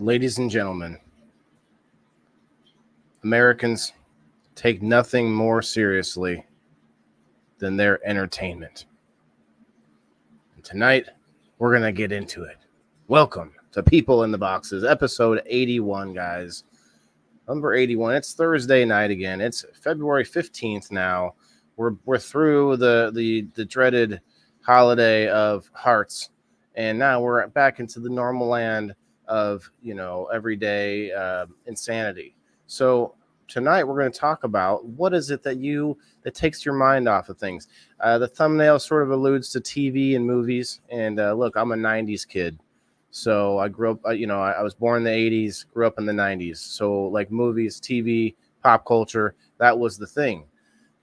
Ladies and gentlemen, Americans take nothing more seriously than their entertainment. And tonight, we're going to get into it. Welcome to People in the Boxes, episode 81, guys. Number 81. It's Thursday night again. It's February 15th now. We're through the dreaded holiday of hearts, and now we're back into the normal land of, everyday insanity. So tonight we're going to talk about what is it that takes your mind off of things. The thumbnail sort of alludes to TV and movies, and look, I'm a 90s kid. So I grew up, I was born in the 80s, grew up in the 90s. So like movies, TV, pop culture, that was the thing.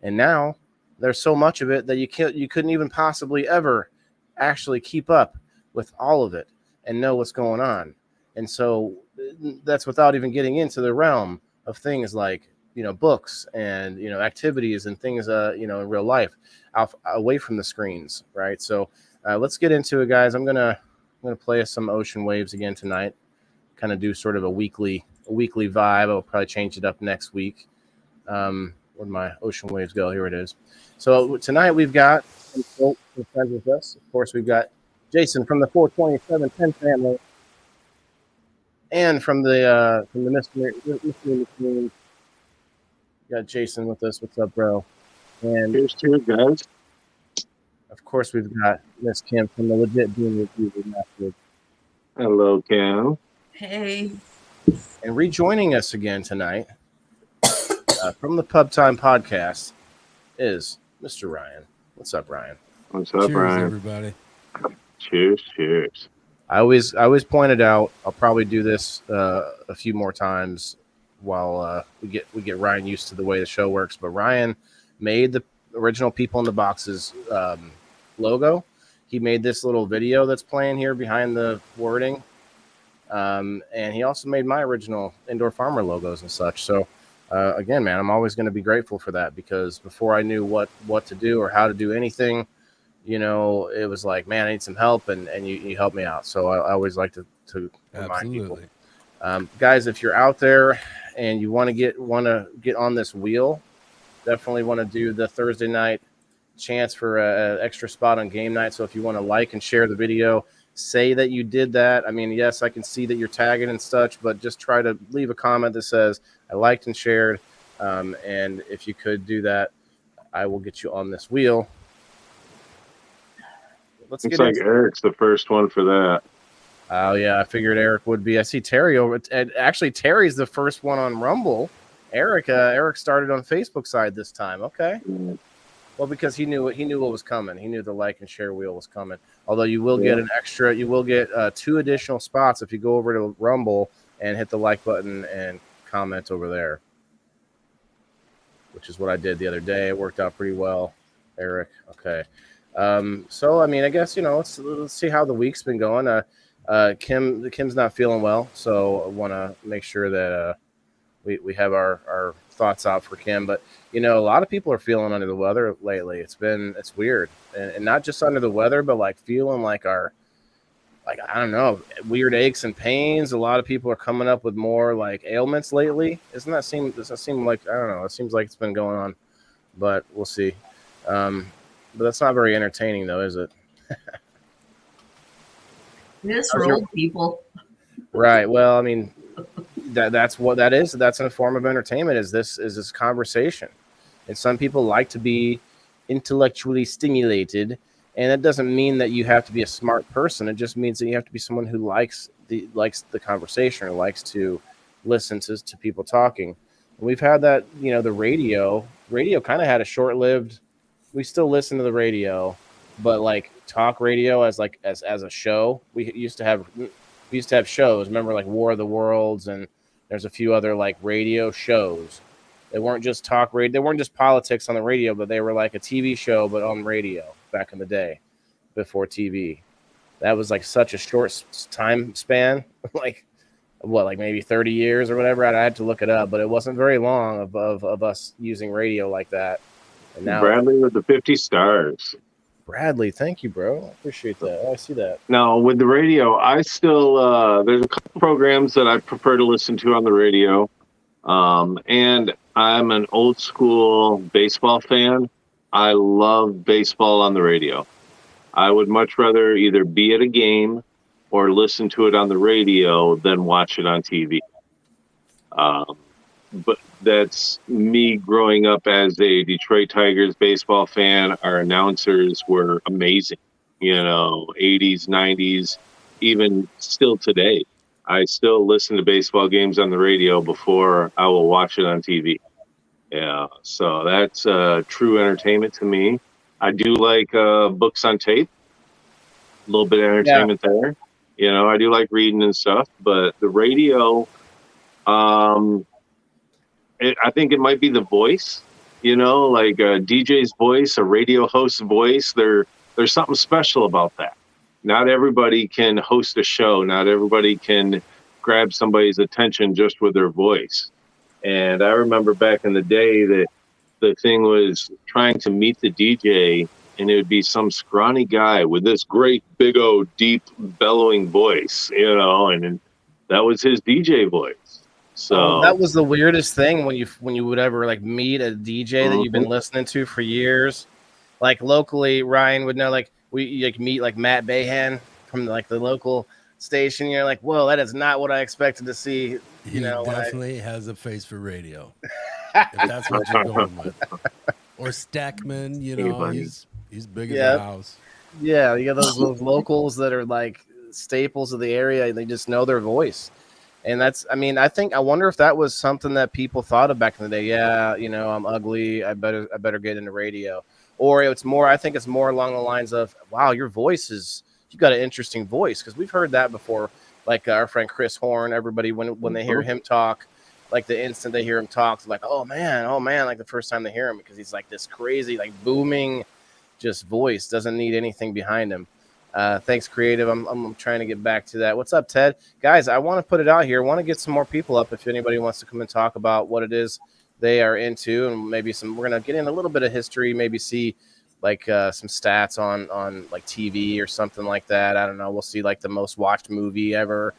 And now there's so much of it that you couldn't even possibly ever actually keep up with all of it and know what's going on. And so that's without even getting into the realm of things like, books and, activities and things, in real life away from the screens. Right. So let's get into it, guys. I'm going to play us some Ocean Waves again tonight, kind of do sort of a weekly vibe. I'll probably change it up next week. Where'd my Ocean Waves go? Here it is. So tonight we've got some folks friends with us. Of course, we've got Jason from the 42710 family, and from the mystery machine. Got Jason with us. What's up, bro? And here's to it, guys. Of course, we've got Miss Kim from the Legit Being Review. Hello, Kim. Hey. And rejoining us again tonight from the Pub Time Podcast is Mr. Ryan. What's up, Ryan? What's up, cheers, Ryan? Everybody. Cheers. I always pointed out, I'll probably do this a few more times while we get Ryan used to the way the show works. But Ryan made the original People in the Boxes logo. He made this little video that's playing here behind the wording. And he also made my original Indoor Farmer logos and such. So again, man, I'm always going to be grateful for that, because before I knew what to do or how to do anything, it was like, man, I need some help, and you helped me out. So I always like to remind people. Guys, if you're out there and you want to get on this wheel, definitely want to do the Thursday night chance for an extra spot on game night. So if you want to like and share the video, say that you did that. I mean, yes, I can see that you're tagging and such, but just try to leave a comment that says I liked and shared. And if you could do that, I will get you on this wheel. Looks like Eric's the first one for that. Oh, yeah, I figured Eric would be. I see Terry over. And actually, Terry's the first one on Rumble. Eric started on Facebook side this time. Okay. Well, because he knew what was coming. He knew the like and share wheel was coming. Although you will get you will get 2 additional spots if you go over to Rumble and hit the like button and comment over there, which is what I did the other day. It worked out pretty well, Eric. Okay. So I mean, I guess let's see how the week's been going. Kim's not feeling well, so I want to make sure that we have our thoughts out for Kim. But a lot of people are feeling under the weather lately. It's weird, and not just under the weather, but like feeling like I don't know, weird aches and pains. A lot of people are coming up with more like ailments lately. Does that seem like, I don't know, it seems like it's been going on, but we'll see. But that's not very entertaining, though, is it? It is for old people. Right. Well, I mean, that's what that is. That's a form of entertainment. Is this conversation? And some people like to be intellectually stimulated, and that doesn't mean that you have to be a smart person. It just means that you have to be someone who likes the conversation, or likes to listen to people talking. And we've had that. The radio kind of had a short-lived. We still listen to the radio, but like talk radio as a show. We used to have shows. Remember, like War of the Worlds, and there's a few other like radio shows. They weren't just talk radio. They weren't just politics on the radio, but they were like a TV show, but on radio back in the day, before TV. That was like such a short time span, like maybe 30 years or whatever. I had to look it up, but it wasn't very long of us using radio like that. And now Bradley with the 50 stars. Bradley, thank you, bro. I appreciate that. I see that. Now, with the radio, I still, there's a couple programs that I prefer to listen to on the radio. And I'm an old school baseball fan. I love baseball on the radio. I would much rather either be at a game or listen to it on the radio than watch it on TV. But that's me growing up as a Detroit Tigers baseball fan. Our announcers were amazing, 80s, 90s, even still today. I still listen to baseball games on the radio before I will watch it on TV. Yeah, so that's true entertainment to me. I do like books on tape, a little bit of entertainment there. I do like reading and stuff, but the radio, I think it might be the voice, like a DJ's voice, a radio host's voice. There's something special about that. Not everybody can host a show. Not everybody can grab somebody's attention just with their voice. And I remember back in the day that the thing was trying to meet the DJ, and it would be some scrawny guy with this great, big, old, deep, bellowing voice, and that was his DJ voice. So that was the weirdest thing when you would ever like meet a DJ that you've been listening to for years. Like locally, Ryan would know, like we like meet like Matt Bahan from like the local station. You're like, whoa, that is not what I expected to see. He definitely has a face for radio. If that's what you're going with. Or Stackman, he's big in the house. Yeah, you got those locals that are like staples of the area, and they just know their voice. And I wonder if that was something that people thought of back in the day. Yeah, I'm ugly. I better get into radio. Or I think it's more along the lines of, wow, you got an interesting voice. Because we've heard that before. Like our friend Chris Horn, everybody, when they hear him talk, like the instant they hear him talk, like, oh man, like the first time they hear him, because he's like this crazy, like booming, just voice, doesn't need anything behind him. Thanks, Creative. I'm trying to get back to that. What's up, Ted? Guys, I want to put it out here. I want to get some more people up if anybody wants to come and talk about what it is they are into, and maybe we're going to get in a little bit of history, maybe see like some stats on like TV or something like that. I don't know. We'll see like the most watched movie ever.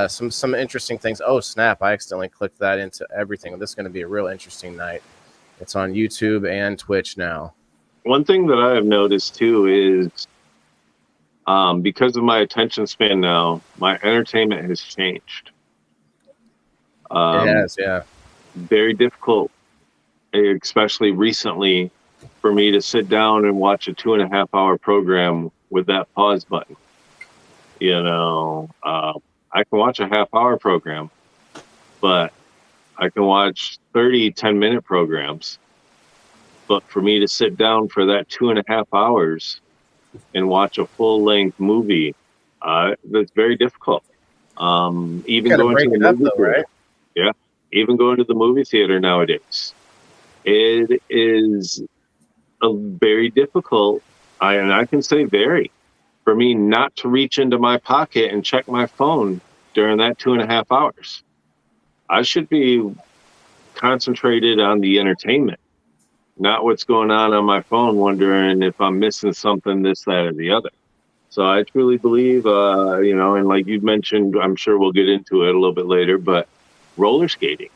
Some interesting things. Oh, snap. I accidentally clicked that into everything. This is going to be a real interesting night. It's on YouTube and Twitch now. One thing that I have noticed too is because of my attention span now, my entertainment has changed. It has, yeah. Very difficult, especially recently, for me to sit down and watch a 2.5-hour program with that pause button. I can watch a half-hour program, but I can watch 30 10-minute programs. But for me to sit down for that 2.5 hours and watch a full-length movie, that's very difficult. Even going to the movie theater, right? Yeah, even going to the movie theater nowadays, it is very difficult. I can say very, for me not to reach into my pocket and check my phone during that 2.5 hours. I should be concentrated on the entertainment, not what's going on my phone, wondering if I'm missing something, this, that, or the other. So I truly believe, and like you mentioned, I'm sure we'll get into it a little bit later, but roller skating.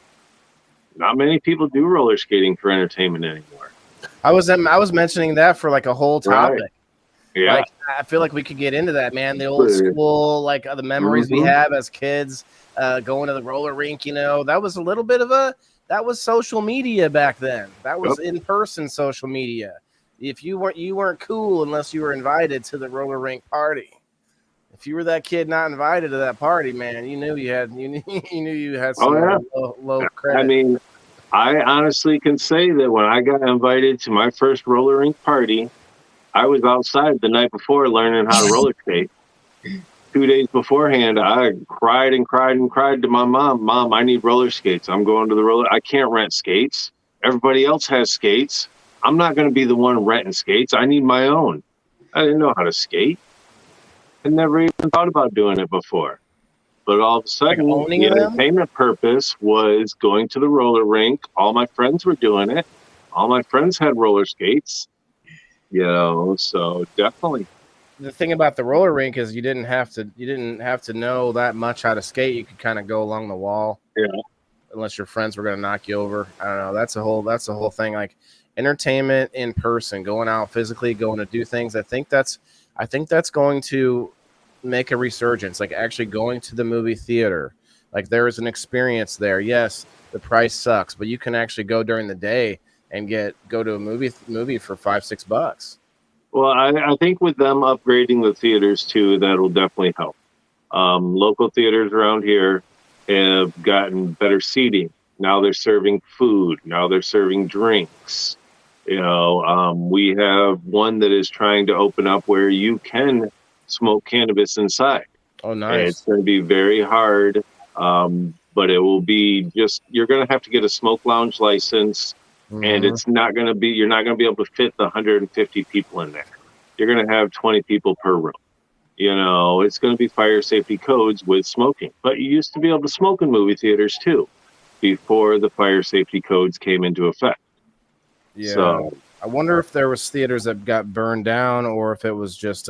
Not many people do roller skating for entertainment anymore. I was mentioning that for like a whole topic. Right. Yeah. Like, I feel like we could get into that, man. The old school, like the memories we have as kids, going to the roller rink, that was a little bit of that was social media back then. That was in-person social media. If you weren't cool unless you were invited to the roller rink party. If you were that kid not invited to that party, man, you knew you had some low credit. I mean, I honestly can say that when I got invited to my first roller rink party, I was outside the night before learning how to roller skate. 2 days beforehand, I cried and cried and cried to my mom. Mom, I need roller skates. I'm going to the roller. I can't rent skates. Everybody else has skates. I'm not going to be the one renting skates. I need my own. I didn't know how to skate. I never even thought about doing it before. But all of a sudden, the entertainment purpose was going to the roller rink. All my friends were doing it. All my friends had roller skates. So definitely. The thing about the roller rink is you didn't have to know that much how to skate. You could kind of go along the wall. Yeah. Unless your friends were going to knock you over. I don't know. That's a whole thing. Like entertainment in person, going out physically, going to do things. I think that's going to make a resurgence. Like actually going to the movie theater. Like there is an experience there. Yes, the price sucks, but you can actually go during the day and go to a movie for $5-6. Well, I think with them upgrading the theaters too, that'll definitely help. Local theaters around here have gotten better seating. Now they're serving food. Now they're serving drinks. We have one that is trying to open up where you can smoke cannabis inside. Oh, nice. It's going to be very hard, but it will be you're going to have to get a smoke lounge license. And it's not going to be, you're not going to be able to fit the 150 people in there. You're going to have 20 people per room. It's going to be fire safety codes with smoking. But you used to be able to smoke in movie theaters too, before the fire safety codes came into effect. Yeah. So, I wonder if there was theaters that got burned down, or if it was just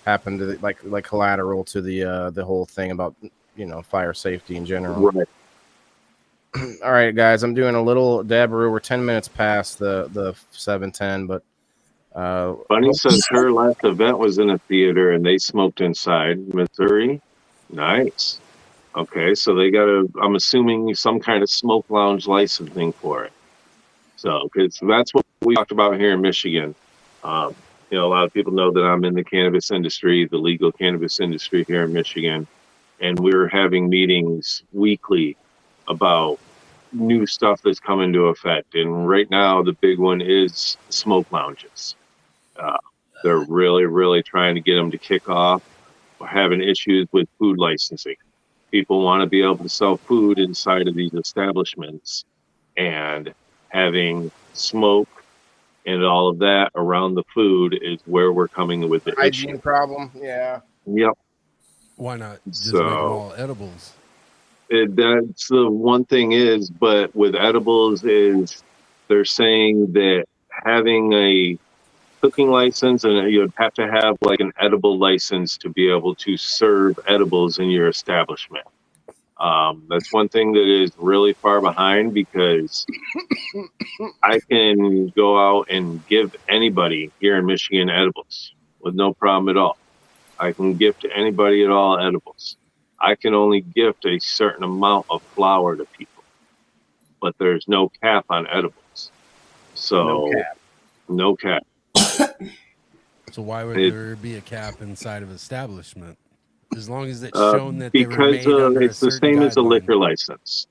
happened to like collateral to the whole thing about fire safety in general. Right. All right, guys, I'm doing a little Dabaroo. We're 10 minutes past the 7:10, but Bunny says her last event was in a theater and they smoked inside. Missouri, nice. Okay, so they got I'm assuming some kind of smoke lounge licensing for it. So, because that's what we talked about here in Michigan. A lot of people know that I'm in the cannabis industry, the legal cannabis industry here in Michigan, and we're having meetings weekly about new stuff that's come into effect. And right now, the big one is smoke lounges. They're really, really trying to get them to kick off. We're having issues with food licensing. People want to be able to sell food inside of these establishments, and having smoke and all of that around the food is where we're coming with the hygiene issue. problem. Yeah. Yep. Why not just make them all edibles? That's the one thing is, but with edibles is they're saying that having a cooking license, and you'd have to have like an edible license to be able to serve edibles in your establishment. That's one thing that is really far behind, because I can go out and give anybody here in Michigan edibles with no problem at all. I can gift to anybody at all edibles. I can only gift a certain amount of flour to people, but there's no cap on edibles. So no cap. So why would there be a cap inside of establishment? As long as it's shown that they were made because under it's the same as a liquor license.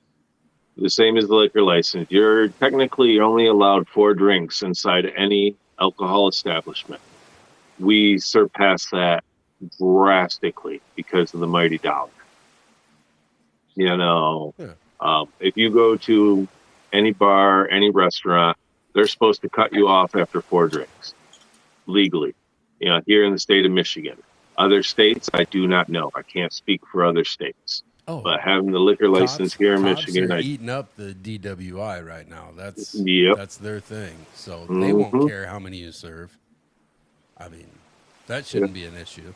The same as the liquor license. You're technically only allowed 4 drinks inside any alcohol establishment. We surpass that drastically because of the mighty dollar. If you go to any bar, any restaurant, they're supposed to cut you off after 4 drinks legally. Here in the state of Michigan. Other states, I do not know. I can't speak for other states. Oh, but having the liquor license here in Michigan, are eating up the DWI right now. That's their thing. So Mm-hmm. they won't care how many you serve. I mean, that shouldn't be an issue.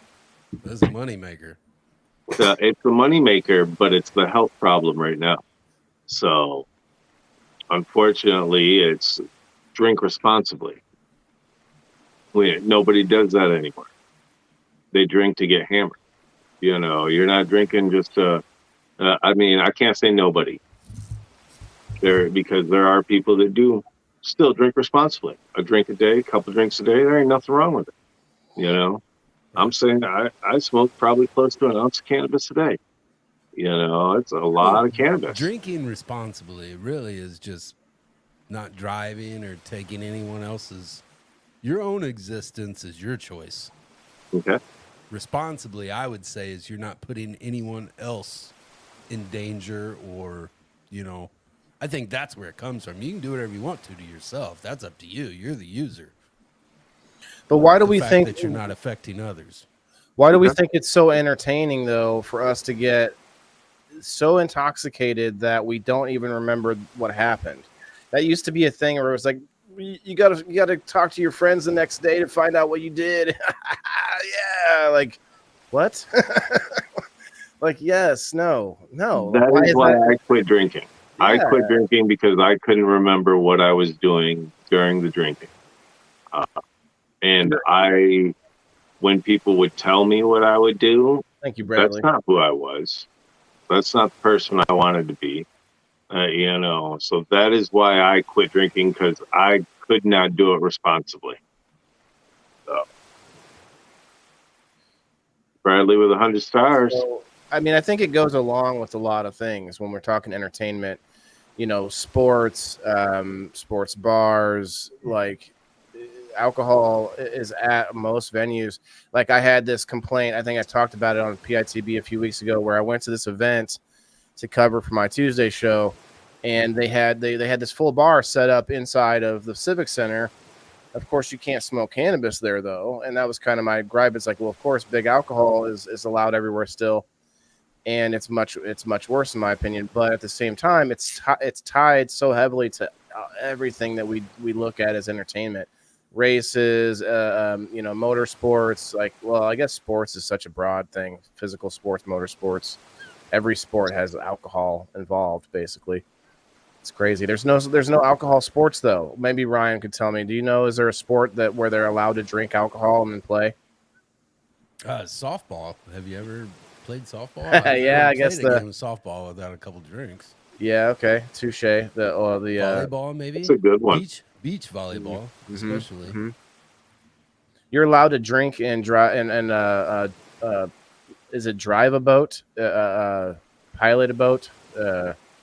That's a moneymaker. It's a moneymaker, but it's the health problem right now. So, unfortunately, it's drink responsibly. Nobody does that anymore. They drink to get hammered. You're not drinking just to. I can't say nobody. Because there are people that do still drink responsibly. A drink a day, a couple drinks a day. There ain't nothing wrong with it. I'm saying I smoke probably close to an ounce of cannabis a day. It's a lot of cannabis. Drinking responsibly really is just not driving or taking anyone else's. Your own existence is your choice. Okay. Responsibly, I would say, is you're not putting anyone else in danger, or, I think that's where it comes from. You can do whatever you want to yourself. That's up to you. You're the user. But why do we think that you're not affecting others? Why do we think it's so entertaining, though, for us to get so intoxicated that we don't even remember what happened? That used to be a thing where it was like, you gotta talk to your friends the next day to find out what you did. Yeah, like what? Like yes, no. Like, That why is is why that? I quit drinking. I Yeah, quit drinking because I couldn't remember what I was doing during the drinking. And when people would tell me what I would do, thank you, that's Bradley. not who I was. That's not the person I wanted to be. So that is why I quit drinking, because I could not do it responsibly. So, Bradley with 100 stars. So, I mean, I think it goes along with a lot of things when we're talking entertainment. Sports, sports bars, like alcohol is at most venues. Like I had this complaint. I think I talked about it on PITB a few weeks ago, where I went to this event to cover for my Tuesday show, and they had this full bar set up inside of the Civic Center. Of course, you can't smoke cannabis there though, and that was kind of my gripe. It's like, well, of course, big alcohol is allowed everywhere still, and it's much worse in my opinion. But at the same time, it's tied so heavily to everything that we look at as entertainment, races, motorsports. Like, well, I guess sports is such a broad thing. Physical sports, motorsports. Every sport has alcohol involved, basically. It's crazy. There's no alcohol sports though. Maybe Ryan could tell me. Do you know, is there a sport where they're allowed to drink alcohol and then play? Softball. Have you ever played softball? Yeah, I guess played a game of softball without a couple drinks. Yeah, okay, touche. The volleyball, maybe. That's a good one. Beach volleyball, especially. Mm-hmm. You're allowed to drink and drive and is it drive a boat, pilot a boat,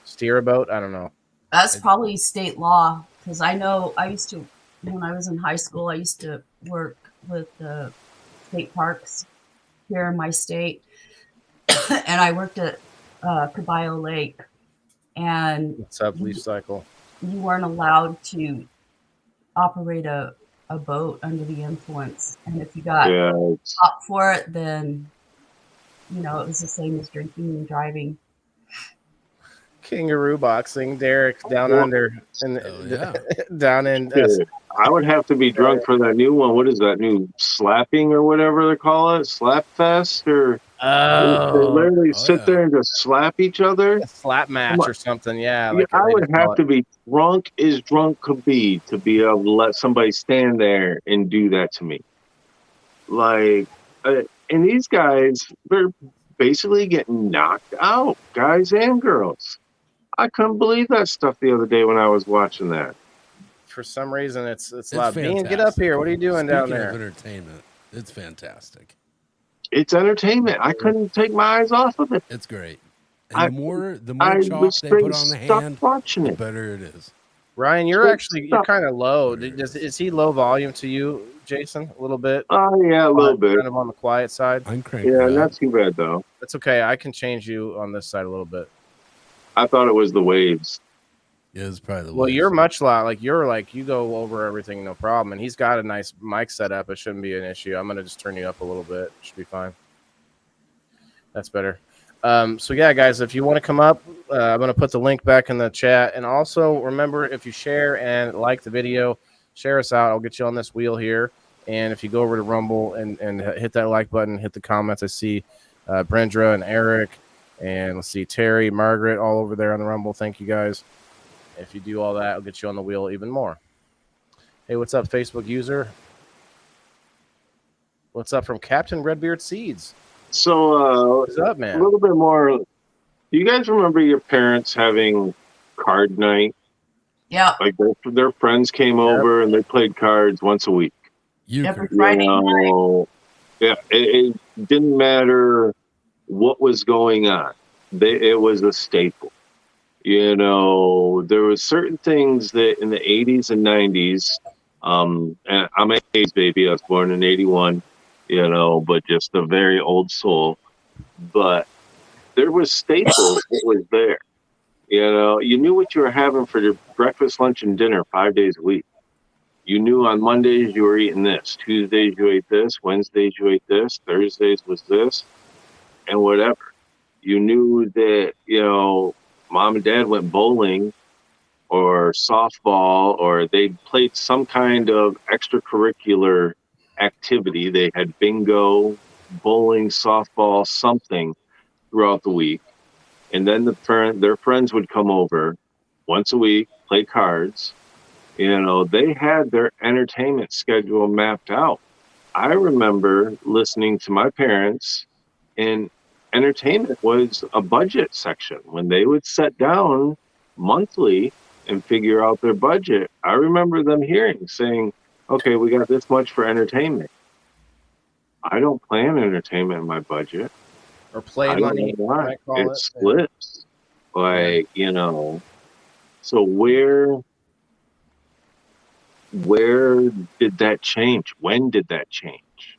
steer a boat? I don't know. That's probably state law, because I know when I was in high school, I used to work with the state parks here in my state, and I worked at Caballo Lake, and What's up, Leaf Cycle? you weren't allowed to operate a boat under the influence, and if you got stopped for it, then it was the same as drinking and driving. Kangaroo boxing, Derek down under, and down in. I would have to be drunk for that new one. What is that new slapping or whatever they call it? Slap fest or they literally sit there and just slap each other. A slap match or something. Yeah, I would have to be drunk as drunk could be to be able to let somebody stand there and do that to me. Like, and these guys, they're basically getting knocked out, guys and girls. I couldn't believe that stuff the other day when I was watching that. For some reason, it's loud. Fantastic. Bean, get up here. What are you doing down there? Of entertainment, it's fantastic. It's entertainment. I couldn't take my eyes off of it. It's great. And the more chalk they put on the hand, the better it is. Ryan, you're kind of low. Is he low volume to you, Jason? A little bit? Oh, yeah, a little bit. Kind of on the quiet side? I'm cranking. Yeah, not too bad, though. That's okay. I can change you on this side a little bit. I thought it was the waves. Yeah, it's probably the waves. Well, you're much loud. You go over everything, no problem. And he's got a nice mic set up. It shouldn't be an issue. I'm going to just turn you up a little bit. It should be fine. That's better. So yeah, guys, if you want to come up, I'm going to put the link back in the chat. And also remember, if you share and like the video, share us out. I'll get you on this wheel here. And if you go over to Rumble and hit that like button, hit the comments. I see Brendra and Eric, and let's see Terry, Margaret, all over there on the Rumble. Thank you guys. If you do all that, I'll get you on the wheel even more. Hey, what's up, Facebook user? What's up from Captain Redbeard Seeds? So, what's up, man? A little bit more. Do you guys remember your parents having card night? Yeah. Like their friends came over and they played cards once a week. Every Friday night. Yeah, it didn't matter what was going on. It was a staple. There was certain things that in the 80s and 90s, and I'm an 80s baby. I was born in 81, but just a very old soul. But there was staples that was there. You knew what you were having for your breakfast, lunch, and dinner 5 days a week. You knew on Mondays you were eating this, Tuesdays you ate this, Wednesdays you ate this, Thursdays was this, and whatever. You knew that, Mom and Dad went bowling or softball, or they played some kind of extracurricular activity. They had bingo, bowling, softball, something throughout the week. And then their friends would come over once a week, play cards. They had their entertainment schedule mapped out. I remember listening to my parents, and entertainment was a budget section. When they would sit down monthly and figure out their budget, I remember them saying, okay, we got this much for entertainment. I don't plan entertainment in my budget. Or play I don't money, know why. I call It it. slips. So where did that change? When did that change?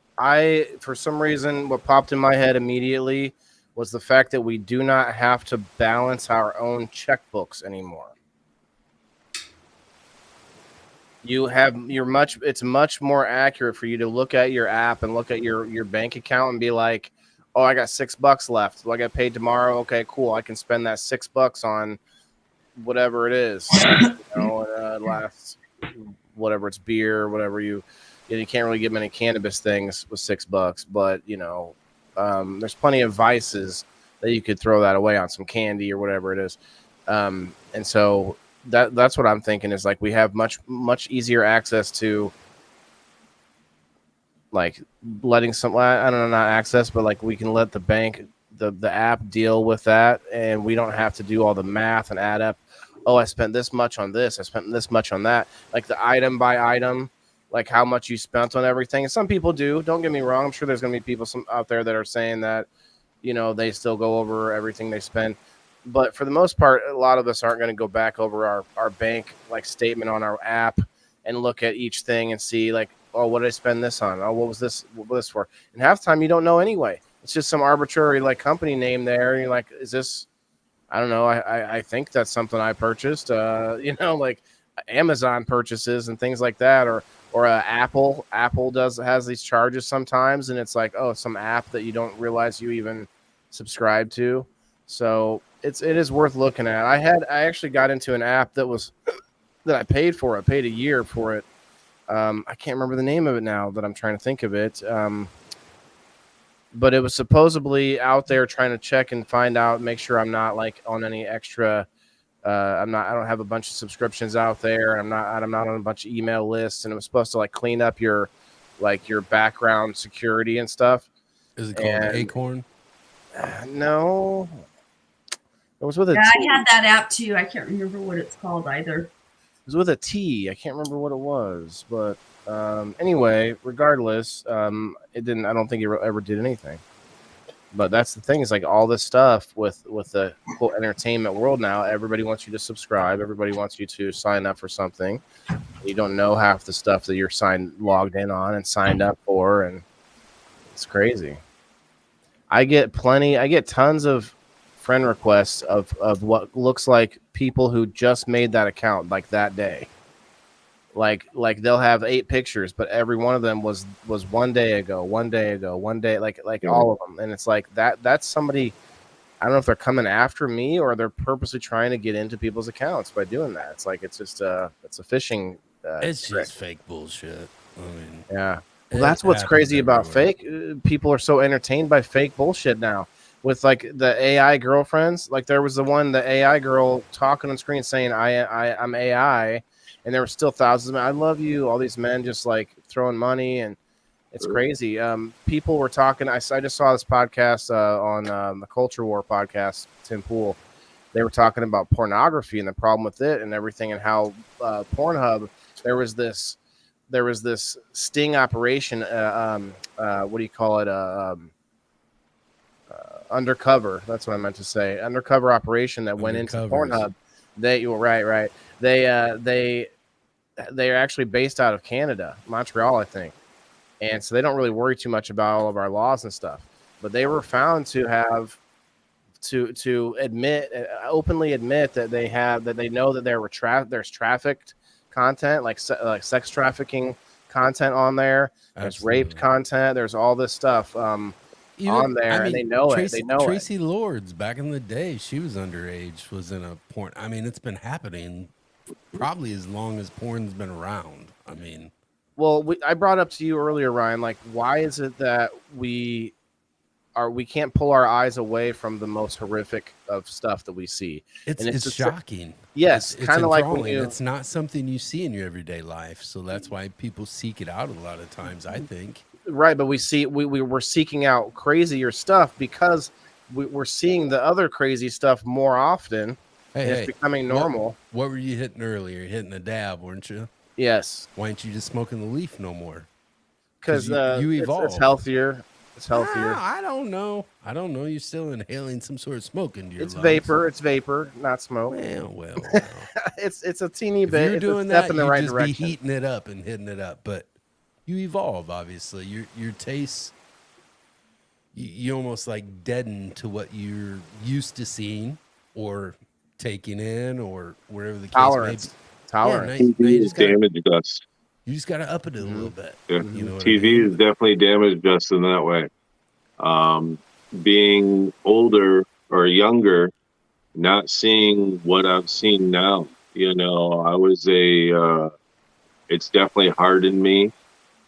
For some reason, what popped in my head immediately was the fact that we do not have to balance our own checkbooks anymore. It's much more accurate for you to look at your app and look at your bank account and be like, oh, I got $6 left. Well, I got paid tomorrow. Okay, cool. I can spend that $6 on whatever it is. Last whatever it's beer, whatever you can't really get many cannabis things with $6, but there's plenty of vices that you could throw that away on, some candy or whatever it is. And so that's what I'm thinking is like we have much easier access to like letting I don't know, not access, but like we can let the bank, the app deal with that, and we don't have to do all the math and add up. Oh, I spent this much on this. I spent this much on that. Like the item by item, like how much you spent on everything. And some people do. Don't get me wrong. I'm sure there's going to be people out there that are saying that, they still go over everything they spend. But for the most part, a lot of us aren't going to go back over our bank like statement on our app and look at each thing and see like, oh, what did I spend this on? Oh, what was this for? And half the time you don't know anyway. It's just some arbitrary like company name there. And you're like, is this? I don't know. I think that's something I purchased. Like Amazon purchases and things like that, or Apple. Apple has these charges sometimes, and it's like, oh, some app that you don't realize you even subscribe to. So it is worth looking at. I actually got into an app that I paid for. I paid a year for it. I can't remember the name of it now that I'm trying to think of it. But it was supposedly out there trying to check and find out, make sure I'm not like on any extra. I don't have a bunch of subscriptions out there. I'm not on a bunch of email lists, and it was supposed to like clean up your background security and stuff. Is it called Acorn? No, it was with a Yeah, T. I had that app too. I can't remember what it's called either. It was with a T. I can't remember what it was, but anyway, regardless, it didn't. I don't think it ever did anything. But that's the thing is like all this stuff with the whole entertainment world now. Everybody wants you to subscribe. Everybody wants you to sign up for something. You don't know half the stuff that you're logged in on and signed up for, and it's crazy. I get tons of friend requests of what looks like people who just made that account like that day. Like they'll have 8 pictures, but every one of them was 1 day ago, like all of them. And it's like that's somebody, I don't know if they're coming after me or they're purposely trying to get into people's accounts by doing that. It's like, it's just it's a phishing. It's trick. just fake bullshit. I mean, yeah. Well, that's what's crazy about fake. People are so entertained by fake bullshit now with like the AI girlfriends. Like there was the AI girl talking on screen saying I'm AI. And there were still thousands of men. I love you. All these men just like throwing money, and it's crazy. People were talking. I just saw this podcast on the Culture War podcast, Tim Pool. They were talking about pornography and the problem with it and everything, and how Pornhub. There was this sting operation. What do you call it? Undercover. That's what I meant to say. Undercover operation that went into Pornhub. You were right. They're actually based out of Canada, Montreal, I think. And so they don't really worry too much about all of our laws and stuff. But they were found to have to openly admit that they know that there's trafficked content, like sex trafficking content on there. There's Absolutely. raped content. There's all this stuff on there, and they know it. They know Tracy Lords back in the day, she was underage, was in a porn. I mean, it's been happening probably as long as porn's been around. I mean, Well, I brought up to you earlier, Ryan, like, why is it that we can't pull our eyes away from the most horrific of stuff that we see? it's And it's shocking. Yes, It's kind of like when enthralling. you, It's not something you see in your everyday life, so that's why people seek it out a lot of times, I think. right, but we see we're seeking out crazier stuff because we're seeing the other crazy stuff more often, Hey, and it's hey, becoming normal. What were you hitting earlier? You're hitting a dab, weren't you? Yes, Why ain't you just smoking the leaf no more? because you evolved. it's healthier. It's healthier. I don't know. You're still inhaling some sort of smoke into your It's lungs. vapor. It's vapor, not smoke. Well. It's a teeny If bit. you're It's doing a step that, in the you right just direction. be heating it up and hitting it up. But you evolve, obviously. Your tastes, you almost like deaden to what you're used to seeing or taking in or wherever the case Tolerance. may be. Tolerance. Yeah, now TV you has just gotta, damaged us. you just got to up it a little bit. Yeah. You know what I TV mean? has definitely damaged us in that way. Being older or younger, not seeing what I've seen now. I was it's definitely hardened me.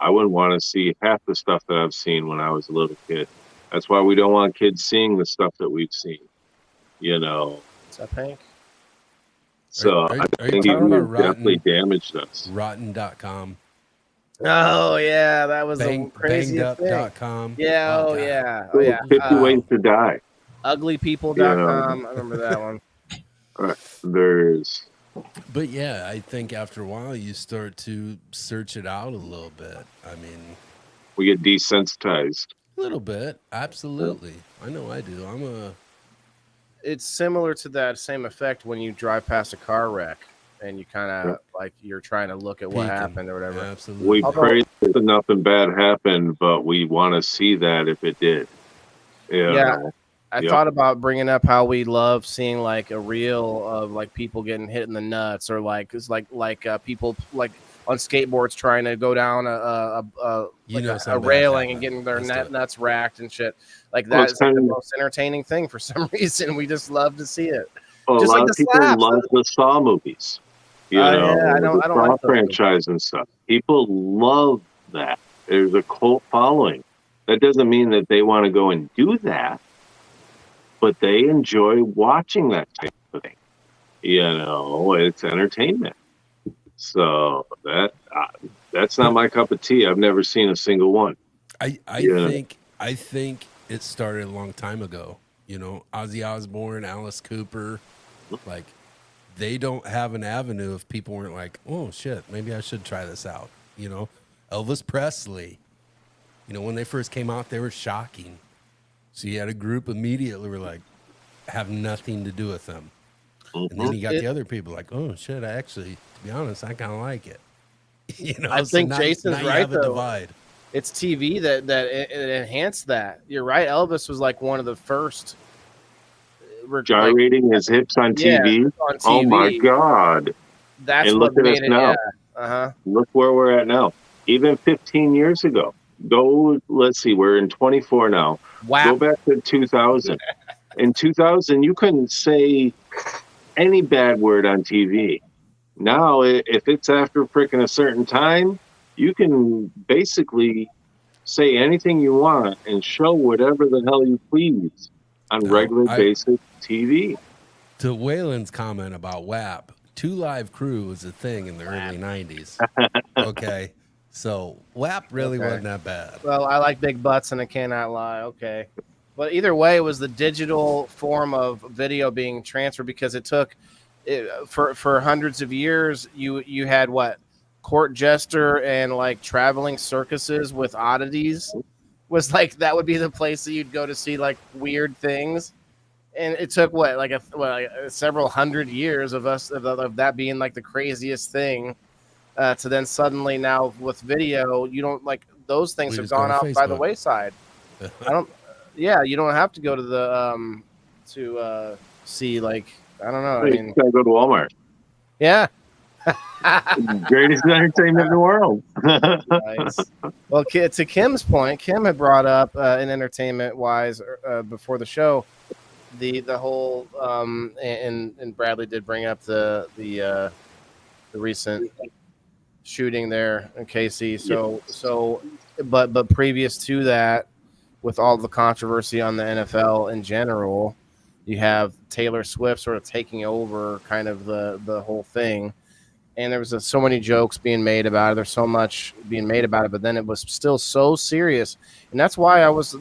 I wouldn't want to see half the stuff that I've seen when I was a little kid. That's why we don't want kids seeing the stuff that we've seen. What's up, Hank? So Are I you think talking it about definitely damaged us. Rotten.com, Oh yeah, that was the craziest thing. bangedup.com? Yeah. Oh God. yeah. Oh yeah. 50 Ways to Die. Uglypeople.com. I remember that one. There's But yeah, I think after a while you start to search it out a little bit. I mean, we get desensitized. a little bit, absolutely. I know I do. It's similar to that same effect when you drive past a car wreck and you kind of like you're trying to look at what Peeking. happened or whatever. Absolutely. We Although- pray that nothing bad happened, but we want to see that if it did. Yeah. I Yep. thought about bringing up how we love seeing like a reel of like people getting hit in the nuts or like it's like people like on skateboards trying to go down a something railing bad and getting their happened. Let's do it. nuts racked and shit. Like Well, that it's is like the kind of- most entertaining thing for some reason. We just love to see it. Well, Just a lot like of the people slaps. love the Saw movies. Yeah, I don't the Saw like those. franchise and stuff. People love that. There's a cult following. That doesn't mean that they want to go and do that, but they enjoy watching that type of thing. It's entertainment. So that's not my cup of tea. I've never seen a single one. I think it started a long time ago. Ozzy Osbourne, Alice Cooper, like they don't have an avenue if people weren't like, oh shit, maybe I should try this out. Elvis Presley, when they first came out, they were shocking. So you had a group immediately were like, have nothing to do with them. And then you got the other people like, oh shit, to be honest, I kind of like it. I think Jason's now you right, have a though. divide. It's TV that it enhanced that. You're right. Elvis was like one of the first Gyrating his hips on TV. On TV. Oh my God. That's And what look at made us it. now. Yeah. Look where we're at now. Even 15 years ago. Let's see, we're in 24 now. Wow. Go back to 2000. In 2000, you couldn't say any bad word on TV. Now, if it's after freaking a certain time, you can basically say anything you want and show whatever the hell you please on regular basic TV. To Waylon's comment about WAP, Two Live Crew was a thing in the early 90s. Okay. So WAP really wasn't that bad. Well, I like big butts and I cannot lie. Okay. But either way, it was the digital form of video being transferred because it took for hundreds of years. You had what? Court jester and like traveling circuses with oddities was like that would be the place that you'd go to see like weird things. And it took what like several hundred years of that being like the craziest thing to then suddenly now with video you don't like those things have gone out by the wayside. You don't have to go to the to see like I don't know. You gotta go to Walmart. Yeah. Greatest entertainment in the world. Nice. Well, to Kim's point, Kim had brought up in entertainment wise before the show the whole and Bradley did bring up the the recent shooting there in KC. But previous to that, with all the controversy on the NFL in general, you have Taylor Swift sort of taking over kind of the whole thing. And there was so many jokes being made about it. There's so much being made about it, but then it was still so serious. And that's why I was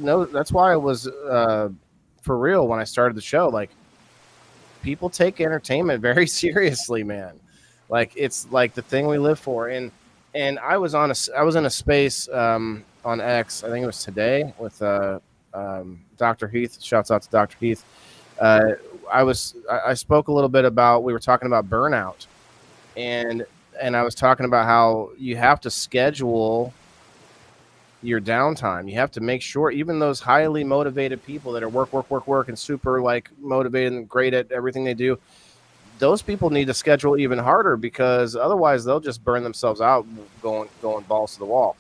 for real when I started the show. Like, people take entertainment very seriously, man. Like, it's like the thing we live for. And I was in a space on X, I think it was today, with Dr. Heath. Shouts out to Dr. Heath. I spoke a little bit about, we were talking about burnout, and I was talking about how you have to schedule your downtime. You have to make sure, even those highly motivated people that are work and super like motivated and great at everything they do, those people need to schedule even harder, because otherwise they'll just burn themselves out going balls to the wall,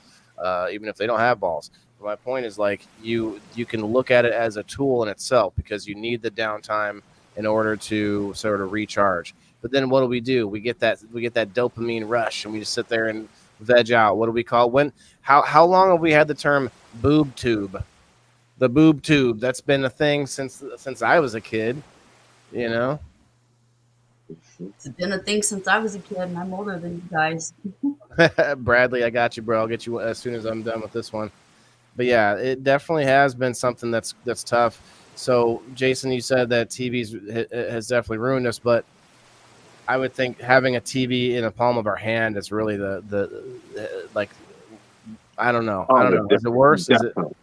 even if they don't have balls. But my point is, like, you can look at it as a tool in itself, because you need the downtime in order to sort of recharge. But then what do? We get that dopamine rush, and we just sit there and veg out. What do we call how long have we had the term boob tube? The boob tube, that's been a thing since I was a kid, you know. It's been a thing since I was a kid, and I'm older than you guys. Bradley, I got you, bro. I'll get you as soon as I'm done with this one. But yeah, it definitely has been something that's tough. So, Jason, you said that TV has definitely ruined us, but I would think having a TV in the palm of our hand is really the like, I don't know. Is it worse? Definitely.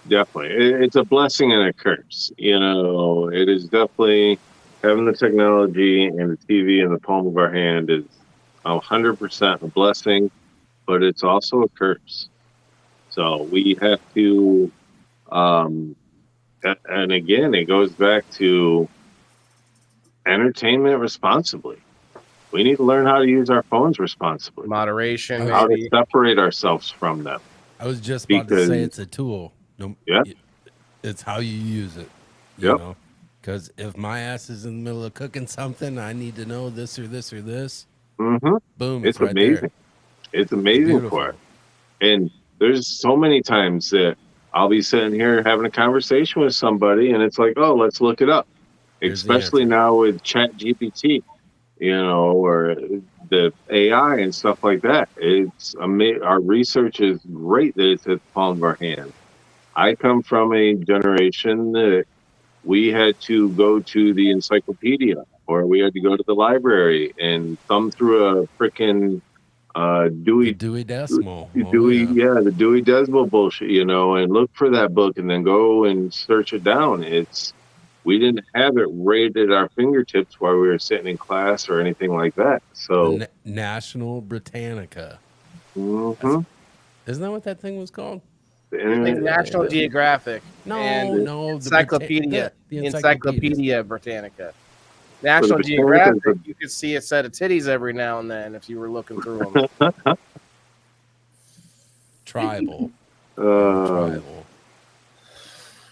Definitely. It's a blessing and a curse. You know, it is definitely, having the technology and the TV in the palm of our hand is 100% a blessing, but it's also a curse. So we have to, and again, it goes back to entertainment responsibly. We need to learn how to use our phones responsibly. Moderation, how to separate ourselves from them. I was just about to say it's a tool. No, yeah, it's how you use it. You know, because if my ass is in the middle of cooking something, I need to know this or this or this. Mm-hmm. Boom! It's right amazing. There. It's amazing for it. And there's so many times that I'll be sitting here having a conversation with somebody, and it's like, oh, let's look it up. Especially now with ChatGPT, you know, or the AI and stuff like that. It's amazing. Our research is great that it's at the palm of our hand. I come from a generation that we had to go to the encyclopedia, or we had to go to the library and thumb through a freaking Dewey Decimal. The Dewey Decimal bullshit, you know, and look for that book and then go and search it down. We didn't have it right at our fingertips while we were sitting in class or anything like that. So National Britannica. Mm-hmm. Isn't that what that thing was called? National Geographic. No, Encyclopedia. The Encyclopedia Britannica. National Geographic, you could see a set of titties every now and then if you were looking through them. Tribal.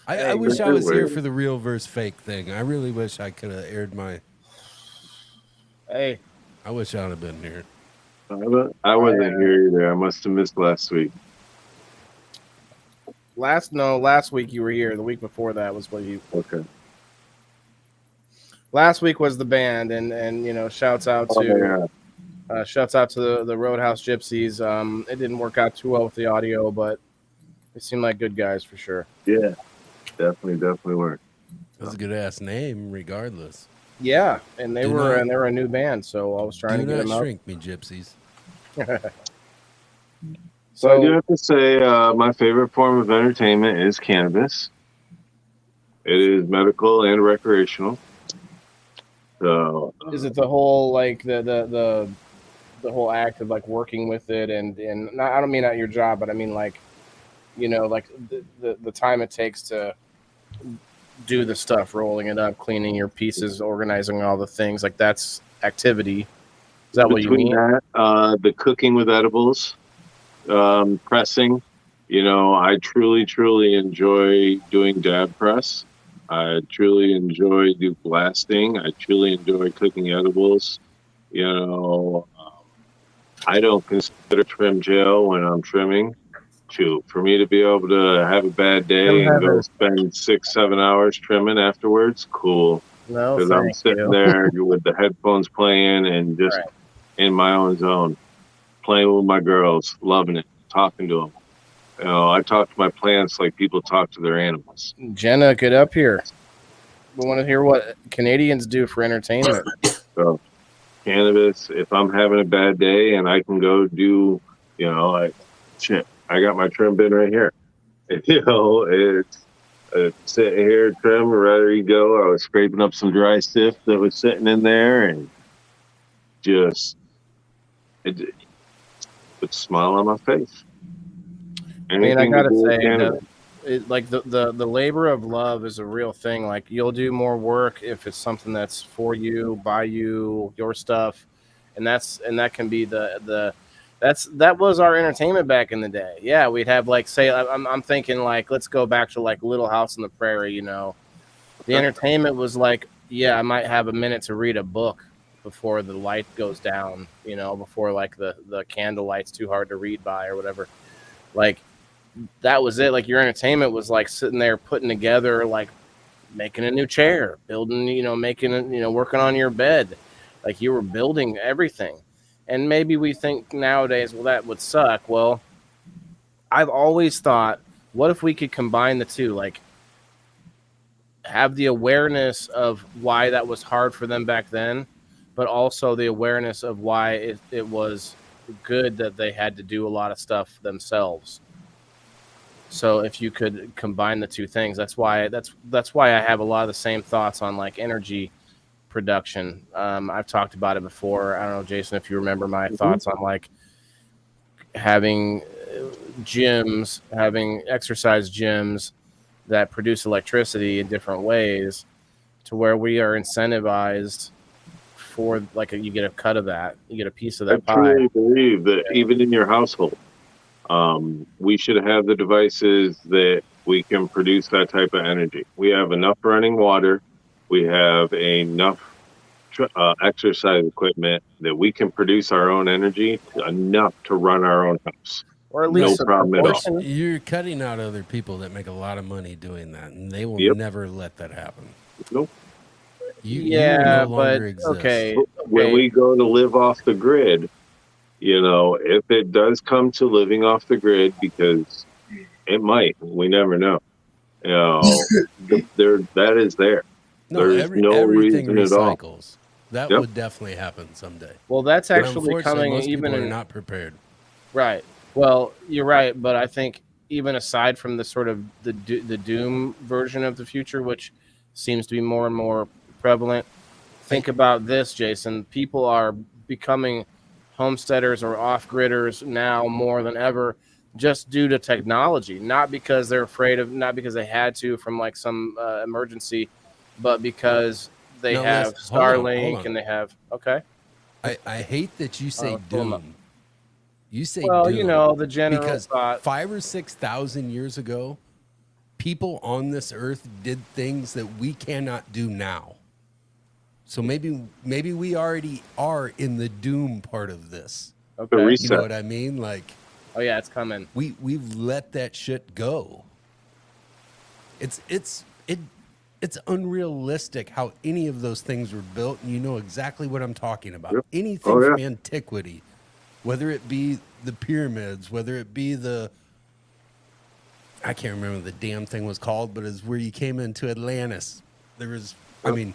I wish I was here for the real versus fake thing. I really wish I could have aired my. Hey. I wish I'd have been here. I wasn't here either. I must have missed last week. Last week you were here. The week before that was what you. Okay. Last week was the band, and you know, shouts out to the Roadhouse Gypsies. It didn't work out too well with the audio, but they seem like good guys for sure. Yeah, definitely were. That's a good ass name, regardless. Yeah, and they were a new band, so I was trying to get them up. Shrink me, Gypsies. So I do have to say, my favorite form of entertainment is cannabis. It is medical and recreational. So, is it the whole like the whole act of like working with it and not, I don't mean at your job, but I mean like, you know, like the time it takes to do the stuff, rolling it up, cleaning your pieces, organizing all the things, like that's activity. Is that what you mean? The cooking with edibles, pressing, you know, I truly enjoy doing dab press. I truly enjoy blasting. I truly enjoy cooking edibles. You know, I don't consider trim gel when I'm trimming. Shoot, for me to be able to have a bad day Trim and go heaven. spend 6-7 hours trimming afterwards, cool. No, Because I'm thank sitting you. there with the headphones playing and just Right. in my own zone, playing with my girls, loving it, talking to them. You know, I talk to my plants like people talk to their animals. Jenna, get up here. We want to hear what Canadians do for entertainment. So cannabis, if I'm having a bad day and I can go do, I got my trim bin right here. It's sit here, trim, ready to go. I was scraping up some dry stiff that was sitting in there and just it put a smile on my face. I mean, I Anything to gotta do with say that cannabis. like the labor of love is a real thing. Like you'll do more work if it's something that's for you, by you, your stuff, and that can be that was our entertainment back in the day. Yeah, we'd have like say I'm thinking like let's go back to like Little House on the Prairie. The entertainment was like, yeah, I might have a minute to read a book before the light goes down. Before like the candlelight's too hard to read by or whatever. Like that was it. Like your entertainment was like sitting there putting together, like making a new chair, building, making it, working on your bed. Like you were building everything. And maybe we think nowadays, well, that would suck. Well, I've always thought, what if we could combine the two? Like have the awareness of why that was hard for them back then, but also the awareness of why it was good that they had to do a lot of stuff themselves. So if you could combine the two things, that's why I have a lot of the same thoughts on like energy production. I've talked about it before. I don't know, Jason, if you remember my thoughts on like having gyms, having exercise gyms that produce electricity in different ways, to where we are incentivized for like you get a cut of that, you get a piece of that I pie. truly believe that even in your household, we should have the devices that we can produce that type of energy. We have enough running water. We have enough exercise equipment that we can produce our own energy enough to run our own house. Or at No least a problem at all. portion. You're cutting out other people that make a lot of money doing that, and they will Yep. never let that happen. Nope. You will no longer exist. Okay. When we go to live off the grid, if it does come to living off the grid, because it might, we never know. That is there. No, There's no everything reason at all. recycles. That Yep. would definitely happen someday. Well, that's But actually unfortunately, coming most even people are in not prepared. right. Well, you're right, but I think even aside from the sort of the doom version of the future, which seems to be more and more prevalent, think about this, Jason. People are becoming homesteaders or off-gridders now more than ever, just due to technology. Not because they're afraid of, not because they had to from like some emergency, but because they No, have listen, hold on, Starlink and they have okay. I hate that you say pull 'em up. doom. You say Well, doom the general because thought. 5,000 or 6,000 years ago, people on this earth did things that we cannot do now. So maybe we already are in the doom part of this. Okay. The You reset. know what I mean? Like Oh yeah, it's coming. we've let that shit go. It's unrealistic how any of those things were built, and you know exactly what I'm talking about. Yep. Anything Oh, yeah. from antiquity, whether it be the pyramids, whether it be I can't remember what the damn thing was called, but it's where you came into Atlantis. There was, I mean,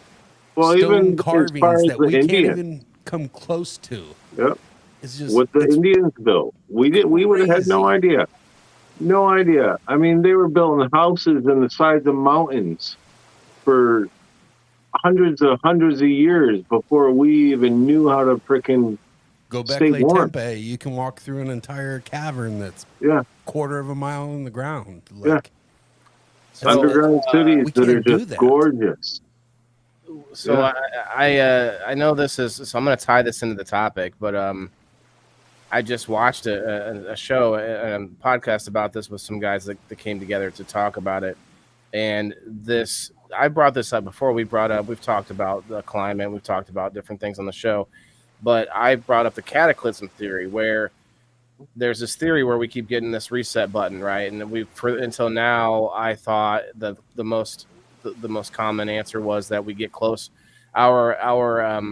Well, stone even as far carvings as that the we can't Indians. even come close to. Yep. It's just What the it's Indians built, we would have had no crazy. idea. No idea. I mean, they were building houses in the sides of mountains for hundreds of years before we even knew how to frickin' stay Gobekli warm. Tepe. You can walk through an entire cavern that's Yeah. quarter of a mile in the ground. Yeah. Like, So, Underground cities we that are can't do just that. gorgeous. So Yeah. I know this is, so I'm going to tie this into the topic, but I just watched a show, a podcast about this with some guys that came together to talk about it. And I brought this up before. We've talked about the climate. We've talked about different things on the show, But I brought up the cataclysm theory, where there's this theory where we keep getting this reset button, right? And until now, I thought that the most common answer was that we get close. Our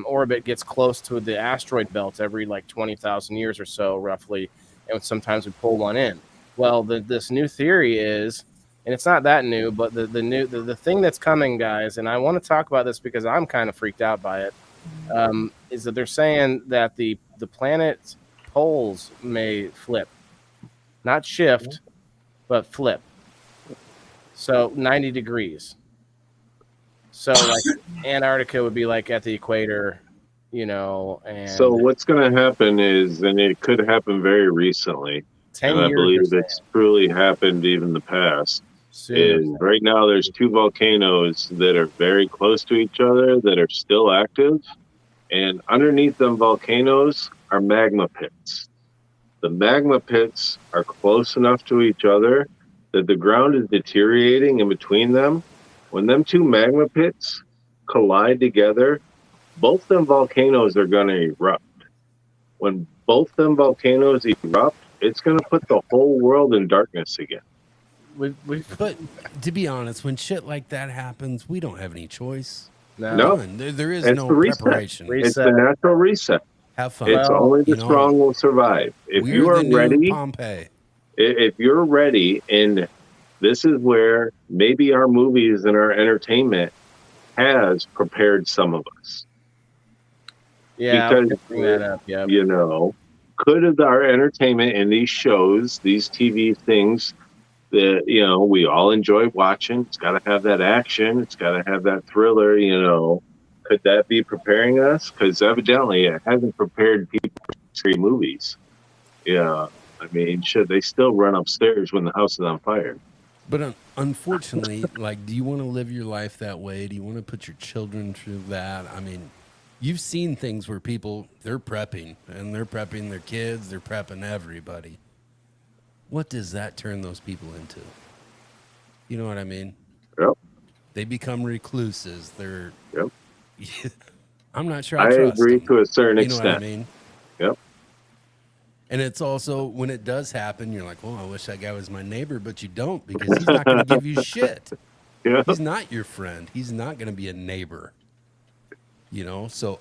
orbit gets close to the asteroid belt every like 20,000 years or so, roughly, and sometimes we pull one in. Well, this new theory is, and it's not that new, but the thing that's coming, guys, and I want to talk about this because I'm kind of freaked out by it, is that they're saying that the planet's poles may flip, not shift, but flip. So 90 degrees. So like Antarctica would be like at the equator, and So what's going to happen is, and it could happen very recently, 10 and I years believe or it's truly happened even in the past, is right now there's two volcanoes that are very close to each other that are still active, and underneath them volcanoes are magma pits. The magma pits are close enough to each other that the ground is deteriorating in between them. When them two magma pits collide together, both them volcanoes are going to erupt. When both them volcanoes erupt, it's going to put the whole world in darkness again. But to be honest, when shit like that happens, we don't have any choice. No. There is It's no the reset. preparation. It's the natural reset. Have fun. It's only the strong will survive. If you are ready, Pompeii. If you're ready, and this is where maybe our movies and our entertainment has prepared some of us. Yeah, because bring that up. Yeah, could our entertainment and these shows, these TV things that we all enjoy watching, it's got to have that action, it's got to have that thriller. Could that be preparing us? Because evidently it hasn't prepared people for scary movies. Yeah, I mean, should they still run upstairs when the house is on fire? But unfortunately, like, do you want to live your life that way? Do you want to put your children through that? I mean, you've seen things where people, they're prepping, and they're prepping their kids, they're prepping everybody. What does that turn those people into? You know what I mean? Yep. They become recluses. They're. Yep. I'm not sure I trust agree them. to a certain You know extent. what I mean? Yep. And it's also, when it does happen, you're like, well, I wish that guy was my neighbor, but you don't, because he's not going to give you shit. Yeah. He's not your friend. He's not going to be a neighbor. So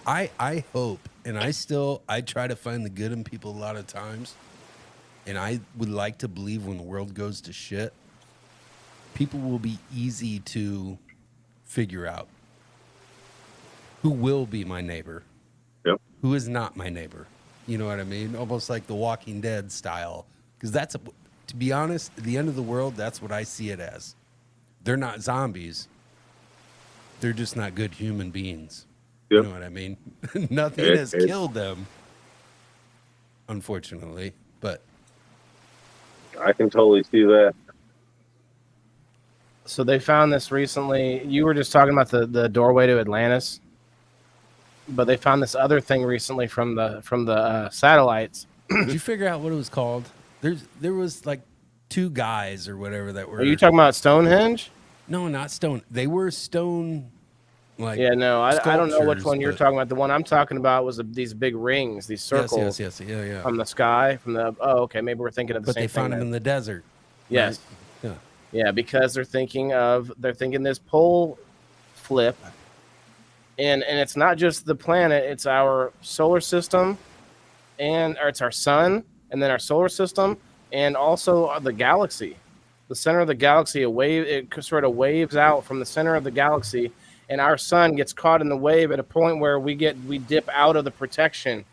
I hope, and I try to find the good in people a lot of times. And I would like to believe when the world goes to shit, people will be easy to figure out who will be my neighbor, who is not my neighbor. You know what I mean? Almost like the Walking Dead style. Because to be honest, at the end of the world, that's what I see it as. They're not zombies. They're just not good human beings. Yep. You know what I mean? Nothing has killed them, unfortunately. But I can totally see that. So they found this recently. You were just talking about the doorway to Atlantis, but they found this other thing recently from the satellites. Did you figure out what it was called? There was like two guys or whatever that were. Are you talking about Stonehenge? No, not stone. They were stone. Like, yeah, no, I don't know which one you're talking about. The one I'm talking about was these big rings, these circles. Yes, yeah. From the sky, okay, maybe we're thinking of the same thing. But they found them in the desert. Yes. Right? Yeah, because they're thinking this pole flip, and it's not just the planet; it's our solar system, or it's our sun, and then our solar system, and also the galaxy. The center of the galaxy, it sort of waves out from the center of the galaxy. And our sun gets caught in the wave at a point where we dip out of the protection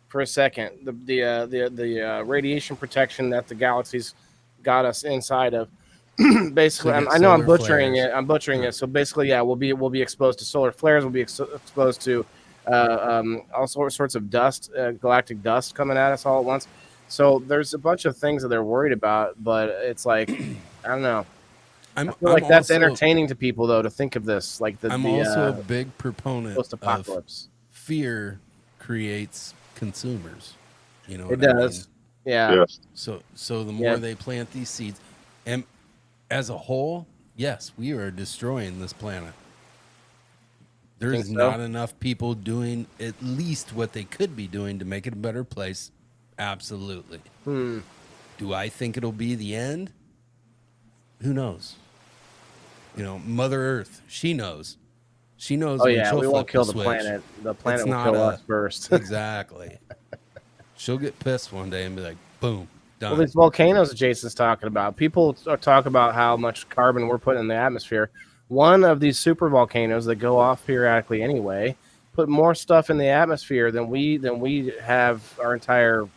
for a second, the radiation protection that the galaxy's got us inside of. Basically, I know I'm butchering it. So basically, yeah, we'll be exposed to solar flares. We'll be exposed to all sorts of dust, galactic dust coming at us all at once. So there's a bunch of things that they're worried about, but it's like, I don't know. I feel like that's entertaining to people, though, to think of this. Like I'm also a big proponent post-apocalypse. Of fear creates consumers. You know, it does. I mean? Yeah. Yes. So the more they plant these seeds, and as a whole, yes, we are destroying this planet. There's Think so? not enough people doing at least what they could be doing to make it a better place. Absolutely. Do I think it'll be the end? Who knows? You know, Mother Earth, she knows. She knows Oh when yeah, she'll we won't flip kill the the switch. planet. The planet It's will not kill a- us first. Exactly. She'll get pissed one day and be like, boom, done. Well, these volcanoes that Jason's talking about, people talk about how much carbon we're putting in the atmosphere. One of these super volcanoes that go off periodically anyway put more stuff in the atmosphere than we have our entire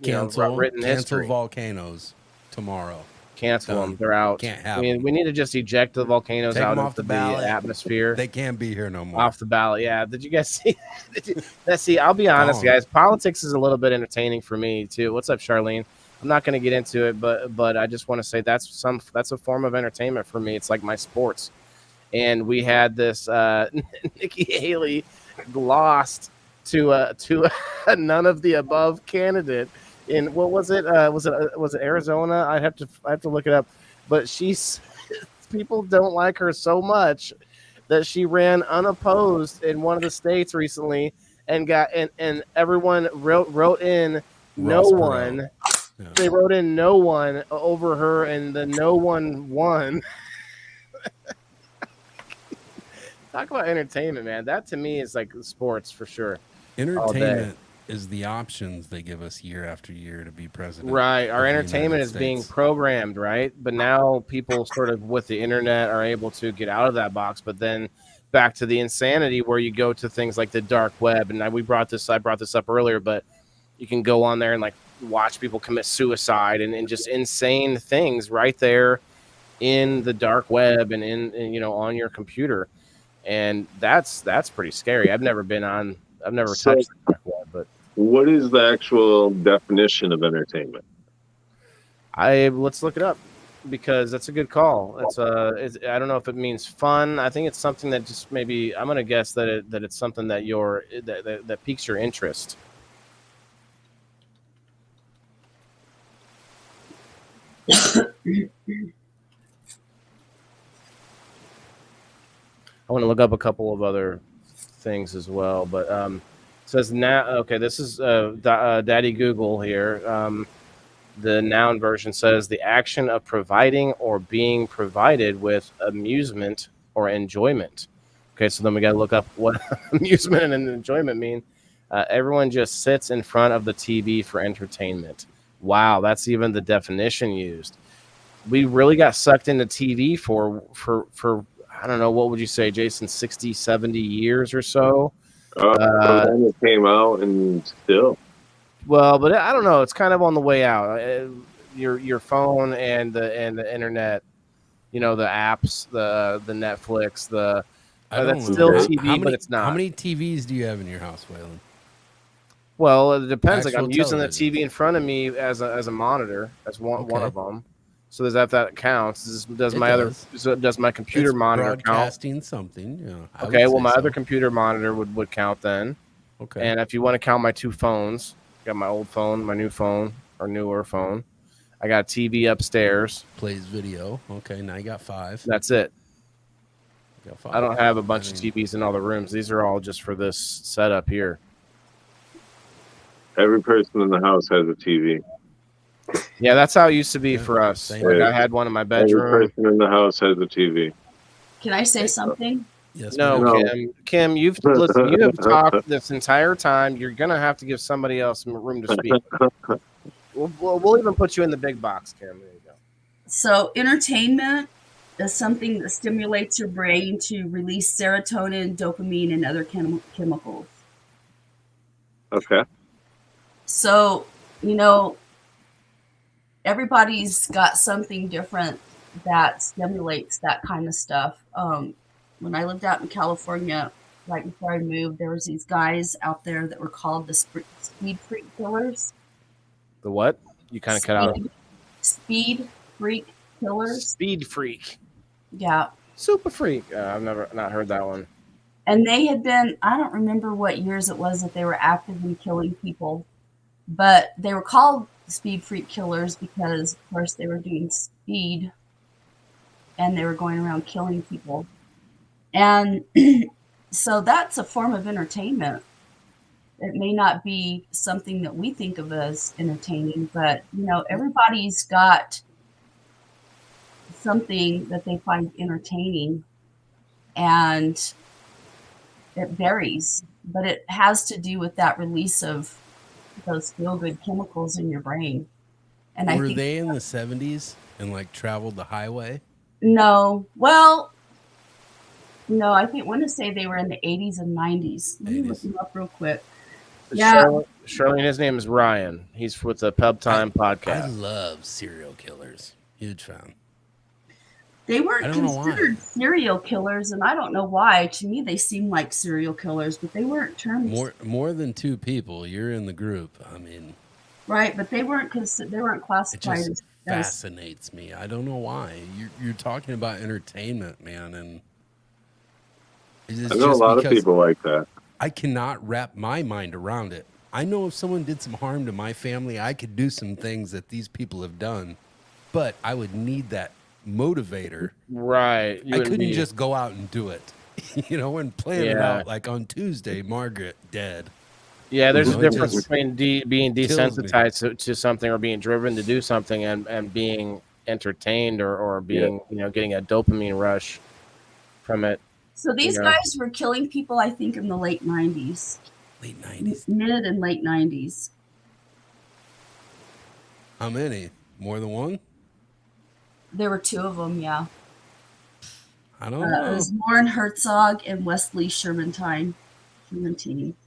written Cancel history. volcanoes tomorrow. Cancel Done. them. They're out. Can't I have mean, them. we need to just eject the volcanoes Take out them off into the ballot. atmosphere. They can't be here no more. Off the ballot. Yeah. Did you guys see? See, I'll be honest, Gone. guys. Politics is a little bit entertaining for me too. What's up, Charlene? I'm not going to get into it, but I just want to say that's a form of entertainment for me. It's like my sports. And we had this Nikki Haley lost to a none of the above candidate in what was it? Was it Arizona? I have to look it up. But people don't like her so much that she ran unopposed in one of the states recently and and everyone wrote in no Ross Perot. one. Yeah. They wrote in no one over her, and the no one won. Talk about entertainment, man. That to me is like sports for sure. Entertainment is the options they give us year after year to be president. Right. Our of the entertainment United is being States. programmed, right? But now people sort of with the internet are able to get out of that box, but then back to the insanity where you go to things like the dark web. And I brought this up earlier, but you can go on there and like watch people commit suicide and just insane things right there in the dark web and in on your computer. And that's pretty scary. I've never touched the dark web, but What is the actual definition of entertainment? let's look it up because that's a good call. I don't know if it means fun. I think it's something that just maybe I'm gonna guess that it's something that that piques your interest. I want to look up a couple of other things as well, but it says now. Okay, this is Daddy Google here. The noun version says the action of providing or being provided with amusement or enjoyment. Okay, so then we got to look up what amusement and enjoyment mean. Everyone just sits in front of the TV for entertainment. Wow, that's even the definition used. We really got sucked into TV for I don't know, what would you say, Jason, 60, 70 years or so? From then it came out and still. Well, but I don't know. It's kind of on the way out. Your phone and the internet, the apps, the Netflix, that's still TV, but it's not. How many TVs do you have in your house, Waylon? Well, it depends. Like Actual I'm using the television. TV in front of me as a monitor, as one Okay. of them. So that counts? Does It my does. does my computer It's monitor count? broadcasting something. Yeah. I Okay, would well say my so. other computer monitor would count then. Okay. And if you want to count my two phones, got my old phone, my new phone, or newer phone. I got a TV upstairs. Plays video. Okay, now you got 5. That's it. You got 5. I don't have a bunch of TVs in all the rooms. These are all just for this setup here. Every person in the house has a TV. Yeah, that's how it used to be Yeah, for us. same. Like I had one in my Every bedroom. person in the house has a TV. Can I say something? Yes, No, ma'am. Kim, you have talked this entire time. You're gonna have to give somebody else some room to speak. We'll even put you in the big box, Kim. There you go. So, entertainment is something that stimulates your brain to release serotonin, dopamine, and other chemicals. Okay. So, everybody's got something different that stimulates that kind of stuff. When I lived out in California, right before I moved, there was these guys out there that were called the speed freak killers. The what? You kind of cut out. Speed freak killers. Speed freak. Yeah. Super freak. I've not heard that one. And they had been, I don't remember what years it was that they were actively killing people, but they were called speed freak killers because, of course, they were doing speed and they were going around killing people. And So that's a form of entertainment. It may not be something that we think of as entertaining, but everybody's got something that they find entertaining, and it varies, but it has to do with that release of those feel-good chemicals in your brain. And I Were think they in the 70s and like traveled the highway? no, well, no, I want to say they were in the 80s and 90s. Let me look 80s. them up real quick. Yeah. Shirley, his name is Ryan. He's with the Pub Time I podcast. love serial killers. Huge fan. They I weren't don't know why. considered serial killers, and I don't know why. To me, they seem like serial killers, but they weren't termed More than two people, you're in the group. I mean, right. But they weren't it classified just as fascinates me. I don't know why. You're talking about entertainment, man, and it's I know a just lot of because people like that. I cannot wrap my mind around it. I know if someone did some harm to my family, I could do some things that these people have done, but I would need that motivator. Right. I couldn't just go out and do it, and plan it Yeah. out like on Tuesday, Margaret dead. Yeah, there's You know, a it difference just between being kills me. desensitized to something or being driven to do something and being entertained or being, getting a dopamine rush from it. So these Yeah. guys were killing people, I think, in the late 90s, Late 90s. mid and late 90s. How many? More than one? There were two of them, yeah. I don't It know. was Lauren Herzog and Wesley Shermantine.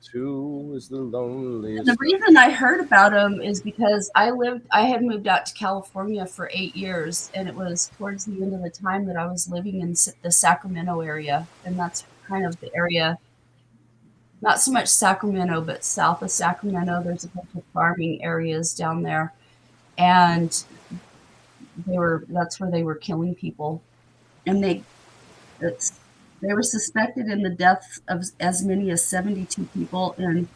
Two is the And loneliest. the reason I heard about them is because I had moved out to California for 8 years, and it was towards the end of the time that I was living in the Sacramento area, and that's kind of the area, not so much Sacramento, but south of Sacramento. There's a bunch of farming areas down there, and that's where they were killing people, and they were suspected in the deaths of as many as 72 people in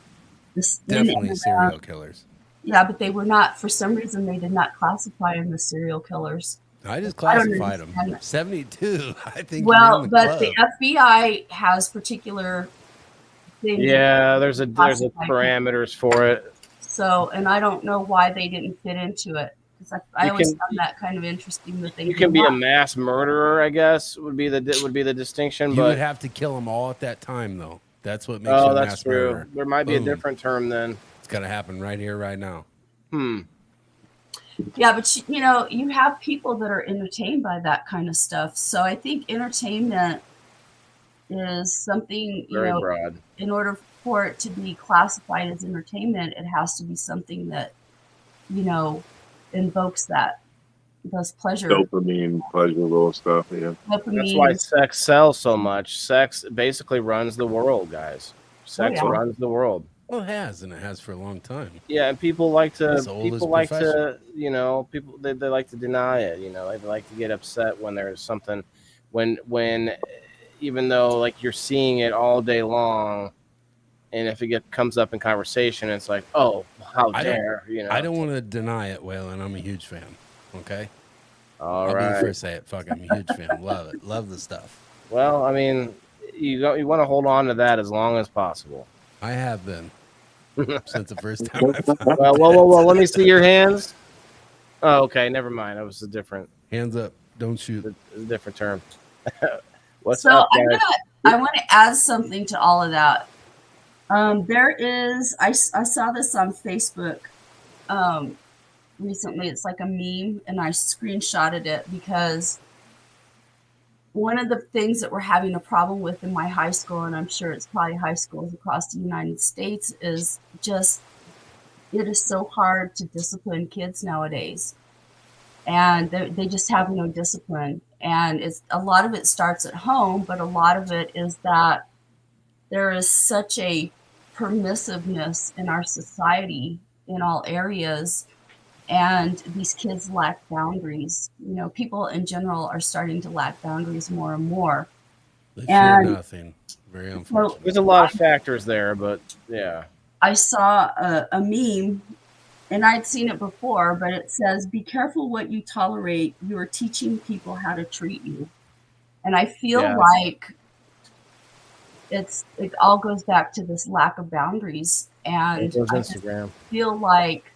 Definitely serial killers. Yeah, but they were not, for some reason, they did not classify them as serial killers. I just I don't classified them. understand that. 72. I think Well, you're in the but club. the FBI has particular things. Yeah, there's a Classified. parameters for it. So, and I don't know why they didn't fit into it, because I You always can- found that kind of interesting that they You did can be a not. mass murderer, I guess, would be the distinction. You but would have to kill them all at that time, though. That's what makes you a that's mass true. murderer. There might be a Boom. different term then. It's got to happen right here, right now. Yeah, but you have people that are entertained by that kind of stuff. So I think entertainment is something, Very broad. in order for it to be classified as entertainment, it has to be something that, invokes those Dopamine, pleasurable stuff. Yeah. dopamine. That's why sex sells so much. Sex basically runs the world, guys. Sex yeah. runs the world. Well, it has, and it has for a long time. Yeah, and people like to As old as people they like to deny it, they like to get upset when there's something when even though like you're seeing it all day long, and if it comes up in conversation, it's like, oh, how dare, I don't want to deny it, Waylon. I'm a huge fan. Okay? All I'll be right. the first to say it. Fuck, I'm a huge fan. Love it. Love the stuff. Well, I mean, you want to hold on to that as long as possible. I have been since the first time I found Well, let me see your hands. Oh, okay, never mind. That was a different Hands up. Don't shoot. term. What's So up, guys? I want to add something to all of that. There is, I saw this on Facebook recently. It's like a meme, and I screenshotted it because one of the things that we're having a problem with in my high school, and I'm sure it's probably high schools across the United States, is just it is so hard to discipline kids nowadays. And they just have no discipline. And a lot of it starts at home, but a lot of it is that there is such a permissiveness in our society in all areas, and these kids lack boundaries. People in general are starting to lack boundaries more and more. They fear nothing. Very unfortunate. There's a lot of factors there, but yeah. I saw a meme, and I'd seen it before, but it says, "Be careful what you tolerate. You are teaching people how to treat you." And I feel like it all goes back to this lack of boundaries. It And goes I just Instagram. feel like,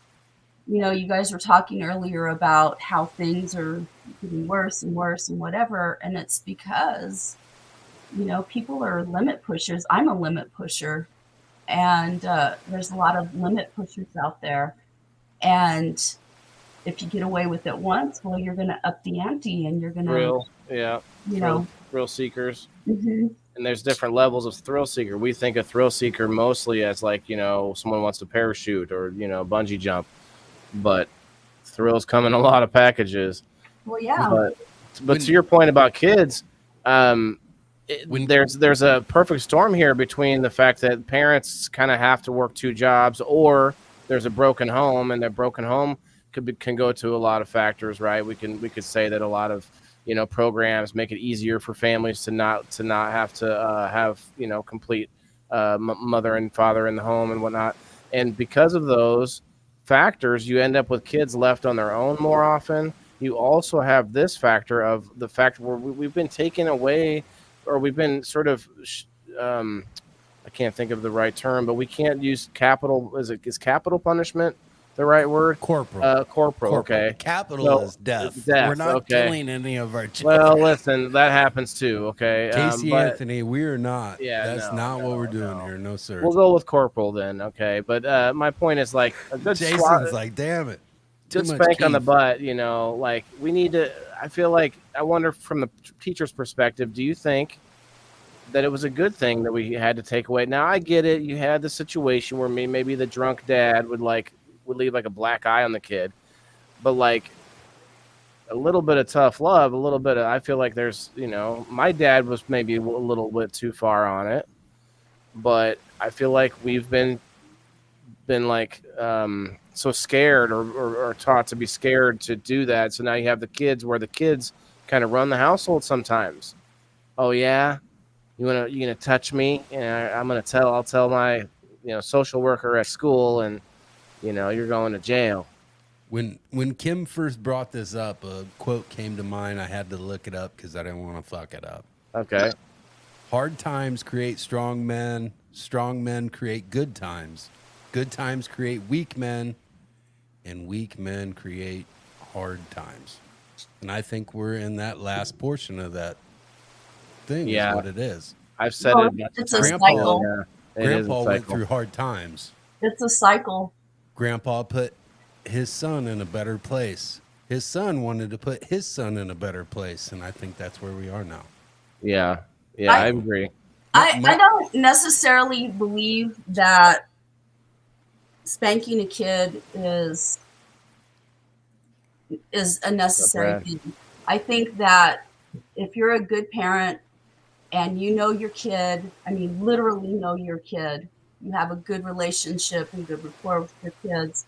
you guys were talking earlier about how things are getting worse and worse and whatever. And it's because, people are limit pushers. I'm a limit pusher. And there's a lot of limit pushers out there. And if you get away with it once, well, you're going to up the ante and you're going to, Thrill seekers. mhm. And there's different levels of thrill seeker. We think of thrill seeker mostly as like, someone wants to parachute or, bungee jump, but thrills come in a lot of packages. Well, yeah. But to your point about kids, there's a perfect storm here between the fact that parents kind of have to work two jobs, or there's a broken home, and that broken home can go to a lot of factors, right? We could say that a lot of programs make it easier for families to not have to have complete mother and father in the home and whatnot, and because of those factors, you end up with kids left on their own more often. You also have this factor of the fact where we've been taken away, or we've been sort of I can't think of the right term, but we can't use capital. Is capital punishment the right word? Corporal. Okay. Capital is death. We're not killing any of our children. Well, listen, that happens too. Okay. Casey Anthony, we are not. Yeah, that's not what we're doing here. No, sir. We'll go with corporal then. Okay. But my point is, like, a good Jason's like, damn it. Good spank on the butt, like we need to. I feel like, I wonder from the teacher's perspective, do you think that it was a good thing that we had to take away? Now I get it. You had the situation where maybe the drunk dad would leave like a black eye on the kid, but like a little bit of tough love, a little bit of, I feel like there's, my dad was maybe a little bit too far on it, but I feel like we've been like so scared or taught to be scared to do that. So now you have the kids where the kids kind of run the household sometimes. Oh yeah, you gonna touch me? And I'll tell my social worker at school, and you're going to jail. When Kim first brought this up, a quote came to mind. I had to look it up because I didn't want to fuck it up. Okay. Hard times create strong men. Strong men create good times. Good times create weak men, and weak men create hard times. And I think we're in that last portion of that thing. Yeah, is what it is. I've said it's a cycle. Yeah, Grandpa went through hard times. It's a cycle. Grandpa put his son in a better place. His son wanted to put his son in a better place, and I think that's where we are now. Yeah, I agree. I don't necessarily believe that spanking a kid is a necessary thing. I think that if you're a good parent and your kid, literally know your kid, you have a good relationship and good rapport with your kids,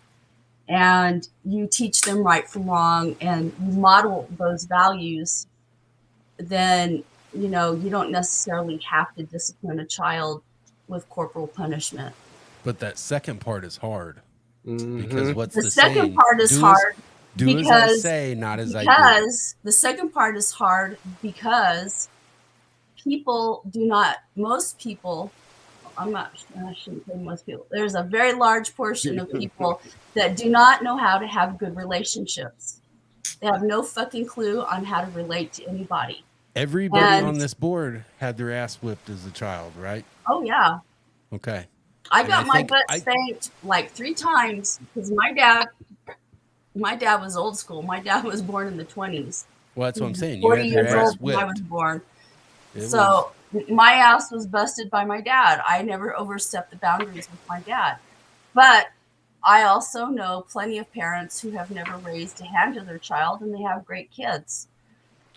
and you teach them right from wrong and you model those values, then you don't necessarily have to discipline a child with corporal punishment. But that second part is hard. Mm-hmm. Because what's the second saying? Part is hard. Do as I say, not as I do. Because the second part is hard because most people, I shouldn't say most people. There's a very large portion of people that do not know how to have good relationships. They have no fucking clue on how to relate to anybody. Everybody on this board had their ass whipped as a child, right? Oh, yeah. Okay. I got my butt spanked like 3 times because my dad was old school. My dad was born in the 20s. Well, that's what I'm saying. 40 years old when I was born. My ass was busted by my dad. I never overstepped the boundaries with my dad. But I also know plenty of parents who have never raised a hand to their child, and they have great kids.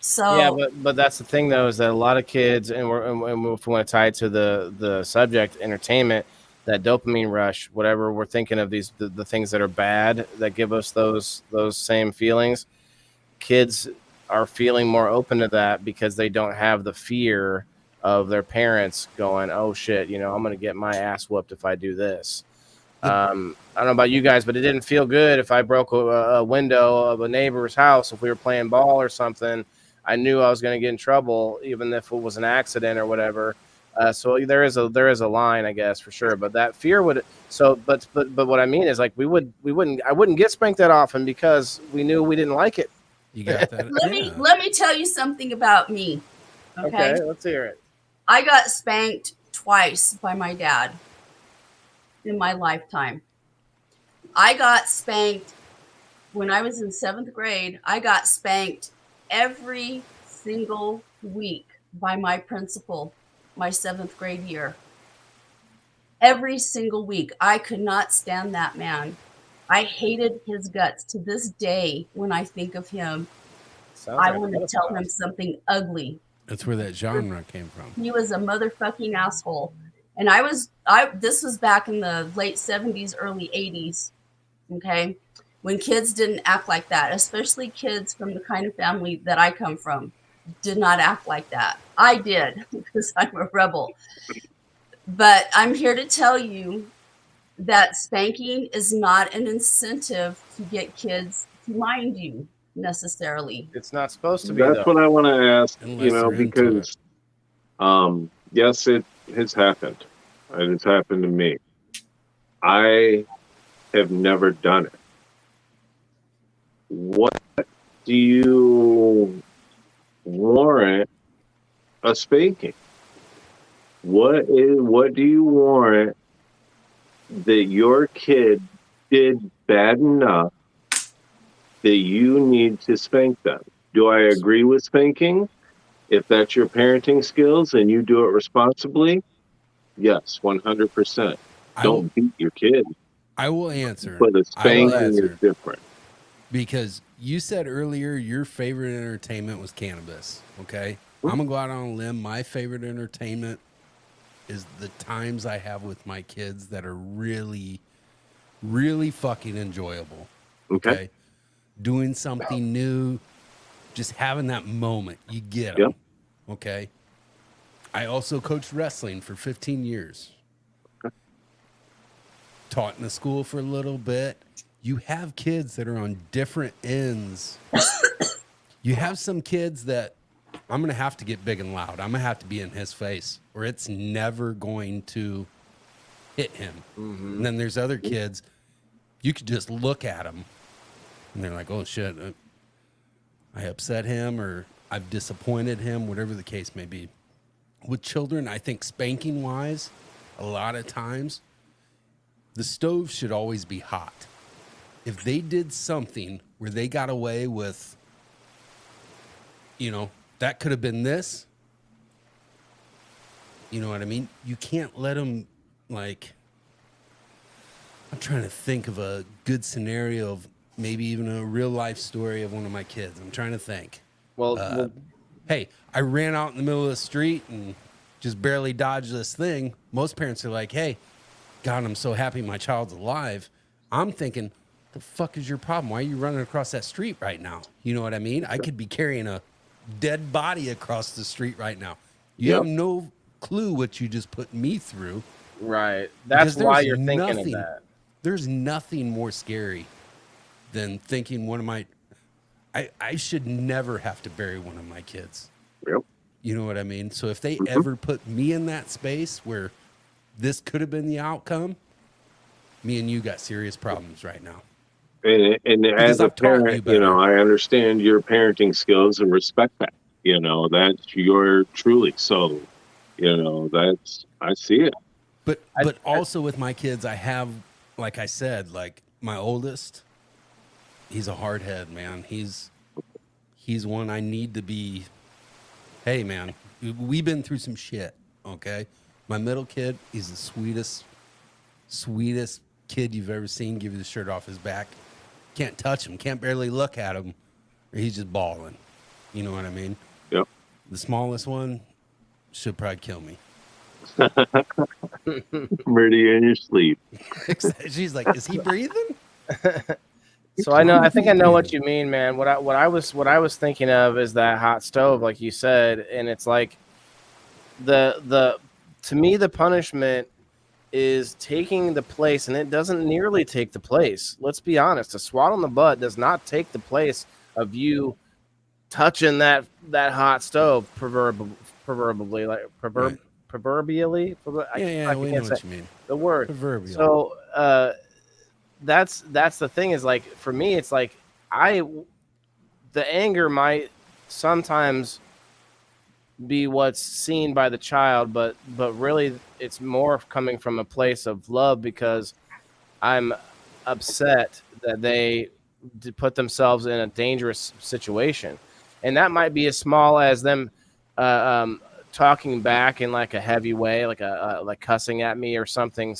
So yeah, but that's the thing though, is that a lot of kids, and if we want to tie it to the subject, entertainment, that dopamine rush, whatever we're thinking of, the things that are bad that give us those same feelings, kids are feeling more open to that because they don't have the fear of their parents going, oh shit, I'm going to get my ass whooped if I do this. I don't know about you guys, but it didn't feel good if I broke a window of a neighbor's house. If we were playing ball or something, I knew I was going to get in trouble, even if it was an accident or whatever. So there is a line, I guess, for sure. But that fear would but what I mean is like I wouldn't get spanked that often because we knew we didn't like it. You got that? Let me tell you something about me. Okay, let's hear it. I got spanked twice by my dad in my lifetime. I got spanked when I was in 7th grade. I got spanked every single week by my principal my 7th grade year. Every single week. I could not stand that man. I hated his guts to this day. When I think of him, I want to tell him something ugly. That's where that genre came from. He was a motherfucking asshole. And this was back in the late 70s, early 80s. Okay. When kids didn't act like that, especially kids from the kind of family that I come from, did not act like that. I did because I'm a rebel. But I'm here to tell you that spanking is not an incentive to get kids to mind you necessarily. It's not supposed to be. That's what I want to ask, Unless because yes, it has happened. It has happened to me. I have never done it. What do you warrant a spanking? What do you warrant that your kid did bad enough that you need to spank them? Do I agree with spanking? If that's your parenting skills and you do it responsibly, yes, 100%. Don't beat your kid. I will answer. But the spanking is different. Because you said earlier your favorite entertainment was cannabis. Okay. I'm going to go out on a limb. My favorite entertainment is the times I have with my kids that are really, really fucking enjoyable. Okay. Doing something new, just having that moment. You get them. Yep. Okay. I also coached wrestling for 15 years. Taught in a school for a little bit. You have kids that are on different ends. You have some kids that I'm going to have to get big and loud. I'm going to have to be in his face or it's never going to hit him. Mm-hmm. And then there's other kids, you could just look at them and they're like, oh shit, I upset him or I've disappointed him, whatever the case may be. With children, I think spanking wise, a lot of times, the stove should always be hot. If they did something where they got away with, that could have been this, you know what I mean? You can't let them, I'm trying to think of a good scenario of maybe even a real life story of one of my kids. I'm trying to think. Hey, I ran out in the middle of the street and just barely dodged this thing. Most parents are like, hey, God, I'm so happy my child's alive. I'm thinking, the fuck is your problem? Why are you running across that street right now? You know what I mean? I could be carrying a dead body across the street right now. You have no clue what you just put me through. Right. That's why you're thinking of that. There's nothing more scary than thinking I should never have to bury one of my kids. Yep. You know what I mean? So if they ever put me in that space where this could have been the outcome, me and you got serious problems right now. And as a parent, I understand your parenting skills and respect that. That's you're truly so. I see it. But also with my kids, I have, like I said, like my oldest, he's a hard head, man. He's one I need to be. Hey, man, we've been through some shit. Okay, my middle kid, he's the sweetest kid you've ever seen. Give you the shirt off his back. Can't touch him. Can't barely look at him. Or he's just bawling. You know what I mean? Yep. The smallest one should probably kill me. Murder you in your sleep. She's like, is he breathing? So I think I know what you mean, man. What I was thinking of is that hot stove, like you said, and it's like to me the punishment is taking the place, and it doesn't nearly take the place. Let's be honest. A swat on the butt does not take the place of you touching that hot stove, proverbially, like proverbially. Yeah, we know can't say what you mean. the word. Proverbial. So that's the thing is like for me, it's like the anger might sometimes be what's seen by the child, but really it's more coming from a place of love because I'm upset that they put themselves in a dangerous situation, and that might be as small as them uh, um, talking back in like a heavy way, like like cussing at me or something.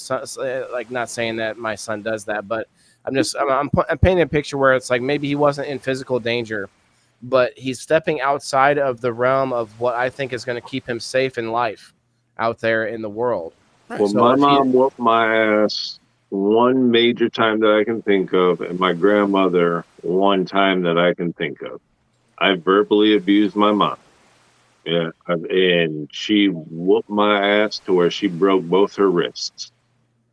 Like not saying that my son does that, but I'm painting a picture where it's like maybe he wasn't in physical danger, but he's stepping outside of the realm of what I think is going to keep him safe in life out there in the world. Right. Well, So my if he, mom whooped my ass one major time that I can think of, and my grandmother one time that I can think of. I verbally abused my mom. Yeah, and she whooped my ass to where she broke both her wrists.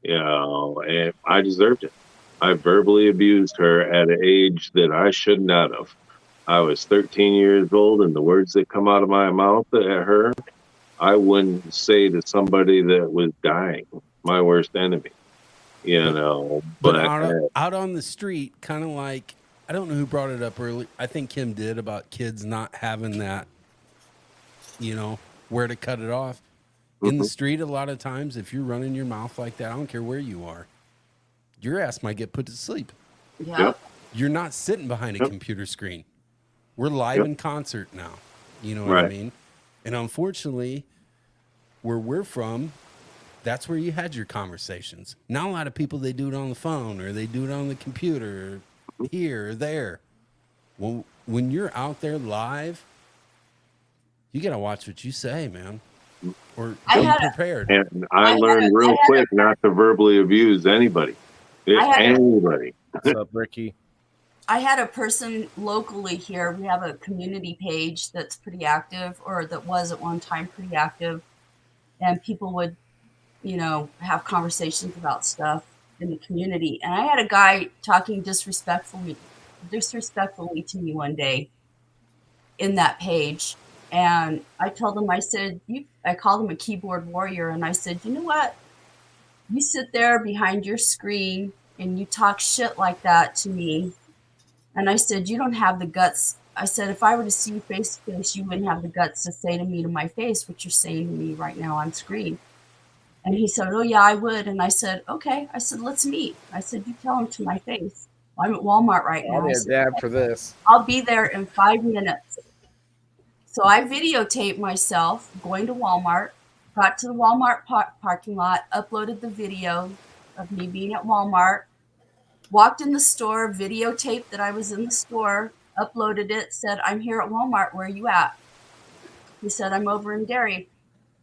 You know, and I deserved it. I verbally abused her at an age that I should not have. I was 13 years old, and the words that come out of my mouth at her, I wouldn't say to somebody that was dying, my worst enemy. You know, But but out on the street, kind of like, I don't know who brought it up early. I think Kim did, about kids not having that, where to cut it off. In the street, a lot of times, if you're running your mouth like that, I don't care where you are, your ass might get put to sleep. Yeah. Yep. You're not sitting behind a computer screen. We're live in concert now. You know what I Right. mean? And unfortunately, where we're from, that's where you had your conversations. Not a lot of people, they do it on the phone or they do it on the computer, or here or there. Well, when you're out there live, you got to watch what you say, man, or I be had prepared. And I learned real quick not to verbally abuse anybody. Anybody. what's up, Ricky? I had a person locally here. We have a community page that's pretty active, or that was at one time pretty active, and people would, have conversations about stuff in the community. And I had a guy talking disrespectfully to me one day in that page, and I told him, I said, I called him a keyboard warrior, and I said, you know what? You sit there behind your screen and you talk shit like that to me. And I said, you don't have the guts. I said, if I were to see you face to face, you wouldn't have the guts to say to me to my face what you're saying to me right now on screen. And he said, oh, yeah, I would. And I said, okay. I said, let's meet. I said, you tell him to my face. I'm at Walmart right now. I'll I be a said, dab for this. I'll be there in 5 minutes. So I videotaped myself going to Walmart, got to the Walmart parking lot, uploaded the video of me being at Walmart, walked in the store, videotaped that I was in the store, uploaded it, said, I'm here at Walmart. Where are you at? He said, I'm over in dairy.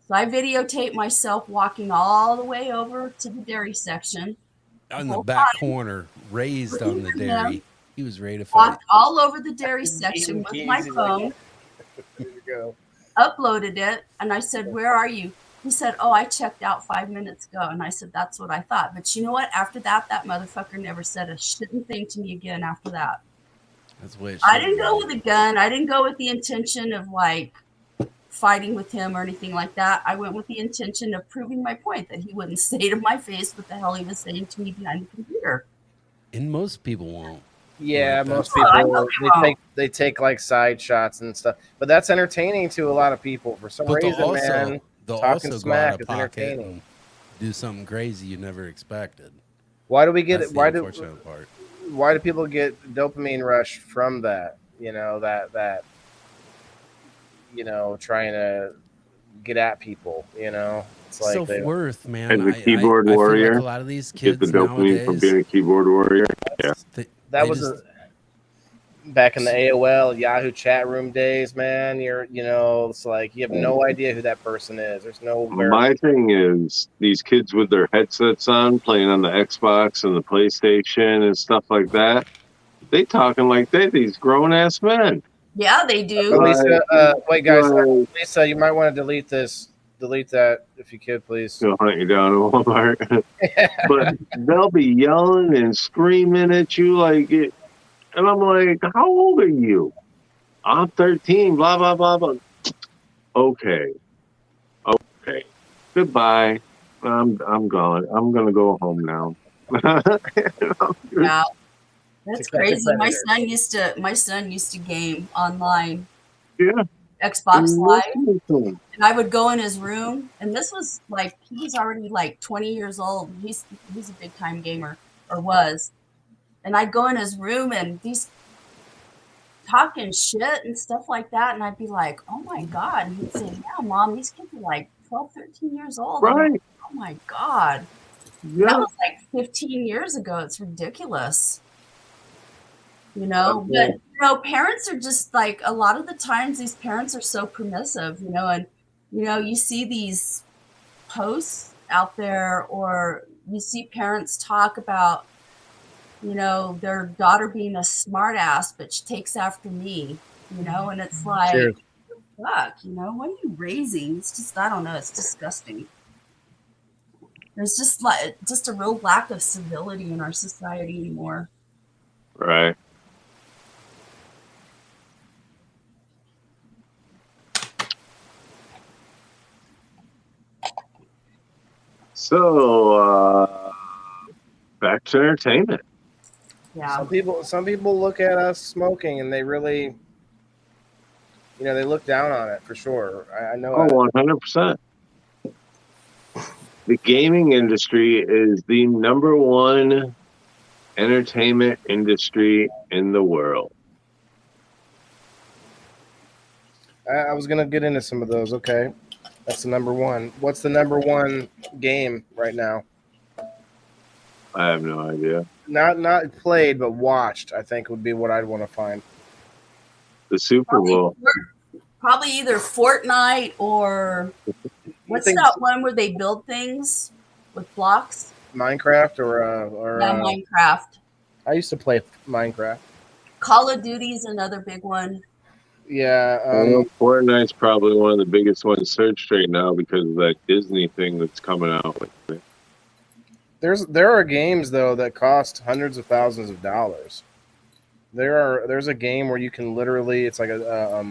So I videotaped myself walking all the way over to the dairy section. On the back corner, raised on the dairy. He was ready to fight. Walked all over the dairy section with my phone. There you go. Uploaded it, and I said, where are you? He said, oh, I checked out 5 minutes ago. And I said, that's what I thought. But you know what? After that motherfucker never said a shitting thing to me again after that. That's what I didn't go with a gun. I didn't go with the intention of like fighting with him or anything like that. I went with the intention of proving my point that he wouldn't say to my face what the hell he was saying to me behind the computer. And most people won't. Yeah, Like, most I people know they take like side shots and stuff, but that's entertaining to a lot of people for some But reason, man. they'll Talking also smack go out is of pocket entertaining. and do something crazy you never expected. Why do we get That's it? the unfortunate part. Why do people get dopamine rush from that? That trying to get at people. It's like Self-worth, man. As a keyboard I feel warrior, like a lot of these get the kids dopamine from nowadays, being a keyboard warrior. Yeah. that was back in the AOL Yahoo chat room days, man. It's like you have no idea who that person is. There's no My thing is these kids with their headsets on, playing on the Xbox and the PlayStation and stuff like that. They talking like these grown ass men. Yeah, they do. Lisa, wait, guys. Like, Lisa, you might want to delete this. Delete that if you could, please. they'll hunt you down at Walmart. But they'll be yelling and screaming at you like it. And I'm like, how old are you? I'm 13, blah, blah, blah, blah. Okay. Goodbye. I'm gone. I'm gonna go home now. Yeah, that's Expect a crazy. My predator. son used to game online, Yeah. Xbox Live, Listen to him. and I would go in his room, and this was like he was already like 20 years old. He's a big time gamer, or was, and I'd go in his room and these talking shit and stuff like that, and I'd be like, oh my god. And he'd say, yeah, mom, these kids are like 12, 13 years old. And I'm like, Right. oh my god. That Yeah. was like 15 years ago. It's ridiculous. But parents are just like, a lot of the times these parents are so permissive, and you see these posts out there, or you see parents talk about their daughter being a smart ass, but she takes after me, and it's like, Cheers. fuck, what are you raising? It's just, I don't know, it's disgusting. There's just a real lack of civility in our society anymore. Right. So, back to entertainment. Yeah. Some people look at us smoking and they really, they look down on it for sure. I know. Oh, 100%. The gaming industry is the number one entertainment industry in the world. I was gonna get into some of those. Okay, that's the number one. What's the number one game right now? I have no idea. Not played, but watched. I think would be what I'd want to find. The Super Bowl. Probably either Fortnite or what's that one where they build things with blocks? Minecraft or Minecraft. I used to play Minecraft. Call of Duty is another big one. Yeah. Fortnite's probably one of the biggest ones searched right now because of that Disney thing that's coming out with it. There are games though that cost hundreds of thousands of dollars. There's a game where you can literally, it's like a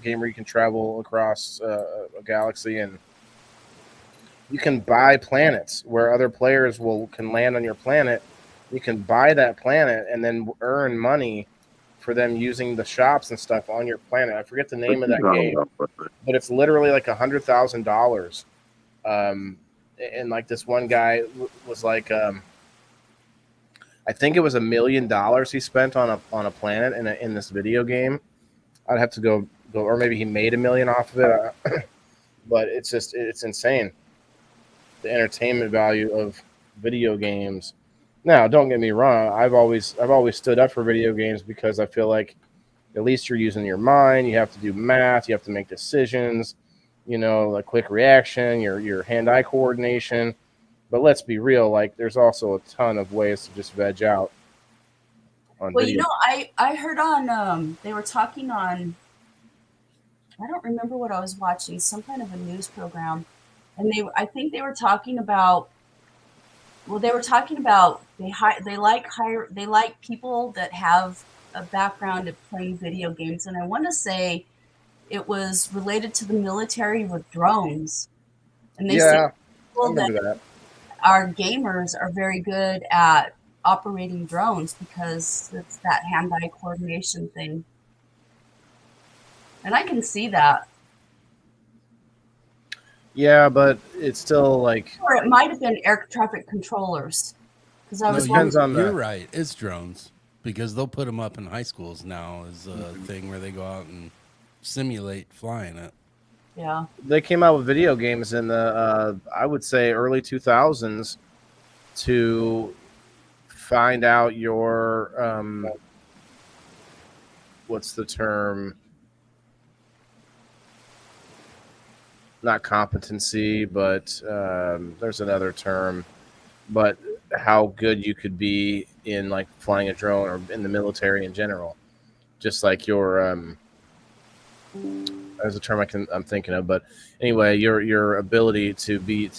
game where you can travel across a galaxy, and you can buy planets where other players can land on your planet. You can buy that planet and then earn money for them using the shops and stuff on your planet. I forget the name of that game, but it's literally like $100,000. And like this one guy was like, I think it was $1 million he spent on a planet in this video game. I'd have to go, or maybe he made $1 million off of it. But it's insane, the entertainment value of video games. Now, don't get me wrong. I've always stood up for video games because I feel like at least you're using your mind. You have to do math. You have to make decisions. Like quick reaction, your hand-eye coordination. But let's be real. Like, there's also a ton of ways to just veg out. Well, I heard on they were talking on. I don't remember what I was watching. Some kind of a news program, and I think they were talking about. Well, they were talking about they like people that have a background of playing video games, and I want to say it was related to the military with drones. And they say people that our gamers are very good at operating drones because it's that hand-eye coordination thing, and I can see that. Yeah, but it's still like, or it might have been air traffic controllers, because I was depends on You're right. It's drones, because they'll put them up in high schools now as a thing where they go out and simulate flying it. Yeah, they came out with video games in the I would say early 2000s to find out your what's the term? Not competency, but there's another term. But how good you could be in like flying a drone or in the military in general, just like your there's a term I'm thinking of, but anyway, your ability to be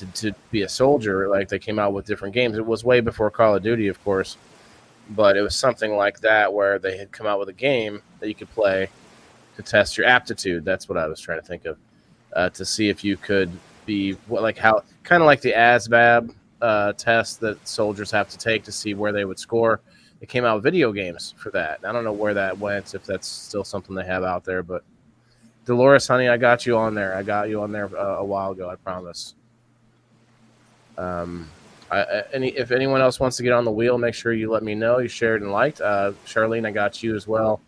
a soldier. Like, they came out with different games. It was way before Call of Duty, of course, but it was something like that where they had come out with a game that you could play to test your aptitude. That's what I was trying to think of, to see if you could be like how kind of like the ASVAB test that soldiers have to take to see where they would score. It came out with video games for that. I don't know where that went, if that's still something they have out there, but Dolores, honey, I got you on there. I got you on there a while ago, I promise. If anyone else wants to get on the wheel, make sure you let me know. You shared and liked. Charlene, I got you as well.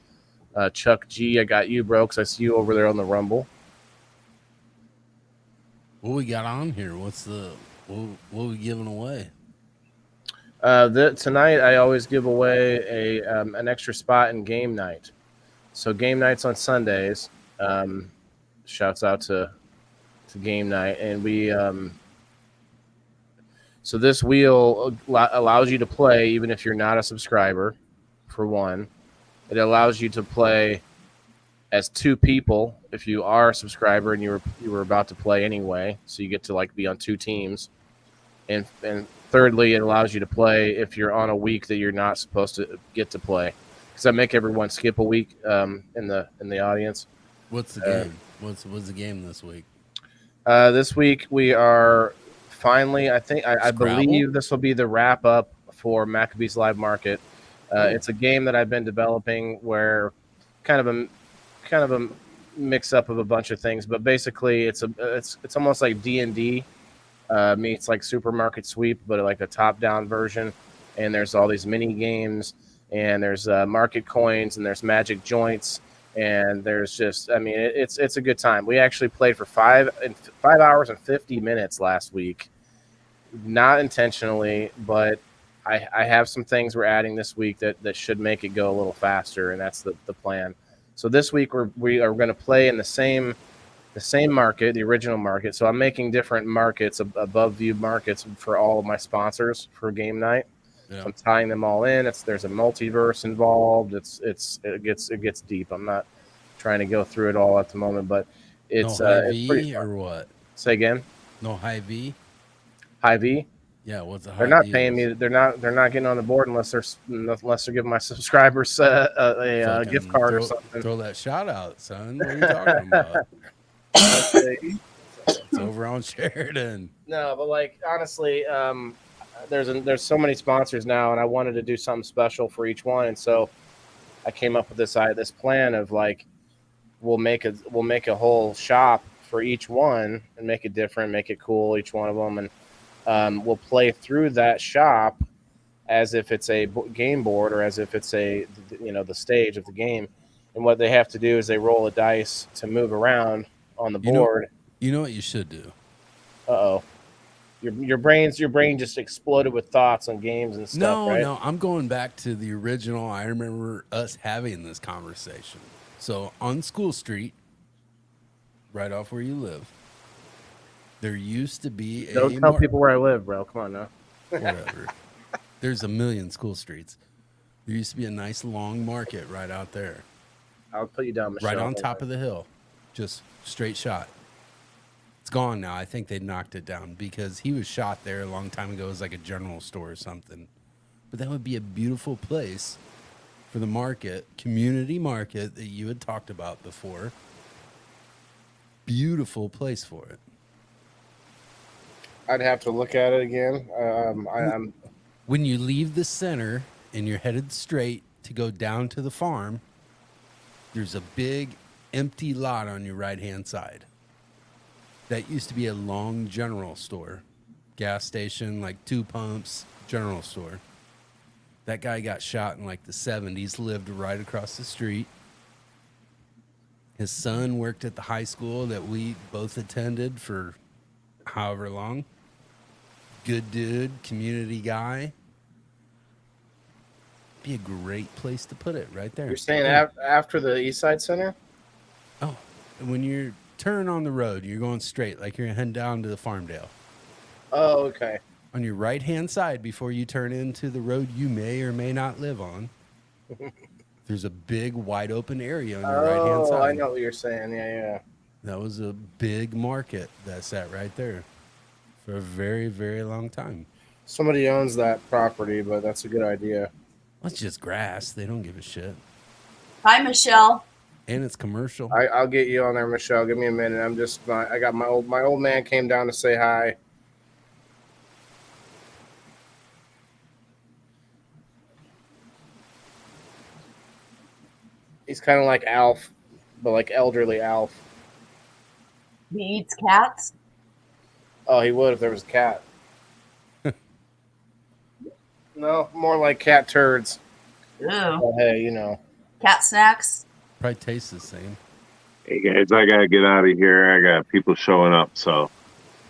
Chuck G, I got you, bro, because I see you over there on the Rumble. What we got on here? What we giving away? Tonight, I always give away an extra spot in game night. So game nights on Sundays. Shouts out to game night, and we. So this wheel allows you to play even if you're not a subscriber. For one, it allows you to play as two people if you are a subscriber and you were about to play anyway. So you get to like be on two teams, and thirdly, it allows you to play if you're on a week that you're not supposed to get to play. Because I make everyone skip a week in the audience. What's the game? What's the game this week? This week we are finally. I believe this will be the wrap up for Maccabees Live Market. It's a game that I've been developing where kind of a mix up of a bunch of things, but basically it's almost like D&D meets like Supermarket Sweep, but like a top down version. And there's all these mini games, and there's market coins, and there's magic joints. And there's just, it's a good time. We actually played for 5 hours and 50 minutes last week, not intentionally, but I have some things we're adding this week that should make it go a little faster, and that's the plan. So this week we are going to play in the same market, the original market. So I'm making different markets, above view markets for all of my sponsors for game night. Yeah. So I'm tying them all in. There's a multiverse involved. It gets deep. I'm not trying to go through it all at the moment, but it's no high it's V or what? Say again. No high V. High V. Yeah, what's the high? They're not paying me. They're not getting on the board unless they're giving my subscribers a gift card or something. Throw that shout out, son. What are you talking about? It's over on Sheridan. No, but like honestly, there's so many sponsors now, and I wanted to do something special for each one, and so I came up with this plan of like we'll make a whole shop for each one and make it different, make it cool, each one of them, and we'll play through that shop as if it's a game board or as if it's the stage of the game. And what they have to do is they roll a dice to move around on the board. You know what you should do? Uh-oh. Your brain just exploded with thoughts on games and stuff, right? No, I'm going back to the original. I remember us having this conversation. So on School Street, right off where you live, there used to be Don't tell people where I live, bro. Come on now. Whatever. There's a million school streets. There used to be a nice long market right out there. I'll put you down, Michelle. Right on top of the hill. Just straight shot. It's gone now. I think they knocked it down because he was shot there a long time ago. It was like a general store or something. But that would be a beautiful place for the market, community market that you had talked about before. Beautiful place for it. I'd have to look at it again. When you leave the center and you're headed straight to go down to the farm, there's a big empty lot on your right-hand side. That used to be a long general store, gas station, like 2 pumps, general store. That guy got shot in like the 70s, lived right across the street. His son worked at the high school that we both attended for however long. Good dude, community guy. Be a great place to put it right there. You're saying after the East Side Center? Oh, when you turn on the road, you're going straight, like you're heading down to the Farmdale. Oh, okay. On your right-hand side, before you turn into the road you may or may not live on, there's a big, wide-open area on your right-hand side. Oh, I know what you're saying. Yeah. That was a big market that sat right there for a very, very long time. Somebody owns that property, but that's a good idea. Well, it's just grass. They don't give a shit. Hi, Michelle. And it's commercial. I'll get you on there, Michelle. Give me a minute. I got my old man came down to say hi. He's kind of like Alf, but like elderly Alf. He eats cats. Oh, he would if there was a cat. No, more like cat turds. Ew. But hey, you know. Cat snacks. Probably tastes the same. Hey guys, I gotta get out of here. I got people showing up, so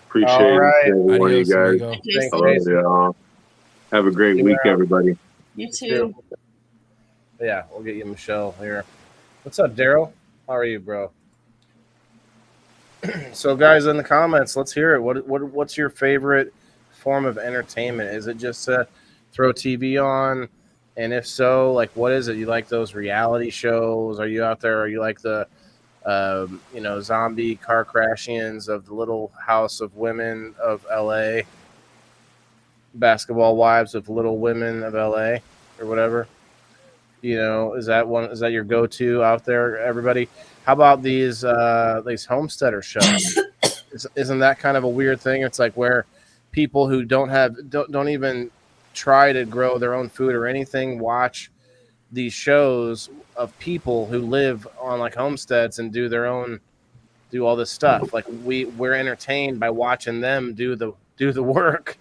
appreciate All right. every one of you Adios, guys. amigo. Thanks, I love Jason. y'all. Have a great week, everybody. You too. Yeah, we'll get you Michelle here. What's up, Daryl? How are you, bro? So, guys, in the comments, let's hear it. What's your favorite form of entertainment? Is it just to throw TV on? And if so, like, what is it? You like those reality shows? Are you out there? Are you like the, zombie car crashians of the Little House of Women of LA, Basketball Wives of Little Women of LA, or whatever? You know, is that your go-to out there, everybody? How about these homesteader shows? Isn't that kind of a weird thing? It's like where people who don't even try to grow their own food or anything watch these shows of people who live on like homesteads and do all this stuff. Like we're entertained by watching them do the work,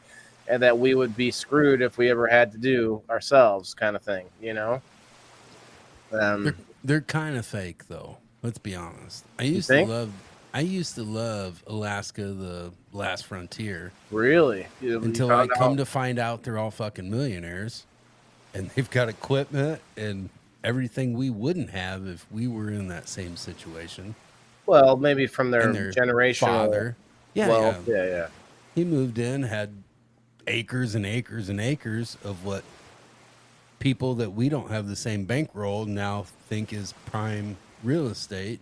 and that we would be screwed if we ever had to do ourselves, kind of thing, you know. They're kind of fake, though. Let's be honest. I used to love Alaska, the Last Frontier. Really? Until I come to find out they're all fucking millionaires, and they've got equipment and everything we wouldn't have if we were in that same situation. Well, maybe from their generational father. Yeah. He moved in, had acres and acres and acres of what people that we don't have the same bankroll now think is prime real estate.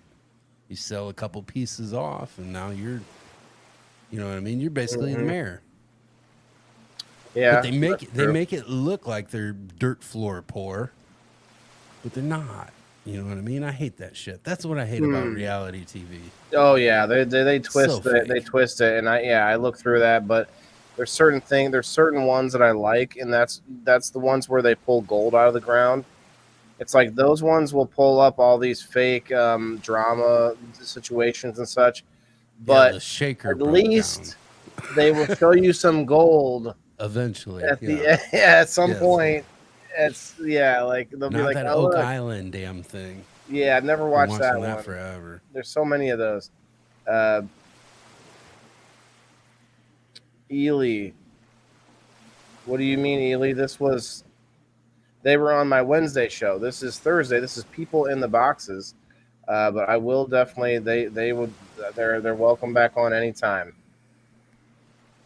You sell a couple pieces off, and now you know what I mean? You're basically the mayor. Yeah. But they make it look like they're dirt floor poor, but they're not. You know what I mean? I hate that shit. That's what I hate about reality TV. Oh yeah, they twist So it. fake. They twist it, and I look through that, but there's certain ones that I like, and that's the ones where they pull gold out of the ground. It's like those ones will pull up all these fake drama situations and such, but the shaker at least they will show you some gold eventually. at some point. It's like they'll Not be like that oh, Oak look. Island damn thing. Yeah, I've never watched that one. Forever. There's so many of those. Ely. What do you mean, Ely? They were on my Wednesday show. This is Thursday. This is People in the Boxes. But I will definitely, they're welcome back on anytime.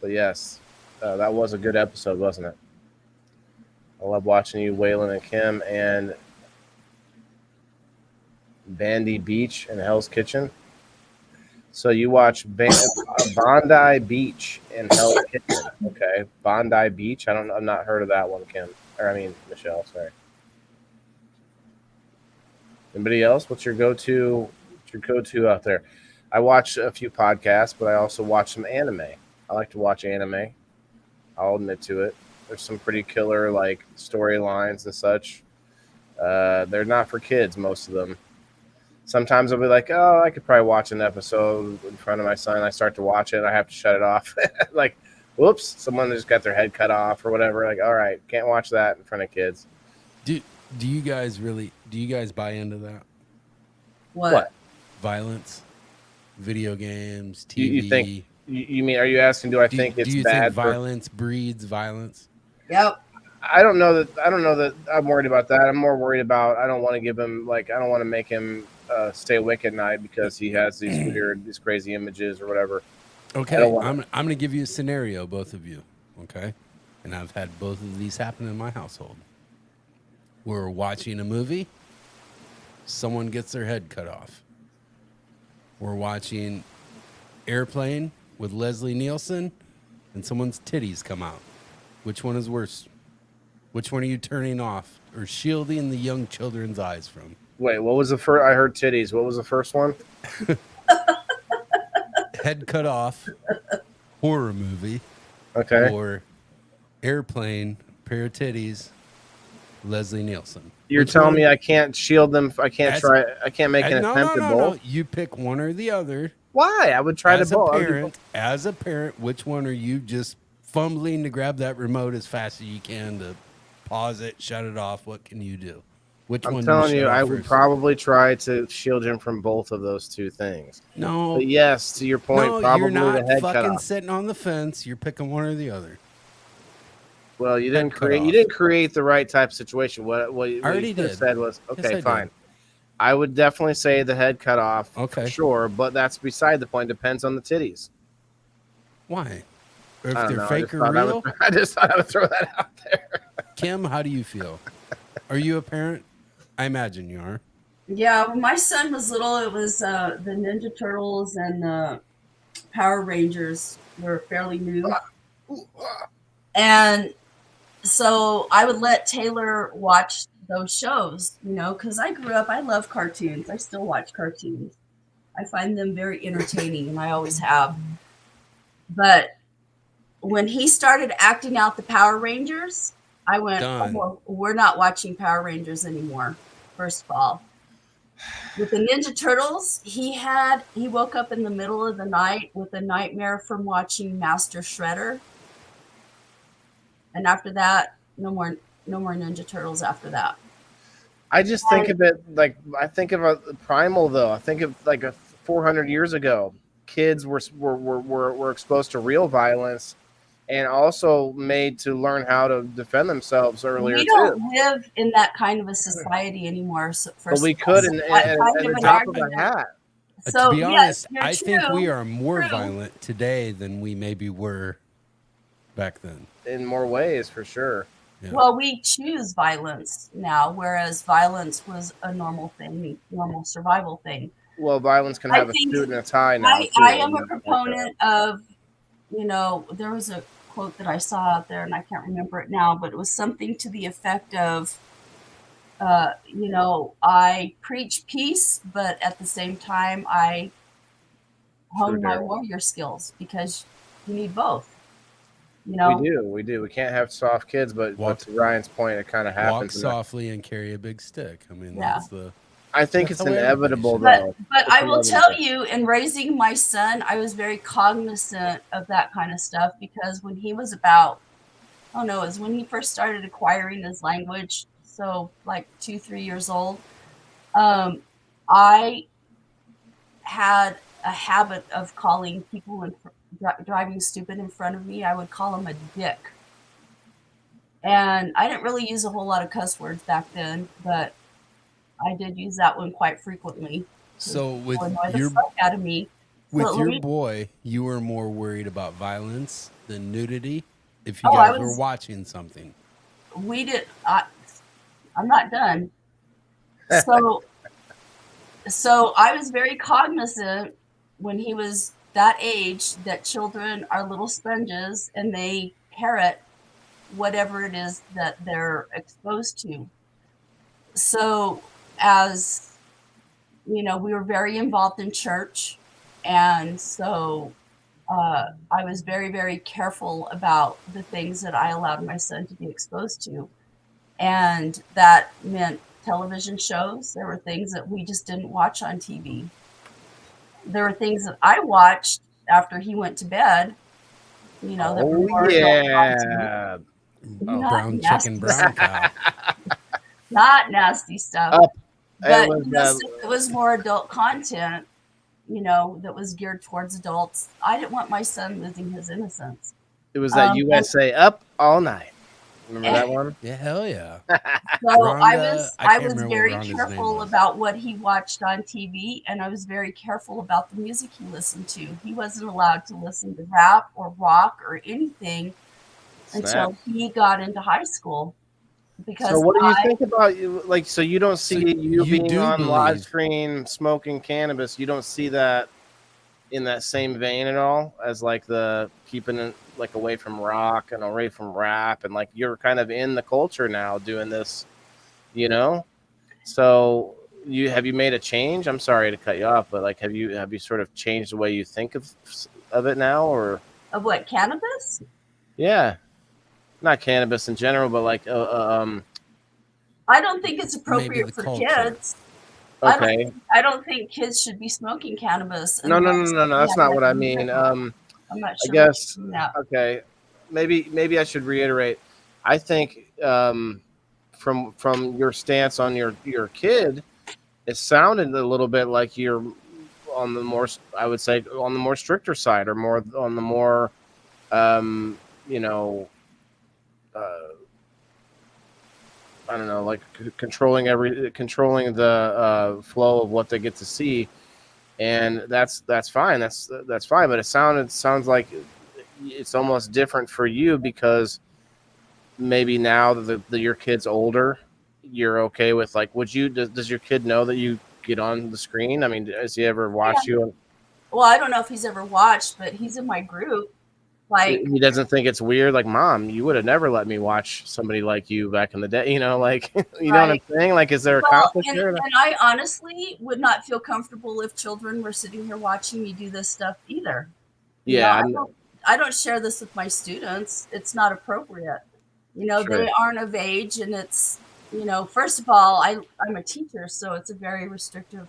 But yes, that was a good episode, wasn't it? I love watching you, Waylon and Kim, and Bandy Beach and Hell's Kitchen. So you watch Bondi Beach and Hell's Kitchen. Okay, Bondi Beach. I've not heard of that one, Kim. Michelle. Sorry. Anybody else? What's your go-to out there? I watch a few podcasts, but I also watch some anime. I like to watch anime. I'll admit to it. There's some pretty killer like storylines and such. They're not for kids, most of them. Sometimes I'll be like, oh, I could probably watch an episode in front of my son. I start to watch it. I have to shut it off. Like, whoops, someone just got their head cut off or whatever. Like, all right, can't watch that in front of kids. Do you guys buy into that? What? Violence, video games, TV. You think? You mean? Are you asking? Do I think it's bad? Think violence breeds violence? Yep. I don't know that I'm worried about that. I'm more worried about I don't want to give him I don't want to make him stay awake at night because he has these crazy images or whatever. Okay, I'm going to give you a scenario, both of you. Okay, and I've had both of these happen in my household. We're watching a movie. Someone gets their head cut off. We're watching Airplane with Leslie Nielsen, and someone's titties come out. Which one is worse? Which one are you turning off or shielding the young children's eyes from? Wait, what was the first? I heard titties. What was the first one? Head cut off, horror movie, Okay. or Airplane, pair of titties, Leslie Nielsen. You're Which telling one? me I can't shield them? I can't As- try. I can't make an No, attempt at both. You pick one or the other. Why? I would try to As a both. parent, which one are you just fumbling to grab that remote as fast as you can to pause it, shut it off? What can you do? Which I'm one? telling do you, you, shut I off would first? probably try to shield him from both of those two things. No, But yes, to your point, no, probably you're not the head cut fucking off. sitting on the fence. You're picking one or the other. Well, you Head didn't cut create. You off. didn't create the right type of situation. What I already you could have did. said was Yes, okay, I fine. did. I would definitely say the head cut off. Okay. For sure, but that's beside the point. Depends on the titties. Why? If I don't they're know. fake or real? I just thought I would throw that out there. Kim, how do you feel? Are you a parent? I imagine you are. Yeah, when my son was little, it was the Ninja Turtles and the Power Rangers were fairly new. And so I would let Taylor watch those shows, because I grew up, I love cartoons. I still watch cartoons. I find them very entertaining, and I always have. But when he started acting out the Power Rangers, I went, Done. oh, well, we're not watching Power Rangers anymore, first of all. With the Ninja Turtles, he woke up in the middle of the night with a nightmare from watching Master Shredder. And after that, no more Ninja Turtles after that. I just think of it like I think of a primal though. I think of like 400 years ago, kids were exposed to real violence, and also made to learn how to defend themselves earlier We too. don't live in that kind of a society anymore. So But we could, in the drop of a hat. So to be honest, yes, I think we are more True. violent today than we maybe were back then. In more ways, for sure. Yeah. Well, we choose violence now, whereas violence was a normal thing, normal survival thing. Well, violence can I have a think suit and a tie now. I too, am a proponent of, there was a quote that I saw out there, and I can't remember it now, but it was something to the effect of, I preach peace, but at the same time, I hone my warrior skills, because you need both. We do. We can't have soft kids, but to Ryan's point, it kind of happens. Walk softly and carry a big stick. I mean, Yeah. that's the. I think That's it's the way inevitable, everybody though. But I will tell you, in raising my son, I was very cognizant of that kind of stuff, because when he was about, it was when he first started acquiring his language, so like 2-3 years old, I had a habit of calling people driving stupid in front of me. I would call him a dick. And I didn't really use a whole lot of cuss words back then, but I did use that one quite frequently. So with annoy the your fuck out of me. boy, you were more worried about violence than nudity. If you guys were watching something, we did. I'm not done. So I was very cognizant when he was that age that children are little sponges and they parrot whatever it is that they're exposed to. So as we were very involved in church, and so I was very, very careful about the things that I allowed my son to be exposed to. And that meant television shows. There were things that we just didn't watch on TV. There were things that I watched after he went to bed, that were more adult content. brown chicken, brown cow. Not nasty stuff. But it was more adult content, that was geared towards adults. I didn't want my son losing his innocence. It was that USA Up All Night. Remember that one? Yeah, hell yeah. So I was very careful about what he watched on TV, and I was very careful about the music he listened to. He wasn't allowed to listen to rap or rock or anything until he got into high school. Because so what do you think about you? Like, so you don't see you being on live screen smoking cannabis. You don't see that in that same vein at all as like the keeping it like away from rock and away from rap, and like you're kind of in the culture now doing this, So have you made a change? I'm sorry to cut you off, but like, have you sort of changed the way you think of it now, or Of what, cannabis? yeah, not cannabis in general, but like I don't think it's Maybe appropriate the for culture. kids. okay. I don't think kids should be smoking cannabis. No, unless no. they That's have not what I nothing mean. different. I'm not I sure what guess you mean that. okay. Maybe I should reiterate. I think from your stance on your kid, it sounded a little bit like you're on the more, I would say, on the more stricter side, or more on the more um, you know, I don't know, like controlling controlling the flow of what they get to see, and that's fine. That's fine. But sounds like it's almost different for you because maybe now that your kid's older, you're okay with like, does your kid know that you get on the screen? I mean, has he ever watched Yeah. you? Well, I don't know if he's ever watched, but he's in my group. Like, He doesn't think it's weird. Like, Mom, you would have never let me watch somebody like you back in the day. Like, you know what I'm right. saying? Like, is there a Well, conflict and there? I honestly would not feel comfortable if children were sitting here watching me do this stuff either. Yeah, I don't share this with my students. It's not appropriate. sure. They aren't of age, and it's, first of all, I'm a teacher, so it's a very restrictive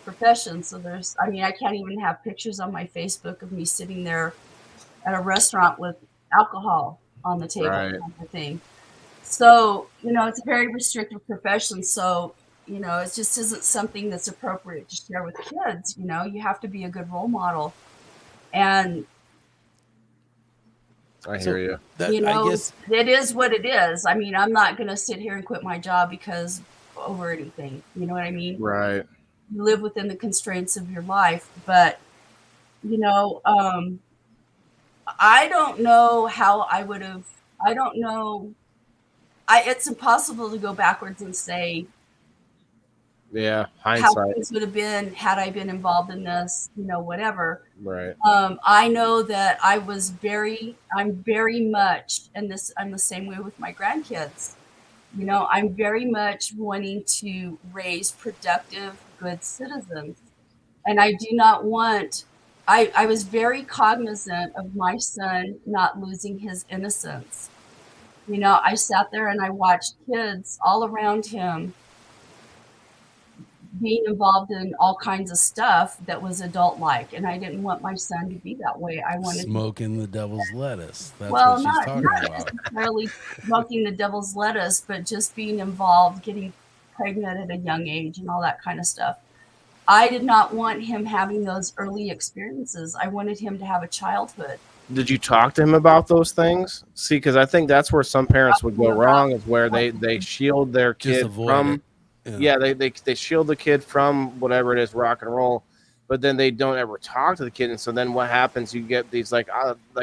profession. So I can't even have pictures on my Facebook of me sitting there at a restaurant with alcohol on the table, Right. kind of thing. So, it's a very restrictive profession. So, it just isn't something that's appropriate to share with kids. You have to be a good role model. And, I So hear you. that I guess it is what it is. I mean, I'm not going to sit here and quit my job because over anything. You know what I mean? Right. You live within the constraints of your life. But, I don't know how I would have, I don't know. It's impossible to go backwards and say Yeah. how Hindsight. things would have been had I been involved in this, whatever. Right. I know that I'm very much, and I'm the same way with my grandkids. I'm very much wanting to raise productive, good citizens. And I do not want, I was very cognizant of my son not losing his innocence. I sat there and I watched kids all around him being involved in all kinds of stuff that was adult-like, and I didn't want my son to be that way. I wanted smoking the devil's lettuce. That's well, what she's not talking not about. necessarily smoking the devil's lettuce, but just being involved, getting pregnant at a young age, and all that kind of stuff. I did not want him having those early experiences. I wanted him to have a childhood. Did you talk to him about those things? See, because I think that's where some parents would go wrong, is where they shield their Just kid avoid from. it. Yeah, they shield the kid from whatever it is, rock and roll, but then they don't ever talk to the kid. And so then what happens? You get these like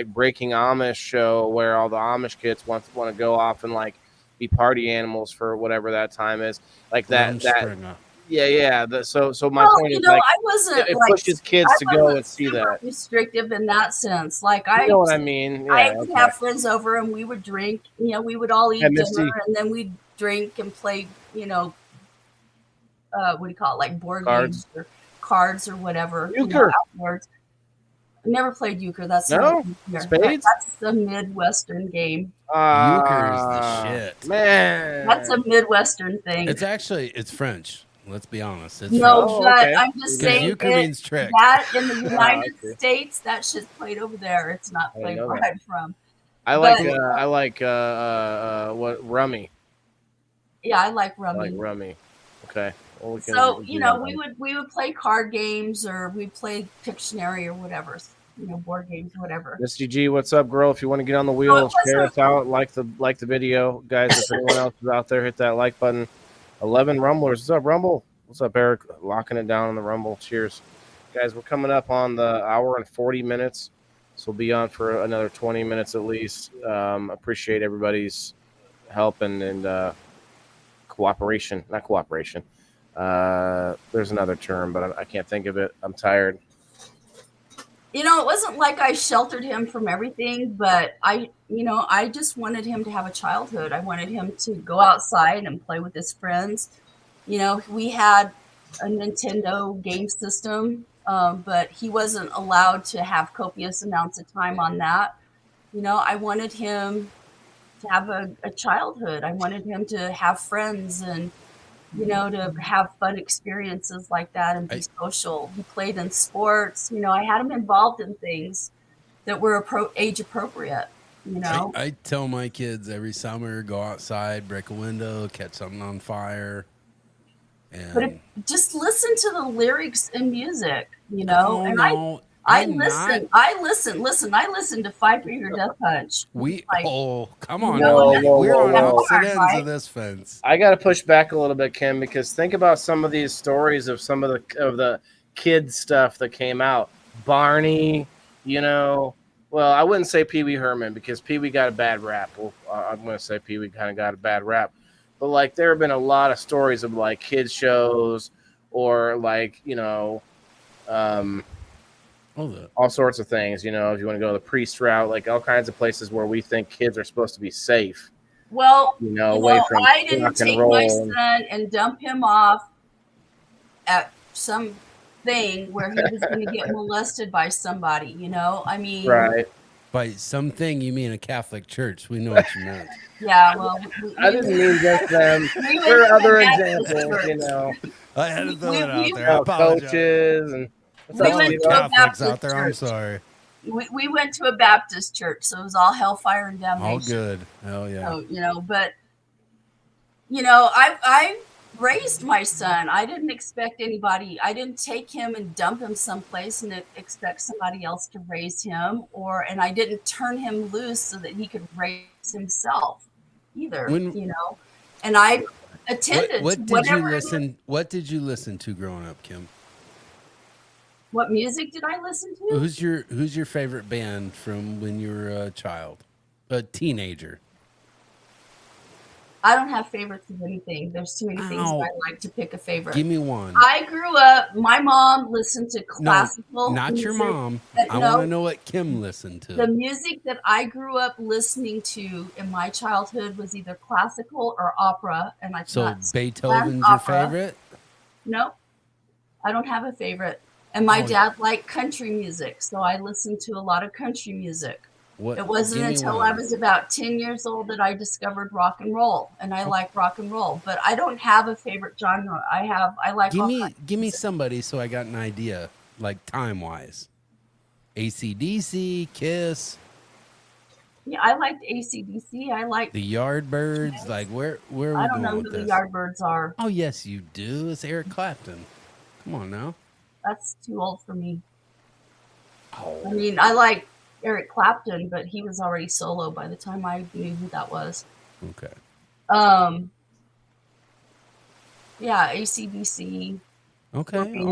Breaking Amish show where all the Amish kids want to go off and like be party animals for whatever that time is. Like that. Rumspringa. Yeah. So my point is, like, I wasn't it like pushes kids to go and see super that. restrictive in that sense. Like You know what I mean? I Yeah. would Okay. have friends over and we would drink. We would all eat Hey, dinner Misty. and then we'd drink and play. What do you call it? Like board Cards. games or cards or whatever. Euchre. Afterwards. I never played euchre. That's No? not Spades? That's the Midwestern game. Euchre is the shit. Man. That's a Midwestern thing. It's French. Let's be honest. It's No, French. Oh, but okay. I'm just Because saying euchre means trick. that in the I United see. States, that shit's played over there. It's not I played know where that. I'm from. I But- like what rummy. Yeah, I like I rummy. like rummy. Okay. Well, we can So do that then. we would play card games or we'd play Pictionary or whatever, board games, whatever. Misty G, what's up, girl? If you want to get on the No, wheel, it share wasn't- us out, like the video, guys. If anyone else is out there, hit that like button. 11 Rumblers, what's up, Rumble? What's up, Eric? Locking it down on the Rumble. Cheers, guys. We're coming up on the hour and 40 minutes, so we'll be on for another 20 minutes at least. Appreciate everybody's help and cooperation. Not cooperation. There's another term, but I can't think of it. I'm tired. It wasn't like I sheltered him from everything, but I just wanted him to have a childhood. I wanted him to go outside and play with his friends. We had a Nintendo game system, but he wasn't allowed to have copious amounts of time on that. I wanted him to have a childhood. I wanted him to have friends and, to have fun experiences like that and be social. He played in sports. I had him involved in things that were age appropriate. I tell my kids every summer, go outside, break a window, catch something on fire. But just listen to the lyrics and music, and no, I listen to Five Finger Death Punch. Come on. We're on opposite ends of this fence. I got to push back a little bit, Kim, because think about some of these stories of some of the kids stuff that came out. Barney, well, I wouldn't say Pee Wee Herman because Pee Wee got a bad rap. Well, I'm going to say Pee Wee kind of got a bad rap. But, like, there have been a lot of stories of, like, kids shows or, like, all sorts of things, if you want to go the priest route, like all kinds of places where we think kids are supposed to be safe. Well, away from I didn't take my son and dump him off at some thing where he was going to get molested by somebody, I mean. Right. By something, you mean a Catholic church. We know what you meant. Yeah, well. I didn't mean just them. There are other examples, I had to throw it out there. I apologize. Coaches and we went to a Baptist out there. church. I'm sorry. We went to a Baptist church, so it was all hellfire and damnation. All good. Hell yeah. So, but I raised my son. I didn't expect anybody. I didn't take him and dump him someplace and expect somebody else to raise him, and I didn't turn him loose so that he could raise himself either. And I attended. What did you listen to growing up, Kim? What music did I listen to? Who's your favorite band from when you were a child, a teenager? I don't have favorites of anything. There's too many things that I like to pick a favorite. Give me one. I grew up. My mom listened to classical. Not music. Your mom. I want to know what Kim listened to. The music that I grew up listening to in my childhood was either classical or opera, and Beethoven's your favorite? No, I don't have a favorite. And my dad liked country music, so I listened to a lot of country music. It wasn't until I was about 10 years old that I discovered rock and roll, and I like rock and roll. But I don't have a favorite genre. I like. Give me somebody so I got an idea, like time wise. AC/DC, Kiss. Yeah, I liked AC/DC. I like the Yardbirds. Like where are we going with this? I don't know who the Yardbirds are. Oh yes, you do. It's Eric Clapton. Come on now. That's too old for me. Oh. I mean, I like Eric Clapton, but he was already solo by the time I knew who that was. Okay. Yeah, AC/DC. Okay.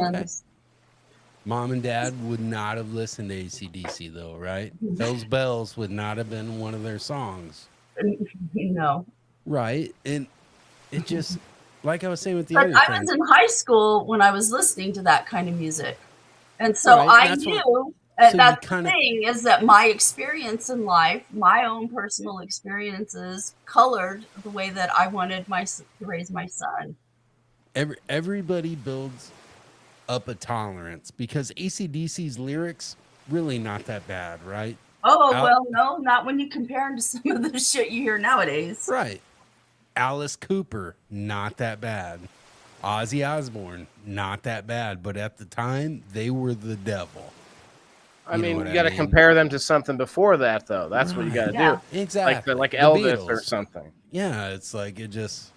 Mom and Dad would not have listened to AC/DC though, right? Those Bells would not have been one of their songs. No. Right. And it just, like I was saying with the but other I was in high school when I was listening to that kind of music. And so I knew... that's the thing, is that my experience in life, my own personal experiences, colored the way that I wanted to raise my son. Everybody builds up a tolerance because AC/DC's lyrics really not that bad, right? Well, no, not when you compare them to some of the shit you hear nowadays. Right. Alice Cooper, not that bad. Ozzy Osbourne, not that bad. But at the time, they were the devil. I mean, you got to compare them to something before that, though. That's what you got to do. Exactly. Like Elvis or something. Yeah, it's like it just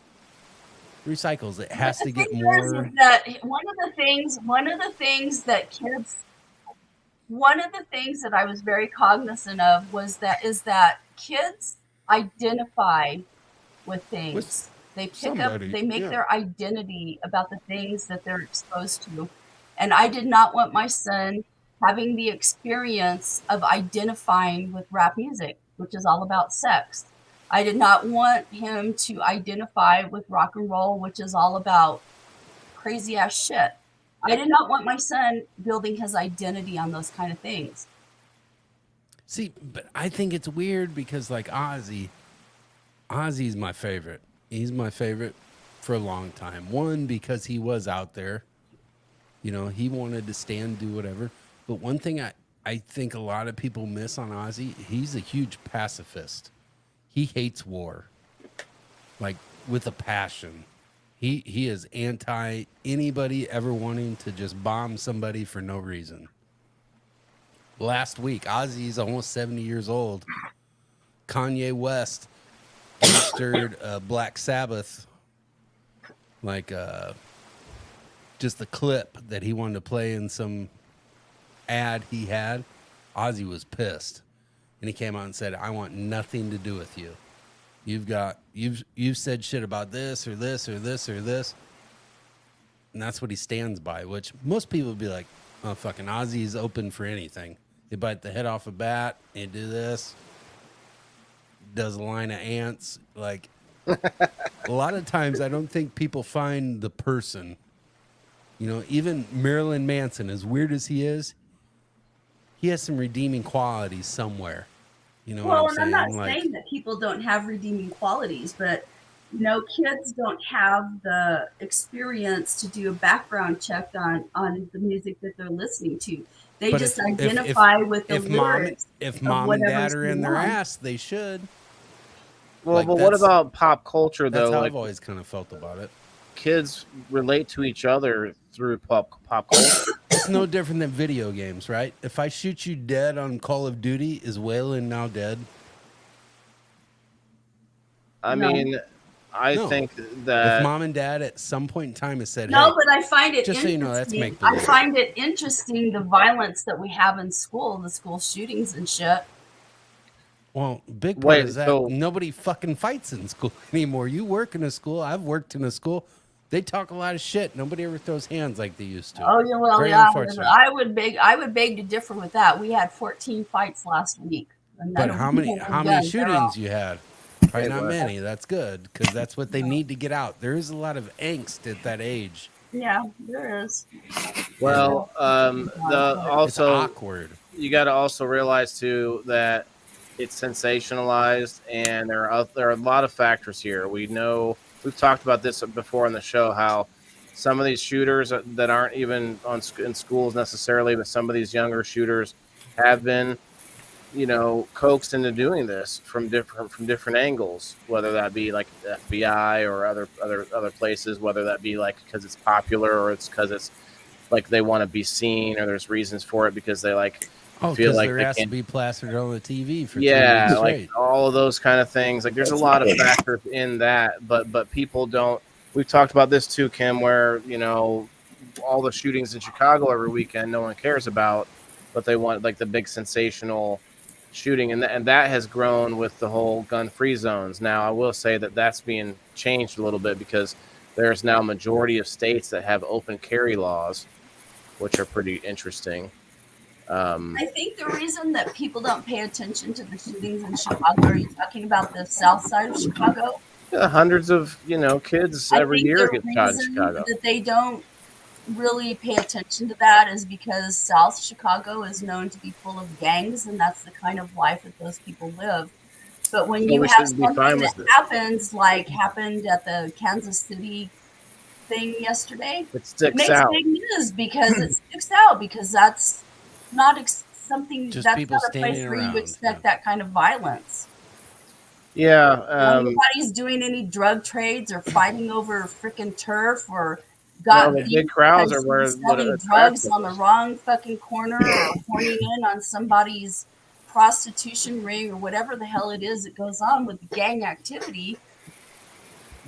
recycles. It has to get more. One of the things that I was very cognizant of is that kids identify with things. They make their identity about the things that they're exposed to. And I did not want my son having the experience of identifying with rap music, which is all about sex. I did not want him to identify with rock and roll, which is all about crazy ass shit. I did not want my son building his identity on those kind of things. See, but I think it's weird because like Ozzy's my favorite. He's my favorite for a long time. One, because he was out there. You know, he wanted to stand, do whatever. But one thing I think a lot of people miss on Ozzy, he's a huge pacifist. He hates war, like with a passion. He is anti anybody ever wanting to just bomb somebody for no reason. Last week, Ozzy's almost 70 years old. Kanye West registered Black Sabbath, like just a clip that he wanted to play in some ad he had. Ozzy was pissed, and he came out and said, "I want nothing to do with you. You've said shit about this or this or this or this," and that's what he stands by. Which most people would be like, "Oh, fucking Ozzy's open for anything. They bite the head off a bat and do this." Does a line of ants. Like a lot of times I don't think people find the person. You know, even Marilyn Manson, as weird as he is, he has some redeeming qualities somewhere. You know Well, what I'm and saying? I'm not saying that people don't have redeeming qualities, but you know, kids don't have the experience to do a background check on the music that they're listening to. They But just if identify with the lyrics. if of mom and whatever's dad are in going their on. ass, they should. Well, Like, but what that's- about pop culture That's though? how Like I've always kind of felt about it. kids relate to each other through pop culture. It's no different than video games, right? If I shoot you dead on Call of Duty, is Waylon now dead? I No. mean, I No. think If that mom and dad at some point in time has said, No, "Hey, but I find it just so you know, that's interesting. make-believe." I find it interesting the violence that we have in school, the school shootings and shit. well, big part Wait, is that so- nobody fucking fights in school anymore. You work in a school. I've worked in a school. They talk a lot of shit. Nobody ever throws hands like they used to. Oh yeah, well, Very yeah. unfortunate. I would beg to differ with that. We had 14 fights last week. And But none how of many them were how many guns. They're all- shootings you had? Probably Wait, not what? many. That's good because that's what they need to get out. There is a lot of angst at that age. Yeah, there is. well, the It's also awkward. you got to also realize too that it's sensationalized, and there are a lot of factors here. We know we've talked about this before on the show how some of these shooters that aren't even in schools necessarily, but some of these younger shooters have been, you know, coaxed into doing this from different angles, whether that be like the FBI or other places, whether that be like because it's popular or it's because it's like they want to be seen or there's reasons for it because they like Oh, feel because like there they has to can't. be plastered on the TV for 3 Yeah, weeks like straight. all of those kind of things. Like there's a lot of factors in that, but people don't. We've talked about this too, Kim, where you know all the shootings in Chicago every weekend, no one cares about, but they want like the big sensational shooting, and that has grown with the whole gun-free zones. Now, I will say that that's being changed a little bit because there's now a majority of states that have open carry laws, which are pretty interesting. I think the reason that people don't pay attention to the shootings in Chicago, are you talking about the south side of Chicago? Hundreds of kids I every think year the get shot in reason Chicago. that they don't really pay attention to that is because South Chicago is known to be full of gangs, and that's the kind of life that those people live. But when So you we have should be fine something with that it. happens, like happened at the Kansas City thing yesterday, It it sticks makes out. big news because it sticks out because that's not something Just that's people not a place standing where around, you expect yeah. that kind of violence. Yeah, Nobody's doing any drug trades or fighting over freaking turf or No, got the beef big crowds because are where he's what selling attracts drugs people. on the wrong fucking corner or horning in on somebody's prostitution ring or whatever the hell it is that goes on with gang activity.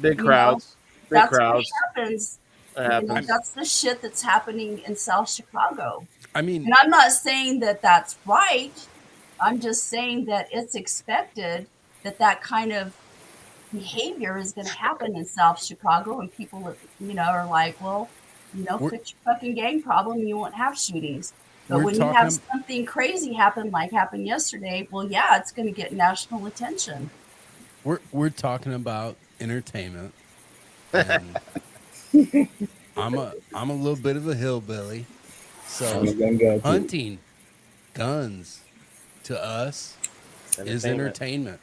Big You know, crowds. Big That's crowds. what happens. That You know, happens. that's the shit that's happening in South Chicago. I mean, And I'm not saying that that's right. I'm just saying that it's expected that that kind of behavior is going to happen in South Chicago, and people, you know, are like, well, you know, We're- fix your fucking gang problem, and you won't have shootings. But We're when you talking have ab- something crazy happen, like happened yesterday, well, yeah, it's going to get national attention. we're talking about entertainment. And I'm a little bit of a hillbilly. So hunting guns to us is entertainment.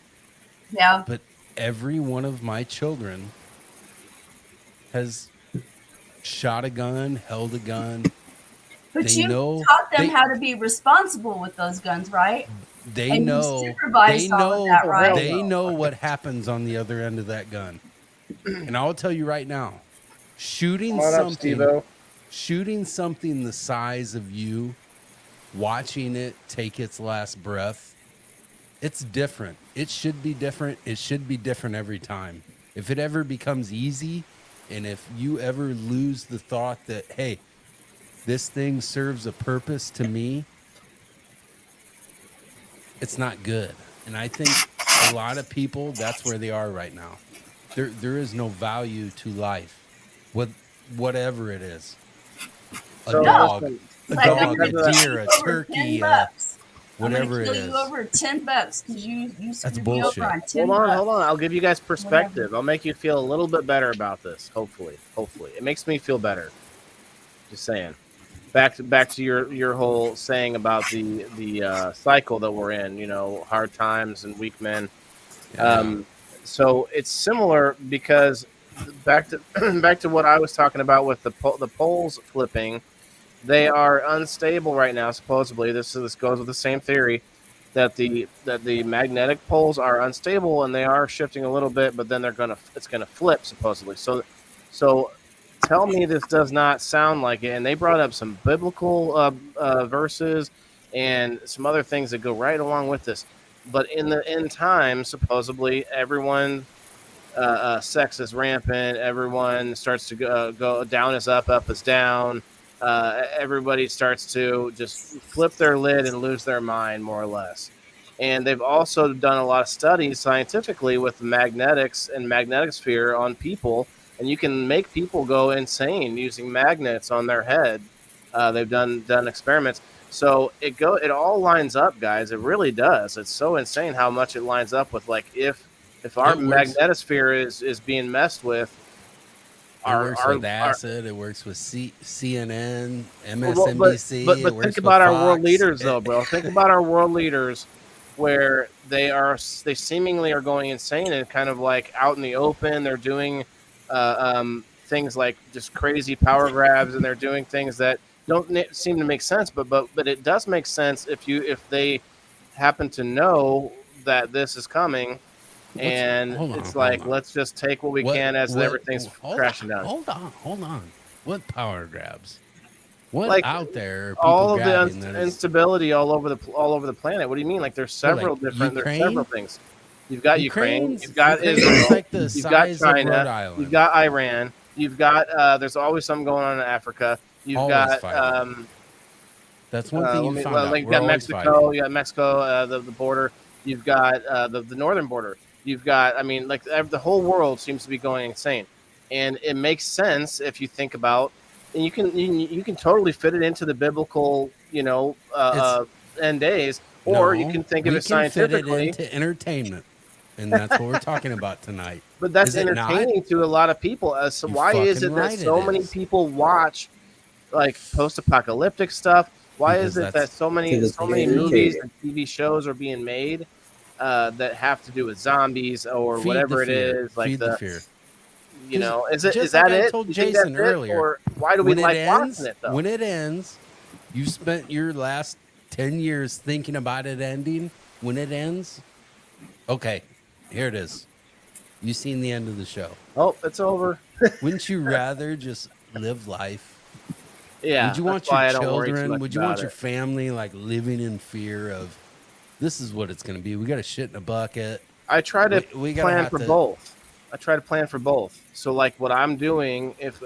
Yeah, But every one of my children has shot a gun, held a gun. But They you know taught them how to be responsible with those guns, right? they And you know supervised all of that, Oh, right? hell they no. know what happens on the other end of that gun. And I'll tell you right now, shooting Come on up, something Steve-O. shooting something the size of you, watching it take its last breath, it's different. It should be different. It should be different every time. If it ever becomes easy, and if you ever lose the thought that, hey, this thing serves a purpose to me, it's not good. And I think a lot of people, that's where they are right now. There is no value to life, with whatever it is. A So dog, listen, a Like, I'm dog, gonna a because of kill that, deer, you a over turkey, $10. I'm gonna whatever it kill you is. over $10 because you screwed me bullshit. over on 10 hold bucks. on. I'll give you guys perspective. Whatever. I'll make you feel a little bit better about this. Hopefully, it makes me feel better. Just saying. Back to your whole saying about the cycle that we're in. You know, hard times and weak men. Yeah. So it's similar because back to back to what I was talking about with the poles flipping. They are unstable right now. Supposedly, this goes with the same theory that the magnetic poles are unstable and they are shifting a little bit, but then it's gonna flip supposedly. So tell me this does not sound like it. And they brought up some biblical verses and some other things that go right along with this. But in the end time, supposedly everyone sex is rampant. Everyone starts to go down is up is down. Everybody starts to just flip their lid and lose their mind, more or less. And they've also done a lot of studies scientifically with the magnetics and magnetic sphere on people, and you can make people go insane using magnets on their head. They've done experiments. So it all lines up, guys. It really does. It's so insane how much it lines up with, like, if our It works. magnetosphere is being messed with, It works with our acid. It works with CNN, well, MSNBC. but it works think with about our Fox. world leaders, though, bro. Think about our world leaders, where they seemingly are going insane and kind of like out in the open. They're doing things like just crazy power grabs, and they're doing things that don't seem to make sense. But it does make sense if they happen to know that this is coming. And Hold on, it's hold like, on. let's just take what we can as everything's crashing down. Hold on. What power grabs? What Like out there are people all of the grabbing that is instability all over the planet. What do you mean? Like there's several like different. There's Ukraine? several things. You've got Ukraine. You've got Ukraine's Israel. like the You've got size of Rhode China. Island. You've got Iran. You've got there's always something going on in Africa. You've Always got fighting. That's one thing you found out. like you We're got always Mexico. fighting. You got Mexico, the border. You've got the northern border. You've got, I mean, like the whole world seems to be going insane, and it makes sense if you think about, and you can totally fit it into the biblical, end days, or you can think of it scientifically. Fit it into entertainment, and that's what we're talking about tonight. But that's Is it not? entertaining to a lot of people. So You're why is fucking it that right so it many is. people watch like post-apocalyptic stuff? Why Because is it that that's- so many movies and TV shows are being made that have to do with zombies or Feed whatever the it fear. is? Like Feed the fear. is Just that like I it? told You think Jason that's it? earlier, Or why do we when like it watching ends, it though? when it ends, you spent your last 10 years thinking about it ending. When it ends, okay, here it is. You seen the end of the show. Oh, it's over. Wouldn't you rather just live life? Yeah. Would you that's want why your I don't worry too children? much Would you about want your it. family like living in fear of this is what it's going to be? We got to shit in a bucket. I try to We gotta plan have for to- both. I try to plan for both. So like what I'm doing, if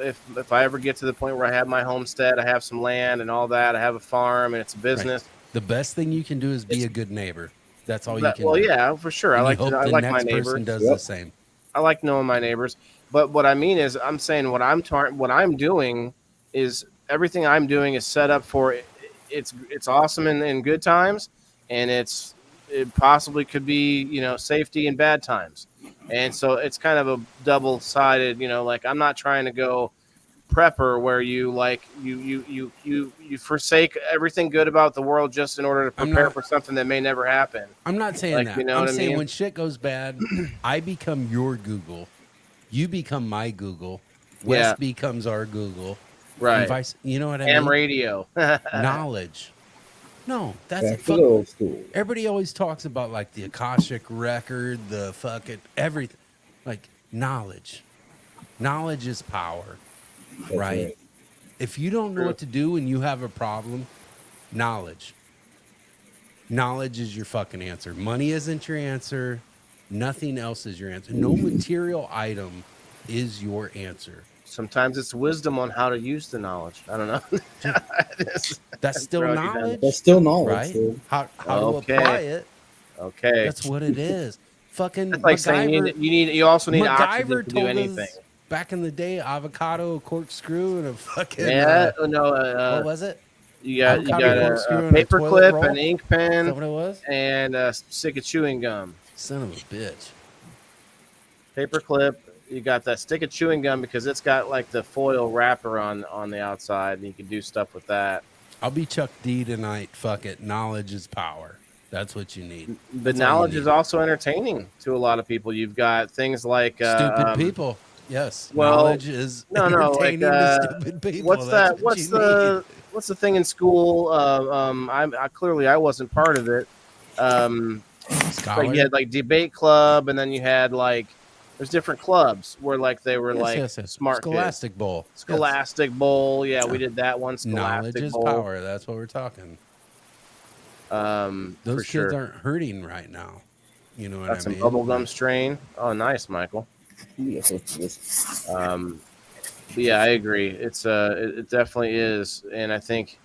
I ever get to the point where I have my homestead, I have some land and all that, I have a farm and it's a business. The best thing you can do is be a good neighbor. That's all you That- can well, do. yeah, for sure. And I you hope like the my next neighbors. person does Yep. the same. I like knowing my neighbors. But what I mean is, I'm saying what I'm doing is everything I'm doing is set up for it's awesome in good times, and it possibly could be safety in bad times, and so it's kind of a double sided. Like I'm not trying to go prepper where you forsake everything good about the world just in order to prepare for something that may never happen. I'm not saying Like, that. you know I'm what I saying mean? when shit goes bad, I become your Google. You become my Google. Yeah. West becomes our Google. Right. And vice, you know what I Ham mean? radio. Knowledge. No, that's Back to the old school. everybody always talks about like the Akashic record, the fucking everything. Like knowledge. Knowledge is power. That's Right? If you don't know True. what to do and you have a problem, knowledge. Knowledge is your fucking answer. Money isn't your answer. Nothing else is your answer. No material item is your answer. Sometimes it's wisdom on how to use the knowledge. I don't know. That's still Bro, you done. knowledge, That's still knowledge. right? Dude. How Okay. to apply it. Okay. That's what it is. Fucking That's like saying you also need oxygen to MacGyver do told anything. us back in the day, avocado, a corkscrew, and a fucking Yeah. what No. was it? You got Avocado a corkscrew and a paper toilet clip, roll? an ink Is that pen, what it was? and a stick of chewing gum. Son of a bitch. Paper clip. You got that stick of chewing gum because it's got like the foil wrapper on the outside, and you can do stuff with that. I'll be Chuck D tonight. Fuck it. Knowledge is power. That's what you need. But That's all you knowledge need. is also entertaining to a lot of people. You've got things like Stupid people. Yes. well, Knowledge is no, like, entertaining to stupid people. What's That's that? what you What's the thing in school? I clearly I wasn't part of it. need. Scholar. But you had like debate club, and then you had like there's different clubs where like they were Yes. smart kids. Scholastic Bowl. Yes. Scholastic Bowl. Yeah, we did that one. Knowledge Scholastic is Bowl. power. That's what we're talking. For Those kids sure. aren't hurting right now. You know what Got I some mean? bubblegum strain. Oh, nice, Michael. Yes, yes. But yeah, I agree. It definitely is, and I think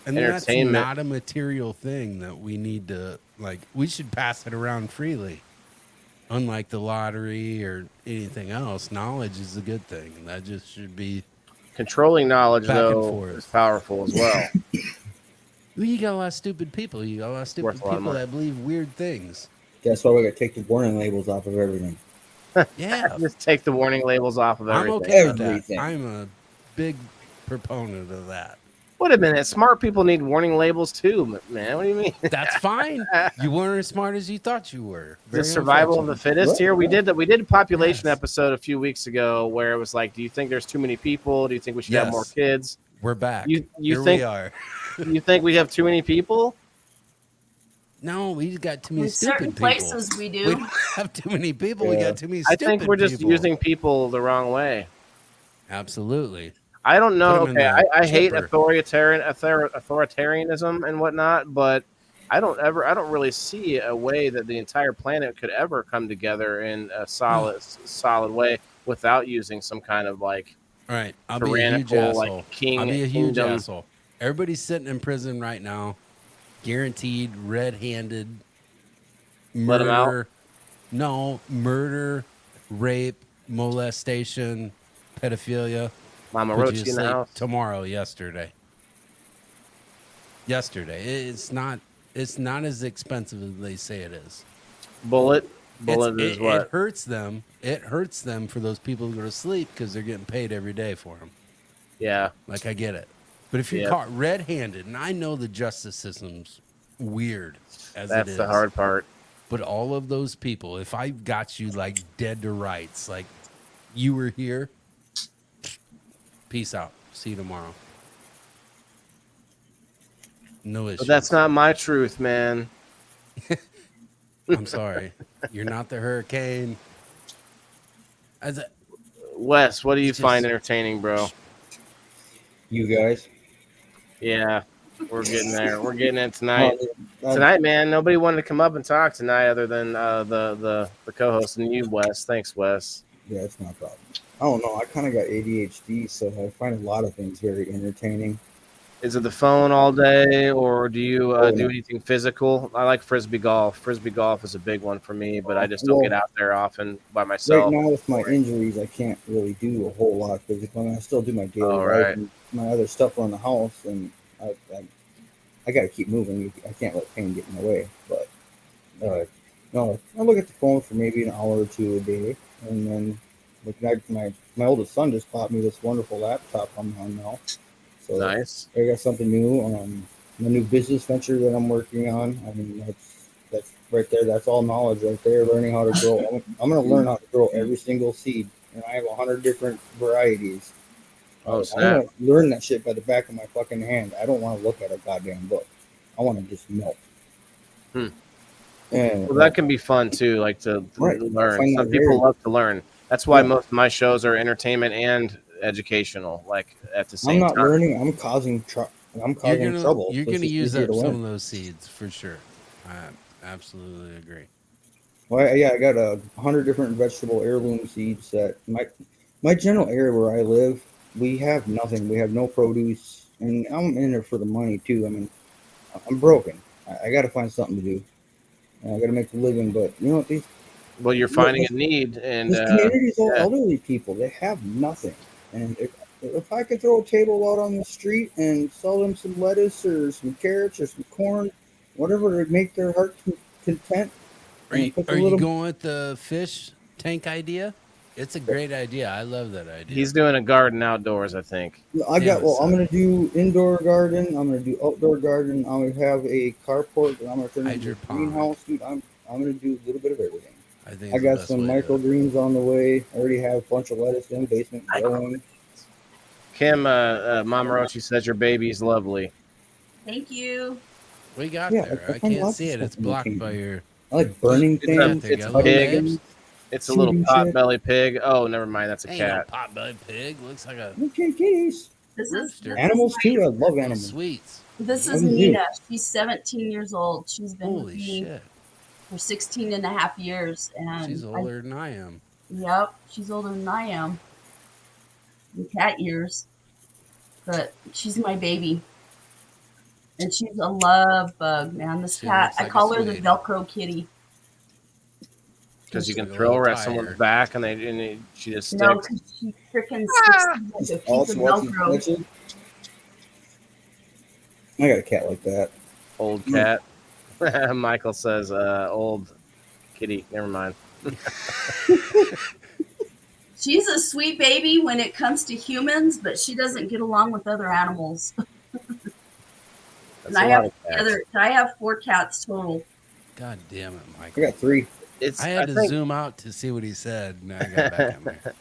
And that's entertainment. not a material thing that we need to like. We should pass it around freely. Unlike the lottery or anything else, knowledge is a good thing. And that just should be. controlling knowledge Back and though forth. is powerful as well. Well, you got a lot of stupid people. You got a lot of stupid Worth a lot of people money. that believe weird things. That's why we got to take the warning labels off of everything. Yeah, Just take the warning labels off of I'm everything. okay with that. Everything. I'm a big proponent of that. Wait a minute, smart people need warning labels too, man. What do you mean? That's fine. You weren't as smart as you thought you were. The Very survival of the unfortunate. fittest here. We Yeah. did a population Yes. episode a few weeks ago where it was like, do you think there's too many people? Do you think we should have Yes. more kids? We're back. You Here think we are. you think we have too many people? No, we got too many In stupid certain people. places we We do. don't have too many people. We Yeah. got too many I stupid think we're just people. using people the wrong way. Absolutely. I don't know. Put 'em in Okay, the I hate chipper. authoritarianism and whatnot, but I don't really see a way that the entire planet could ever come together in a solid way without using some kind of like All right. I'll be a huge tyrannical asshole. like king I'll be a huge kingdom. asshole. Everybody's sitting in prison right now, guaranteed red-handed Let 'em out? murder. No, murder, rape, molestation, pedophilia. Mama Put you Roach to in the sleep house. tomorrow. Yesterday. It's not as expensive as they say it is. Bullet It is what? hurts them. It hurts them for those people who go to sleep because they're getting paid every day for them. Yeah, Like, I get it. But if you're Yep. caught red-handed, and I know the justice system's weird as that's it is, the hard part. but all of those people, if I got you like dead to rights, like you were here, peace out. See you tomorrow. No issue. But that's not my truth, man. I'm sorry. You're not the hurricane. Wes, what do you It's find just- entertaining, bro? You guys. Yeah, we're getting there. We're getting it tonight. Oh, Tonight, man, nobody wanted to come up and talk tonight other than the co-host and you, Wes. Thanks, Wes. yeah, it's not a problem. I don't know. I kind of got ADHD, so I find a lot of things very entertaining. Is it the phone all day, or do you Oh, do no. anything physical? I like frisbee golf. Frisbee golf is a big one for me, but I just don't Well, get out there often by Right myself. now, with my injuries, I can't really do a whole lot physical. I mean, I still do my daily Oh, life right. and my other stuff around the house, and I got to keep moving. I can't let pain get in my way. But no, I look at the phone for maybe an hour or two a day, and then my oldest son just bought me this wonderful laptop I'm on now. So Nice. I got something new. My new business venture that I'm working on. I mean, that's right there. That's all knowledge right there. Learning how to grow. I'm going to learn how to grow every single seed and I have 100 different varieties. Oh, I snap. want to learn that shit by the back of my fucking hand. I don't want to look at a goddamn book. I want to just know. Hmm. And Well, that can be fun too, like to Right. I learn. find Some that people very love to learn. That's why Yeah. most of my shows are entertainment and educational, like at the I'm same not time. learning. I'm causing trouble. You're So it's gonna just use easier up to some learn. of those seeds for sure. I absolutely agree. Well, yeah, I got 100 different vegetable heirloom seeds that my general area where I live, we have nothing. We have no produce, and I'm in it for the money too. I mean, I'm broken. I got to find something to do. And I got to make a living. But you know what? Well, you're finding a need, and This community is all yeah. elderly people. They have nothing. And if I could throw a table out on the street and sell them some lettuce or some carrots or some corn, whatever to make their heart content, and put a Are you little. going with the fish tank idea? It's a great idea. I love that idea. He's doing a garden outdoors, I think. Damn it, I'm son. gonna do indoor garden. I'm gonna do outdoor garden. I'm gonna have a carport that I'm gonna turn into a Hydroponic. greenhouse, dude. I'm gonna do a little bit of everything. I think I it's the got best some way to do it. microgreens on the way. I already have a bunch of lettuce in the basement growing. Kim, Mama Rochi says your baby's lovely. Thank you. We got Yeah, there. I I find can't lots see of it. stuff It's in the blocked by kingdom. your. I like burning It's a things, it's a Hello, pig. babes. It's a little shooting pot shit. belly pig. Oh, never mind. That's a Ain't no cat. pot-bellied pig. Looks like a Okay, kitties. This rooster. Animals too. I love Oh, animals. sweets. this I is do too. Nina. She's 17 years old. She's been with Holy me shit. for 16 and a half years. And She's older than I am. yep, she's older than I am in cat years. But she's my baby. And she's a love bug, man. This She cat, looks I like a call her the sweetie. Velcro kitty. Because you Looks can like a throw little her at someone's tire. back, and she just No, sticks. because she freaking sticks to like a piece Also, of what's Velcro. it? I got a cat like that. Old cat. Michael says, old kitty. Never mind. She's a sweet baby when it comes to humans, but she doesn't get along with other animals. That's And a I lot have of cats. I have 4 cats total. God damn it, I Michael. got 3. It's I had to zoom out to see what he said, and I got back on there.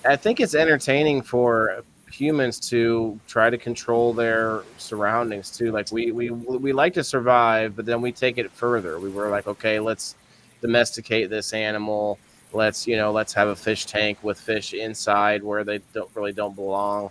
I think it's entertaining for humans to try to control their surroundings too. Like we like to survive, but then we take it further. We were like, okay, let's domesticate this animal. Let's have a fish tank with fish inside where they don't belong.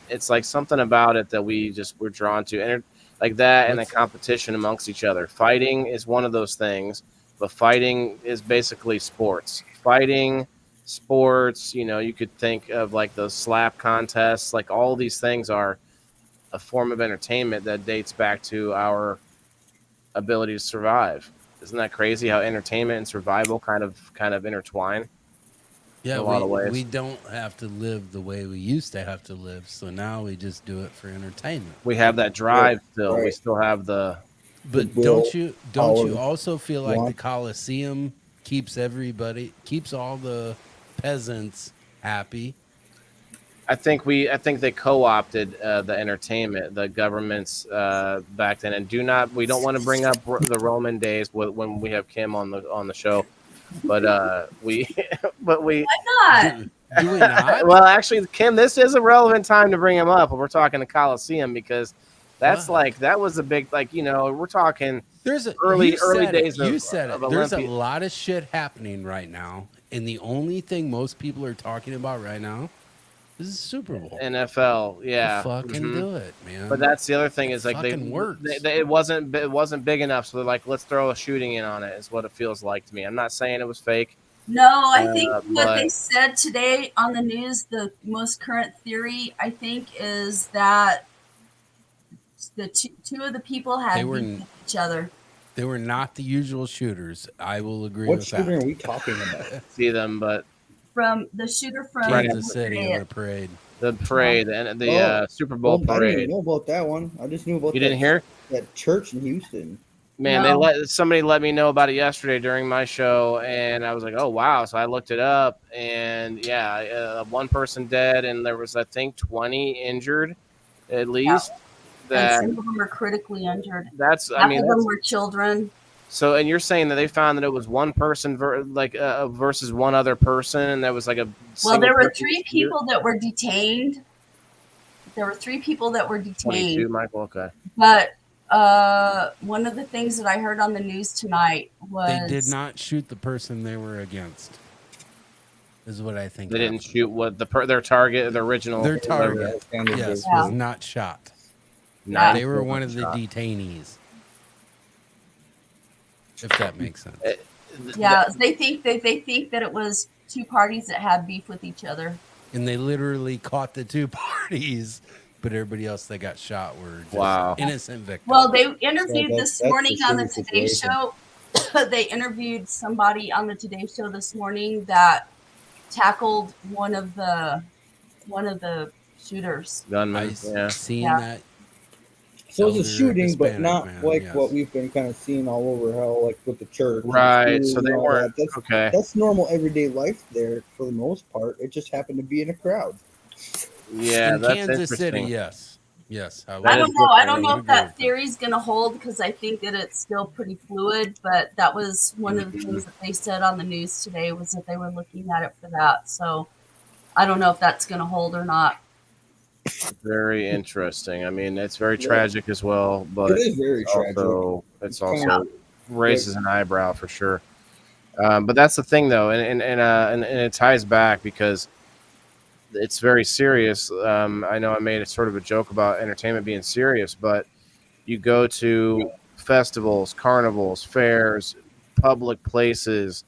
It's like something about it that we're drawn to, and like that, and the competition amongst each other. Fighting is one of those things, but fighting is basically sports. Fighting, sports. You could think of like those slap contests. Like all these things are a form of entertainment that dates back to our ability to survive. Isn't that crazy how entertainment and survival kind of intertwine? Yeah, in a lot of ways. we don't have to live the way we used to have to live, so now we just do it for entertainment. We have that drive still. We right. still have the But will, don't you power, also feel like the want. Coliseum keeps all the peasants happy? I think they co-opted the entertainment, the governments back then, and we don't want to bring up the Roman days when we have Kim on the show, but we Why not? Do we not? well, actually, Kim, this is a relevant time to bring him up when we're talking the Coliseum, because that's What? that was a big, we're talking There's a early you days said it. of There's a Olympia. lot of shit happening right now, and the only thing most people are talking about right now is the Super Bowl. NFL, yeah, Fucking do it, man. But that's the other thing is like fucking works. it wasn't big enough, so they're like, let's throw a shooting in on it. Is what it feels like to me. I'm not saying it was fake. No, I think what but they said today on the news, the most current theory, I think, is that the two of the people had beef with each other. They were not the usual shooters. I will agree What with shooter that. are we talking about? see them, but From the shooter from Kansas City on a parade. the parade and the Super Bowl I didn't parade. know about that one. I just knew about You didn't hear? that church in Houston. Man, No. somebody let me know about it yesterday during my show, and I was like, oh wow. So I looked it up, and yeah, one person dead, and there was I think 20 injured, at least. And some of them are critically injured. That's Half of them were children. So, and you're saying that they found that it was one person versus one other person, and that was like a. Well, there were single-person 3 shooter? people that were detained. There were 3 people that were 22, detained. Michael. Okay. But one of the things that I heard on the news tonight was They did not shoot the person they were against. Is what I think. They didn't happened. shoot what their target, the original. Their whoever- target, Standard yes, Yeah. was not shot. Yeah. They were one of the shot. detainees. If that makes sense. Yeah, they think that it was 2 parties that had beef with each other. And they literally caught the 2 parties, but everybody else that got shot were just Wow. innocent victims. Well, they interviewed Yeah, this that's morning a on the serious Today situation. Show. They interviewed somebody on the Today Show this morning that tackled one of the shooters. Gunman. Yeah. Seen Yeah. that. So it's a elder shooting, but Hispanic not man, like yes. what we've been kind of seeing all over hell, like with the church. and Right. school So they and all weren't that. okay. That's normal everyday life there for the most part. It just happened to be in a crowd. Yeah, In that's Kansas City, interesting. yes. Yes. That I is don't know. I don't different. know would if agree that with theory is going to hold because I think that it's still pretty fluid. But that was one of the things that they said on the news today was that they were looking at it for that. So I don't know if that's going to hold or not. Very interesting. I mean, it's very Yeah. tragic as well, but It is very tragic. it's It's kinda- also raises an eyebrow for sure. But that's the thing, though, and it ties back because it's very serious. I know I made a sort of a joke about entertainment being serious, but you go to festivals, carnivals, fairs, public places,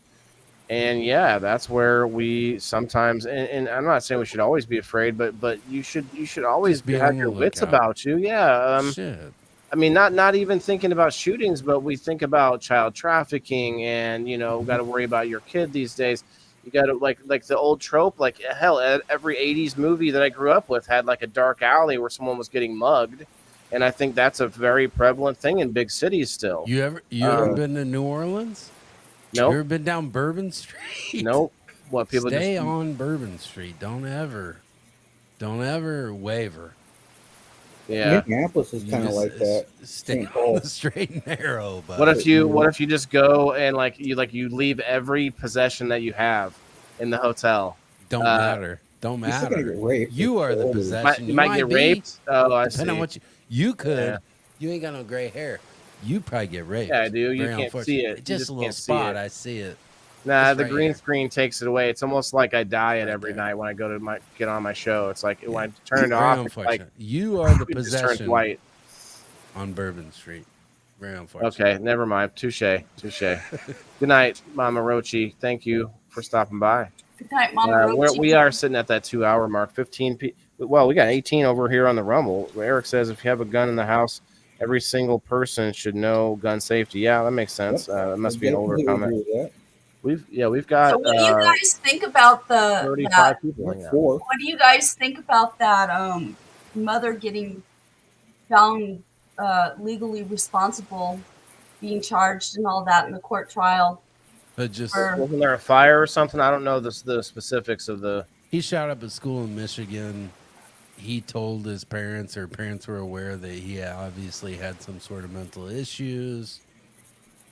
and yeah, that's where we sometimes. And I'm not saying we should always be afraid, but you should always Just be have on your the wits lookout. about you. Yeah. Shit. I mean, not even thinking about shootings, but we think about child trafficking, and got to worry about your kid these days. You got to like the old trope, like hell, every '80s movie that I grew up with had like a dark alley where someone was getting mugged, and I think that's a very prevalent thing in big cities still. You ever been to New Orleans? You Nope, ever been down Bourbon Street? nope. What people Stay just on Bourbon Street. Don't ever waver. yeah. Minneapolis is You kind of just, like that. Stay St. on Paul. the straight and narrow. But What if you just go and you leave every possession that you have in the hotel? don't matter. Don't You're still gonna matter. get raped. You are the Older. possession. You might get be, raped. Oh, I see. depending on what you could. Yeah. You ain't got no gray hair. You'd probably get raped. Yeah, I do. You Very can't see unfortunate. it. You Just just a little can't see spot. it. I see it. Nah, Just the right green here. screen takes it away. It's almost like I die Right every there. night when I go to get on my show. It's like when I turn it Very off, it's like unfortunate. You are the it just turns possession white. on Bourbon Street. Very unfortunate. Okay, never mind. Touche. Good night, Mama Rochi. Thank you for stopping by. Good night, Mama Roach. We are sitting at that 2-hour mark. 15 Well, we got 18 over here on the Rumble. Eric says if you have a gun in the house, every single person should know gun safety. Yeah, that makes sense. It must be an older comment. We've got So what do you guys think about 35 people. Like hanging out. 4. what do you guys think about that mother getting found legally responsible, being charged and all that in the court trial? But just Wasn't there a fire or something? I don't know the specifics of the. he shot up a school in Michigan. He told his parents, or parents were aware that he obviously had some sort of mental issues.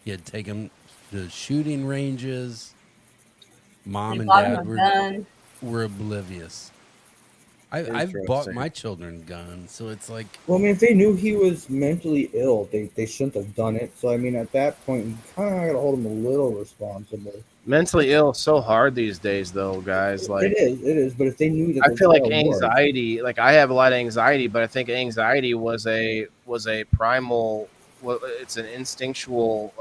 He had taken to shooting ranges. Mom They and bought him dad a gun. were oblivious. I've bought my children guns, so it's like, Well, I mean, if they knew he was mentally ill, they shouldn't have done it. So, I mean, at that point, you kind of got to hold him a little responsible. Mentally ill is so hard these days, though, guys. Like It is. But if they knew that, I the feel like child was- anxiety. Like I have a lot of anxiety, but I think anxiety was a primal. Well, it's an instinctual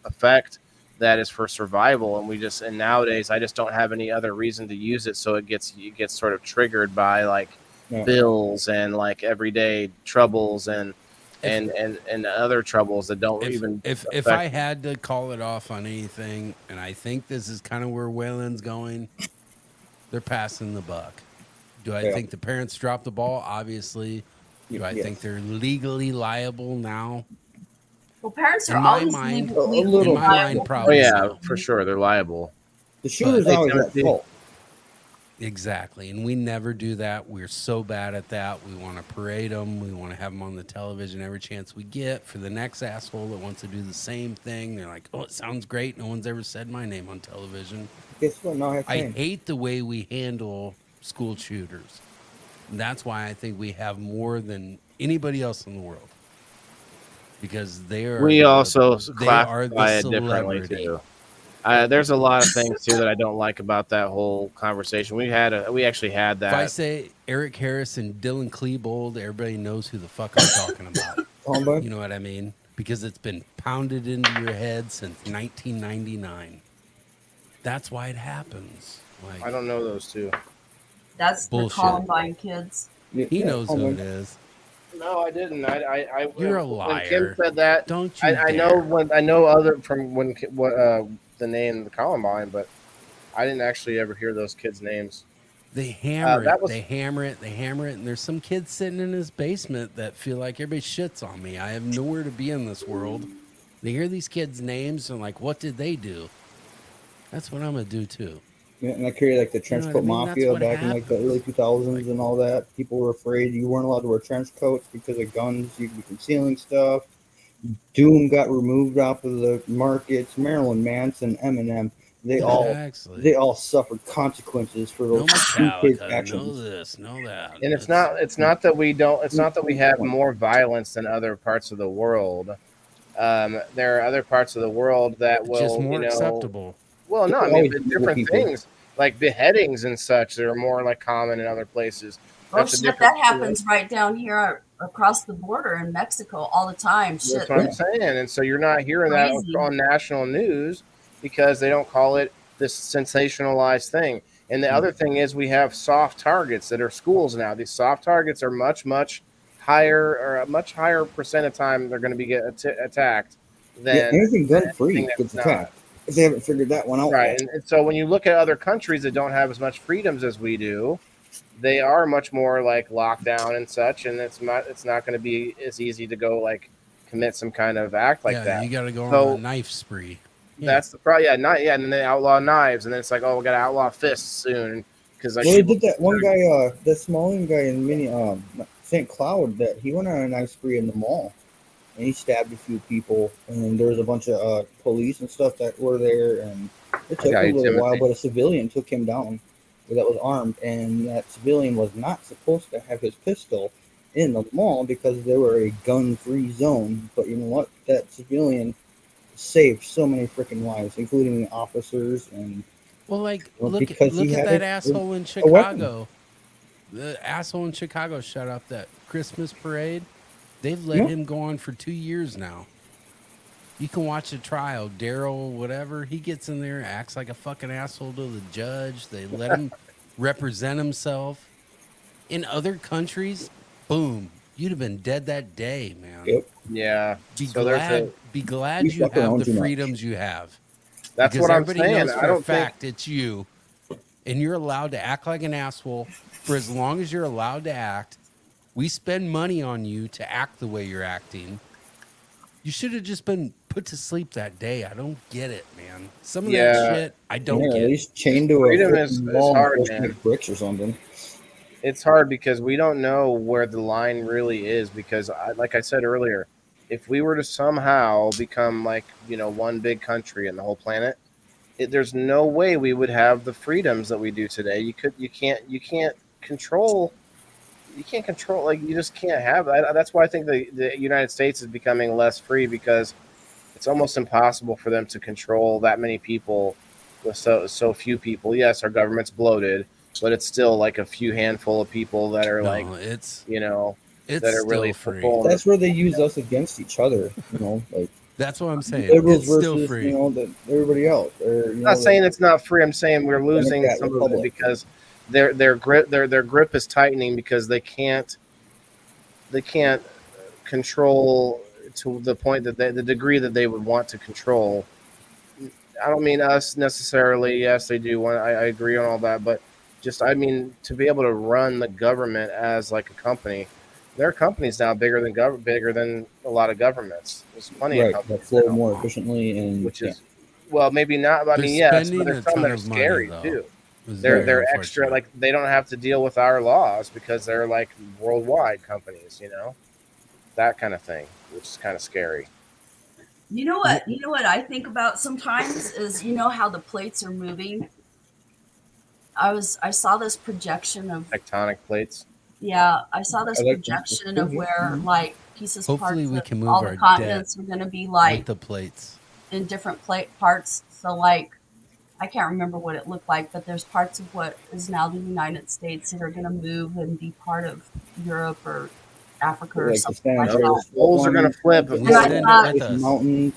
effect that is for survival, and nowadays I just don't have any other reason to use it. So it gets sort of triggered by like bills and like everyday troubles and other troubles that don't even. If I had to call it off on anything, and I think this is kind of where Wayland's going, they're passing the buck. Do I think the parents dropped the ball? Obviously. Do I think they're legally liable now? Well, parents are In my always mind- legally a little- In my liable. mind, Oh probably. yeah, so. for sure they're liable. The shooter's Hey, always at Timothy. fault. Exactly. And we never do that. We're so bad at that. We want to parade them. We want to have them on the television every chance we get for the next asshole that wants to do the same thing. They're like, oh, it sounds great. No one's ever said my name on television. Guess what? Now I have I fame. hate the way we handle school shooters. And that's why I think we have more than anybody else in the world. Because We also they are classify the it differently celebrity. too. There's a lot of things too that I don't like about that whole conversation. We actually had If I that. say Eric Harris and Dylan Klebold, everybody knows who the fuck I'm talking about. Columbine? You know what I mean? Because it's been pounded into your head since 1999. That's why it happens. Like, I don't know those two. That's Bullshit. the Columbine kids. Yeah, he knows who it Columbine. is. No, I didn't. You're a When Kim liar. said that, Don't you I dare. know other from when the name the Columbine, but I didn't actually ever hear those kids' names. They hammer that it. was- They hammer it. They hammer it. And there's some kids sitting in his basement that feel like everybody shits on me. I have nowhere to be in this world. They hear these kids' names and like, what did they do? That's what I'm gonna do too. Yeah, and I carry like the trench know coat what I mean? That's mafia what back in like the early 2000s and all that. People were afraid you weren't allowed to wear trench coats because of guns. You'd be concealing stuff. Doom got removed off of the markets. Marilyn Manson, Eminem, they all suffered consequences for no those stupid Metallica, actions. no this, no that. And it's not that we have more violence than other parts of the world. There are other parts of the world that will just more acceptable. Well, no, I They're mean always different people. things like beheadings and such. They're more like common in other places. Oh That's a shit, different- that happens right down here across the border in Mexico all the time. That's Shit. what I'm saying. And so you're not hearing Crazy. that on national news because they don't call it this sensationalized thing. And the other thing is we have soft targets that are schools now. These soft targets are much higher, or a much higher percent of time they're going to be attacked than anything gun free anything gets that's attacked. If they haven't figured that one out Right. yet. And so when you look at other countries that don't have as much freedoms as we do, they are much more like locked down and such, and it's not going to be as easy to go like commit some kind of act like that. You got to go So- on a knife spree. That's the problem. Yeah, and then they outlaw knives, and then it's like, oh, we got to outlaw fists soon because like Well, they did that one guy, that Smalling guy in St. Cloud, that he went on a knife spree in the mall, and he stabbed a few people, and there was a bunch of police and stuff that were there, and it took Okay, a little Timothy. while, but a civilian took him down that was armed, and that civilian was not supposed to have his pistol in the mall because they were a gun-free zone. But you know what? That civilian saved so many freaking lives, including officers and. Well, like Well, look because he at had that a asshole in weapon. Chicago. The asshole in Chicago shut up that Christmas parade. They've let Yeah. him go on for 2 years now. You can watch the trial. Daryl, whatever, he gets in there, acts like a fucking asshole to the judge. They let him represent himself. In other countries, boom, you'd have been dead that day, man. Yep. yeah. Be So there's glad, a- be glad We you fuck have around the too much. freedoms you have. That's Because what I'm everybody saying. knows I for a don't think fact it's you, and you're allowed to act like an asshole for as long as you're allowed to act. We spend money on you to act the way you're acting. You should have just been put to sleep that day. I don't get it, man. Some of Yeah. that shit, I don't At get. least chained to a Freedom freaking is wall and hard, forced to man. make bricks or something. it's hard because we don't know where the line really is because like I said earlier, if we were to somehow become like, one big country in the whole planet, there's no way we would have the freedoms that we do today. You can't control, like, you just can't have that. That's why I think the United States is becoming less free because it's almost impossible for them to control that many people with so few people. Yes, our government's bloated, but it's still like a few handful of people that are like, it's that are still really free. fulfilling. That's where they use us against each other. Like That's what I'm saying. liberals It's still versus free. everybody else. Or, I'm not saying it's not free. I'm saying we're losing Democrat some of it Republic. because their grip is tightening because they can't control to the point that the degree that they would want to control. I don't mean us necessarily. Yes, they do want. I agree on all that, but I mean to be able to run the government as like a company. There are companies now bigger than a lot of governments. There's plenty of right companies that flow now, more efficiently, and which is well, maybe not. But I They're mean, yes, spending but a there's some ton that are of money, scary though. too. was they're very extra, unfortunate. like they don't have to deal with our laws because they're like worldwide companies, that kind of thing, which is kind of scary. You know what? You know what I think about sometimes is how the plates are moving. I saw this projection of Tectonic plates. I saw this I like this projection of too, yeah. where like pieces Hopefully parts we of can move all the our continents debt are going to be with like the plates. in different plate parts. So like I can't remember what it looked like, but there's parts of what is now the United States that are going to move and be part of Europe or Africa or Like the something San like Nope. that. Andreas Fault Poles are going one, to flip. the And I Extend it thought, with us. mountains.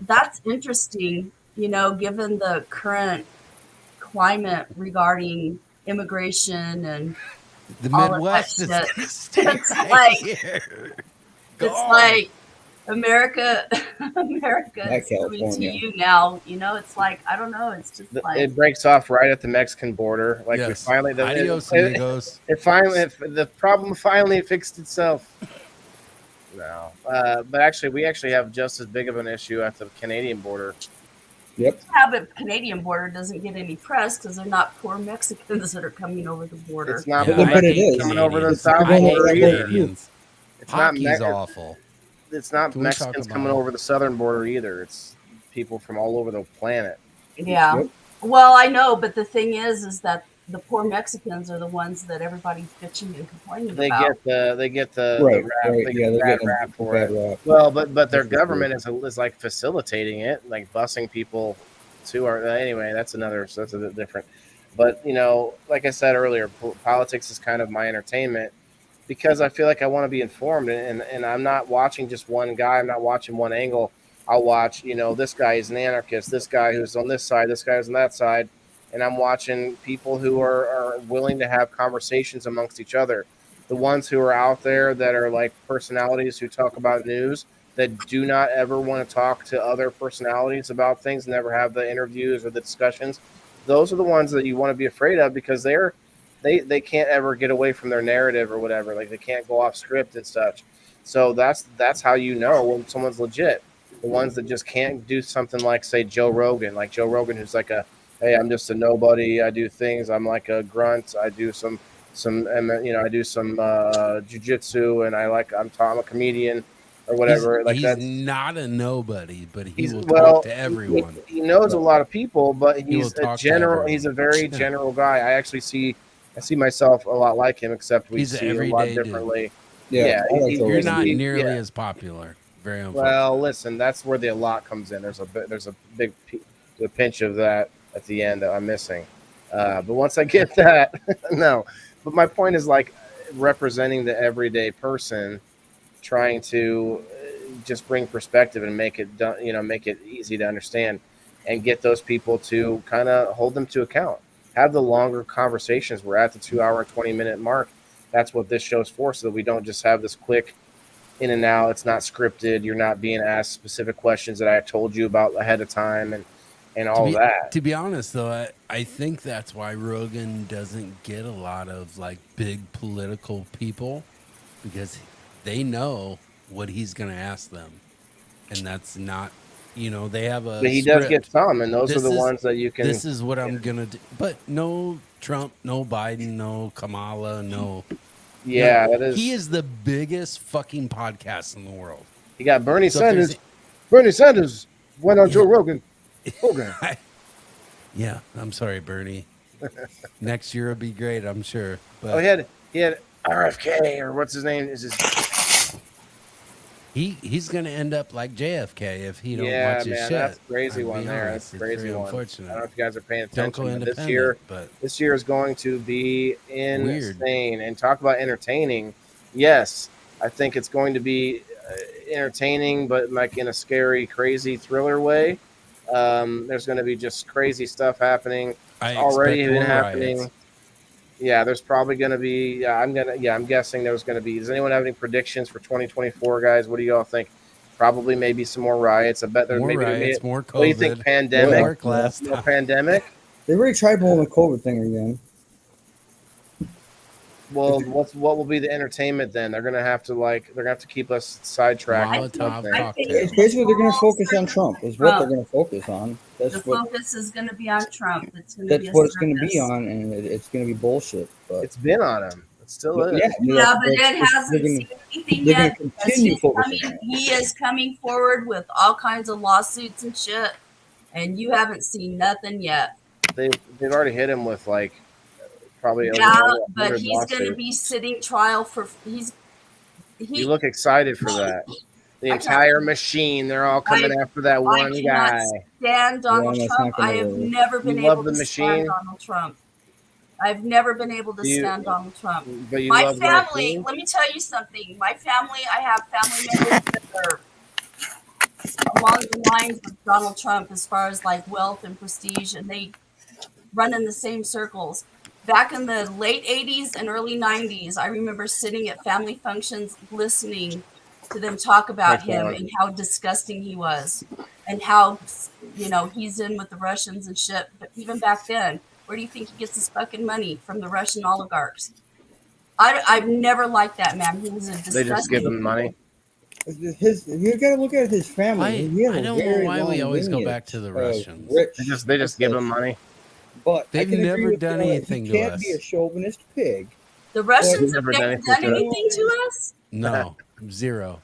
that's interesting, given the current climate regarding immigration and The all of that Midwest is shit. gonna stay It's right like here. it's Gone. like America That is coming to California. you now. It's like I don't know. It's just like It breaks off right at the Mexican border. Like we Yes. finally, Adios, amigos. it finally, the problem finally fixed itself. No, but actually, we actually have just as big of an issue at the Canadian border. Yep. but the Canadian border doesn't get any press because they're not poor Mexicans that are coming over the border. It's not Yeah, poor I But it Mexicans is. coming over the Canadians. south I border hate either. Canadians. It's not Hockey's awful. It's not Can we talk Mexicans about coming it? over the southern border either. It's people from all over the planet. Yeah. Yep. Well, I know, but the thing is that the poor Mexicans are the ones that everybody's bitching and complaining They about. get the Right. rap. Right. They Yeah, get the they're bad getting rap a for bad it. rap. Well, but their That's for sure. government is like facilitating it, like busing people to our. Anyway, that's a bit different. But like I said earlier, politics is kind of my entertainment because I feel like I want to be informed, and I'm not watching just one guy. I'm not watching one angle. I'll watch, this guy is an anarchist, this guy who's on this side, this guy who's on that side, and I'm watching people who are willing to have conversations amongst each other. The ones who are out there that are like personalities who talk about news that do not ever want to talk to other personalities about things, never have the interviews or the discussions. Those are the ones that you want to be afraid of because they can't ever get away from their narrative or whatever. Like they can't go off script and such. So that's how you know when someone's legit. The ones that just can't do something like say Joe Rogan, who's like hey, I'm just a nobody. I do things. I'm like a grunt. I do some I do some jujitsu, and I'm a comedian or whatever. He's not a nobody, but he will well, talk to everyone. he knows a lot of people, but will he's a talk to general. everyone. He's a very Yeah. general guy. I see myself a lot like him, except we He's an see a lot everyday dude. differently. Yeah. I like You're those. not he- nearly yeah. as popular. Very unfortunate. Well, listen, that's where the a lot comes in. There's a big the pinch of that at the end that I'm missing. But once I get that, no. But my point is like representing the everyday person, trying to just bring perspective and make it make it easy to understand, and get those people to kind of hold them to account. Have the longer conversations. We're at the 2 hour and 20-minute mark. That's what this show's for, so that we don't just have this quick in and out. It's not scripted. You're not being asked specific questions that I told you about ahead of time and all that. To be honest, though, I think that's why Rogan doesn't get a lot of like big political people, because they know what he's going to ask them, and that's not, they have a. But he script. does get some, and those are the ones that you can. This is what I'm gonna do, but no Trump, no Biden, no Kamala, no. Yeah, no. that is. He is the biggest fucking podcast in the world. You got Bernie So if Sanders. Bernie Sanders went on Yeah. Joe Rogan program. Yeah, I'm sorry, Bernie. Next year will be great, I'm sure. But Oh, he had RFK, or what's his name? Is his he's gonna end up like JFK if he don't yeah, watch his man, shit. that's a crazy I'll one be there. honest, That's a it's crazy very one. I unfortunate. don't know if you guys are paying Don't go attention, but independent, but this year is going to be Weird. insane. And talk about entertaining. Yes, I think it's going to be entertaining, but like in a scary, crazy thriller way. There's going to be just crazy stuff happening. I Already expect been more happening. riots. Yeah, there's probably going to be. I'm guessing there's going to be. Does anyone have any predictions for 2024, guys? What do you all think? Probably maybe some more riots. I bet there's More maybe riots, more COVID. What do you think? Pandemic? Work last No time. pandemic? They already tried pulling the COVID thing again. Well, what will be the entertainment then? They're gonna have to keep us sidetracked. Molotov I think cocktail. It's basically they're going to focus on Trump. Is what they're going to focus on. That's The what focus is going to be on Trump. It's going to that's be a what it's going to be circus. on, and it's going to be bullshit. But It's been on him. It still is. yeah, Yeah, but it they're hasn't gonna seen anything they're gonna yet because continue focusing on it. he is coming forward with all kinds of lawsuits and shit, and you haven't seen nothing yet. They've already hit him with like probably Yeah, over but 100 he's going to lawsuits. be sitting trial for You he. look excited for that. The I tell entire you, machine, they're all coming after that I one cannot guy. stand Donald Yeah, that's Trump. not I gonna have work. never been You love able the to machine? stand Donald Trump. I've never been able to Do you- stand Donald Trump. But you My love the family, machine? let me tell you something. My family, I have family members that are along the lines of Donald Trump as far as like wealth and prestige, and they run in the same circles. Back in the late 80s and early 90s, I remember sitting at family functions listening to them talk about him God. and how disgusting he was and how, he's in with the Russians and shit. But even back then, where do you think he gets his fucking money? From the Russian oligarchs. I've never liked that man. He was a disgusting. They just give him money. You got to look at his family. He has I a don't know very why we long always go lineage back to the of Russians. rich They just give him ancestors. money. But I They've can agree never with done you, anything you to can't us. be a chauvinist pig. The Russians Never have done never anything done to us. anything to us. No, zero.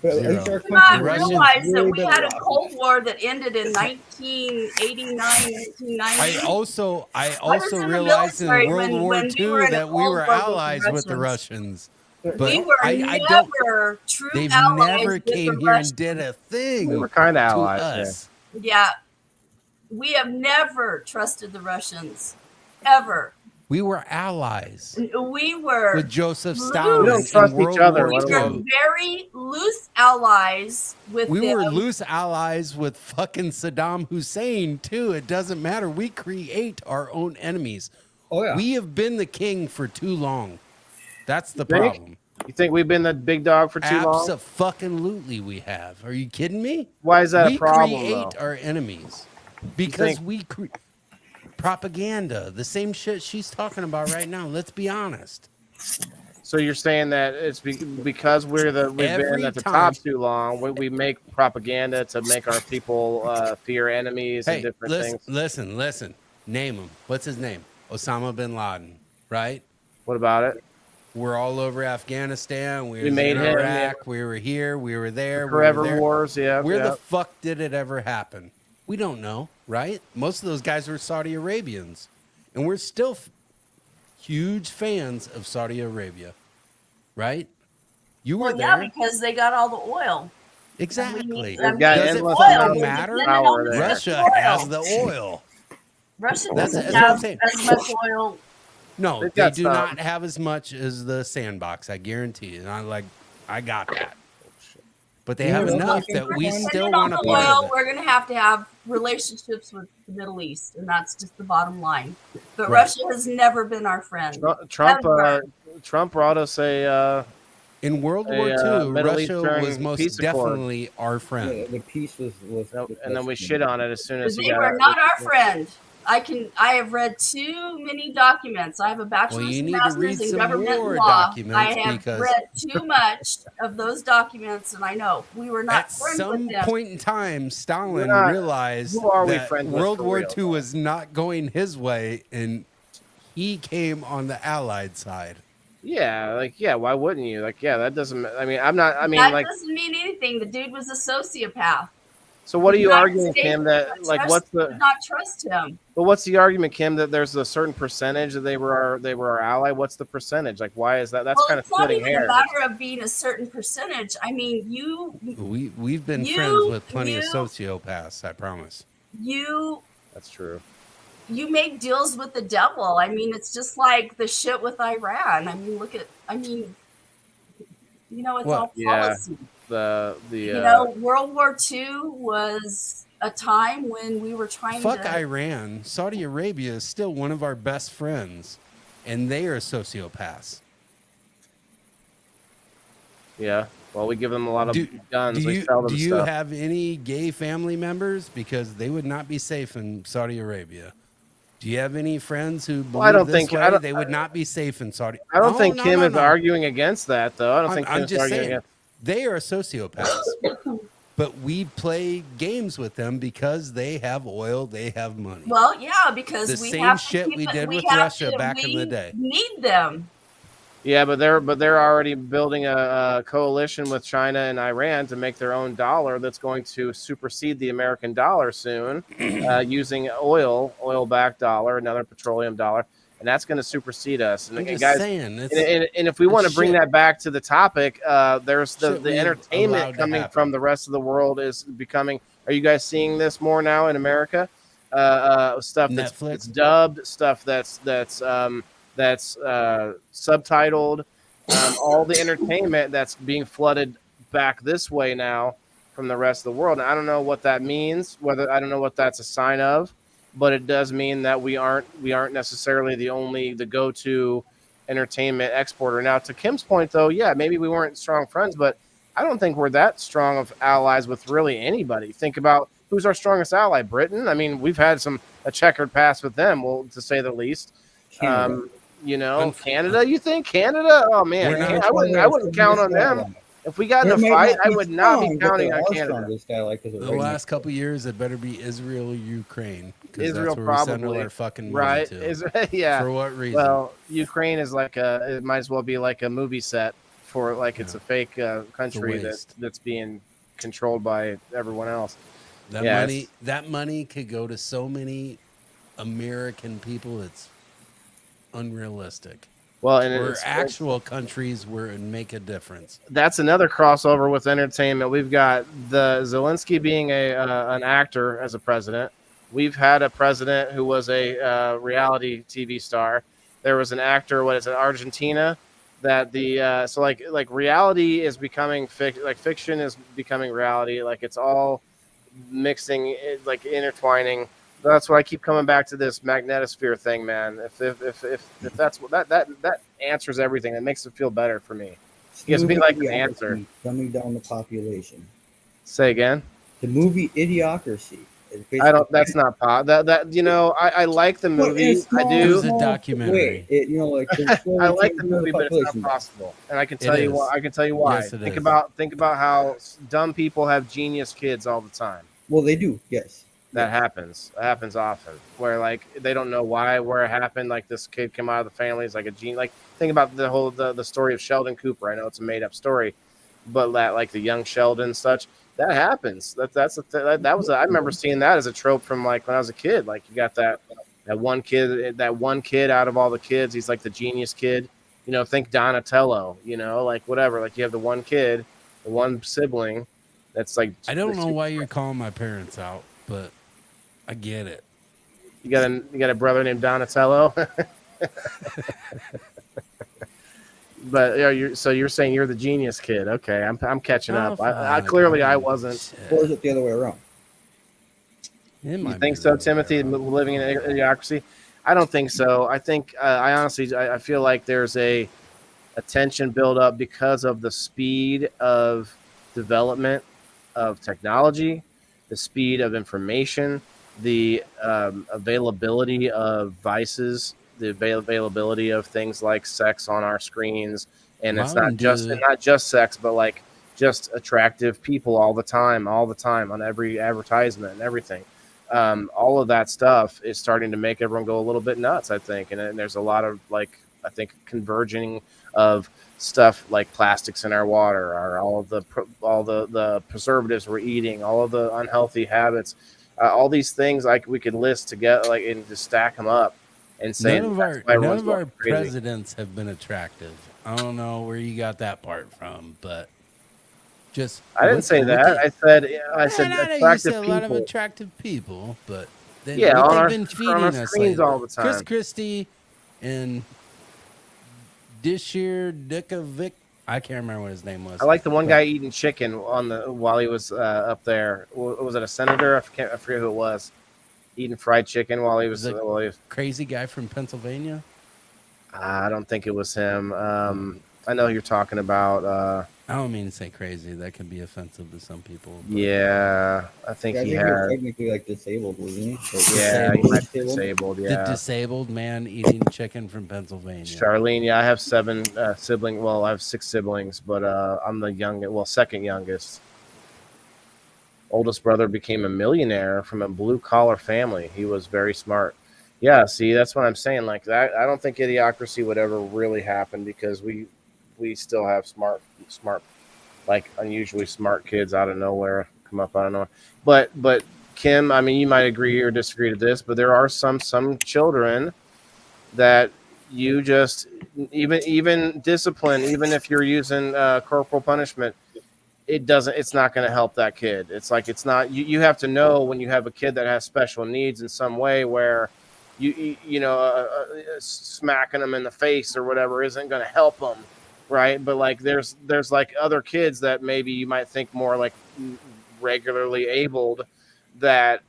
But Zero. at least our Do not country Russians realize that really we been had a rotten. Cold War that ended in 1989, 1990. I also I was in the realized in military World War when we were II in a that we Cold were War allies with the Russians. Russians. We But were I don't. never true They've allies never with came the here Russians. and did a thing We were kind of to allies. us. Yeah, we have never trusted the Russians, ever. We were allies We were with Joseph loose. Stalin We don't in trust each World other, War We let were alone- II. very loose allies with We them. were loose allies with fucking Saddam Hussein too. It doesn't matter. We create our own enemies. Oh yeah. We have been the king for too long. That's the think? problem. You think we've been the big dog for too long? Abso-fucking-lutely we have. Are you kidding me? Why is that We a problem, create though? our enemies because think- propaganda, the same shit she's talking about right now. Let's be honest. So you're saying that it's because we've Every been at the time- top too long. We make propaganda to make our people fear enemies and Hey, different listen, things. listen. Name him. What's his name? Osama bin Laden, right? What about it? We're all over Afghanistan. We We were made in him, Iraq. yeah. We were here. We were there. Forever we were there. wars, yeah. Where yeah. the fuck did it ever happen? We don't know, right? Most of those guys were Saudi Arabians, and we're still huge fans of Saudi Arabia, right? You were Well, yeah, there. because they got all the oil. Exactly. They've got Does it endless fucking amounts of matter? power there. Russia oil. has the oil. Russia That's doesn't what I'm have saying. as much oil. No, They've they got do some. not have as much as the sandbox. I guarantee you. And I got that. But they You know have what enough else I that think we is fun? still Depending on want to the part oil, of it. we're going to have relationships with the Middle East, and that's just the bottom line. But Right. Russia has never been our friend. Trump Ever. Trump brought us In World War a, II, Middle Russia was Eastern most peace accord. definitely our friend. The peace was and then we shit on it as soon as he They got were out. not our friend. I have read too many documents. I have a bachelor's you and need to master's read in some government more law. documents I have because- read too much of those documents, and I know we were not At friends some with them. point in time, Stalin We're not- realized who are we that friends with World for War real, II though? was not going his way, and he came on the Allied side. Yeah, why wouldn't you? That doesn't. I mean, I'm not. I mean, That doesn't mean anything. The dude was a sociopath. so what are you United arguing, States Kim? did That not what's did the? not trust him? But what's the argument, Kim? That there's a certain percentage that they were our ally. What's the percentage? Why is that? That's Well, kind of it's not splitting even a hairs. matter of being a certain percentage. I mean, We've been You- friends with plenty of you- sociopaths, I promise. you That's true. you make deals with the devil. I mean, it's just like the shit with Iran. It's What? all Yeah. policy. The World War II was a time when we were trying Fuck to. Iran. Saudi Arabia is still one of our best friends, and they are sociopaths. yeah. Well, we give them a lot of Do- guns. Do We you, sell them do you stuff. have any gay family members? Because they would not be safe in Saudi Arabia. Do you have any friends who believe Well, I don't this think- way? I don't- They would not be safe in Saudi. I don't No, think no, Kim no, is no. arguing against that, though. I don't think I'm Kim's just arguing saying against. they are sociopaths. but we play games with them because they have oil, they have money. Well, yeah, because The we same have to shit keep we it- did with have Russia to- back in the we day. need them. Yeah, but they're already building a coalition with China and Iran to make their own dollar that's going to supersede the American dollar soon, using oil-backed dollar, another petroleum dollar, and that's going to supersede us. I'm And just guys, saying, it's and if we want to bring shit. that back to the topic, there's Shit the we've entertainment allowed to coming happen. from the rest of the world is becoming. Are you guys seeing this more now in America? Stuff that's Netflix? dubbed, stuff that's subtitled. All the entertainment that's being flooded back this way now from the rest of the world. And I don't know what that means. I don't know what that's a sign of, but it does mean that we aren't necessarily the go-to entertainment exporter. Now, to Kim's point, though, yeah, maybe we weren't strong friends, but I don't think we're that strong of allies with really anybody. Think about who's our strongest ally, Britain. I mean, we've had a checkered past with them, well, to say the least. Canada. Canada. You think Canada? Oh man, We're not- I wouldn't count on them. If we got in a fight, I would not be counting on Canada. The last couple years, it better be Israel or Ukraine. 'Cause Israel that's where we send all probably, our fucking money right? to. Yeah. For what reason? Well, Ukraine is it might as well be like a movie set for it's a fake country that's being controlled by everyone else. That money could go to so many American people. It's unrealistic. Well, and or it's actual countries where it make a difference. That's another crossover with entertainment. We've got the Zelensky being an actor as a president. We've had a president who was a reality TV star. There was an actor, Argentina, that like reality is becoming fiction is becoming reality. Like it's all mixing, intertwining. That's why I keep coming back to this magnetosphere thing, man. If that's what that answers everything, it makes it feel better for me. It gives me like an answer. Dumbing down the population. Say again. The movie Idiocracy. I don't. That's not pop. I like the movie. I do. It was a documentary. I like the movie, but it's not possible. And I can tell you why. Yes, it think is. about how dumb people have genius kids all the time. Well, they do. Yes. That happens. That happens often. Where they don't know where it happened. Like this kid came out of the family. He's like a genius. Like think about the story of Sheldon Cooper. I know it's a made up story, but the young Sheldon and such. That happens. I remember seeing that as a trope from when I was a kid. Like you got that one kid out of all the kids. He's like the genius kid. Think Donatello. Whatever. Like you have the one kid, the one sibling. That's like. I don't know why you're calling my parents out, but I get it. You got a brother named Donatello. But you're saying you're the genius kid. Okay, I'm catching up. I clearly I wasn't. Or is it the other way around? You think so, Timothy? Living in an idiocracy? I don't think so. I think I honestly I feel like there's a tension build up because of the speed of development of technology, the speed of information, the availability of vices, the availability of things like sex on our screens, and it's not just sex, but just attractive people all the time on every advertisement and everything. All of that stuff is starting to make everyone go a little bit nuts, I think, and there's a lot of I think converging of stuff like plastics in our water, or all the preservatives we're eating, all of the unhealthy habits, all these things we could list together and just stack them up. And say none of our presidents have been attractive. I don't know where you got that part from, but I didn't say that. I said attractive you said a people. lot of attractive people, but they've been feeding on our us screens lately. all the time. Chris Christie and Dishir Dikovic. I can't remember what his name was. I like the one guy eating chicken while he was up there. Was it a senator? I forget who it was. Eating fried chicken while he was crazy guy from Pennsylvania. I don't think it was him. I know who you're talking about. I don't mean to say crazy. That can be offensive to some people. Yeah, I think he was technically disabled, wasn't he? Yeah, he might be disabled. Yeah, the disabled man eating chicken from Pennsylvania. Charlene, yeah, I have 7 siblings. Well, I have 6 siblings, but I'm the youngest. Well, second youngest. oldest brother became a millionaire from a blue collar family. He was very smart. Yeah, see, that's what I'm saying. Like that, I don't think idiocracy would ever really happen because we still have smart, like unusually smart kids out of nowhere come up out of nowhere. But Kim, I mean, you might agree or disagree to this, but there are some children that you just even discipline, even if you're using corporal punishment, it's not going to help that kid. It's like it's not you have to know when you have a kid that has special needs in some way where smacking them in the face or whatever isn't going to help them, right? But like there's like other kids that maybe you might think more like regularly abled that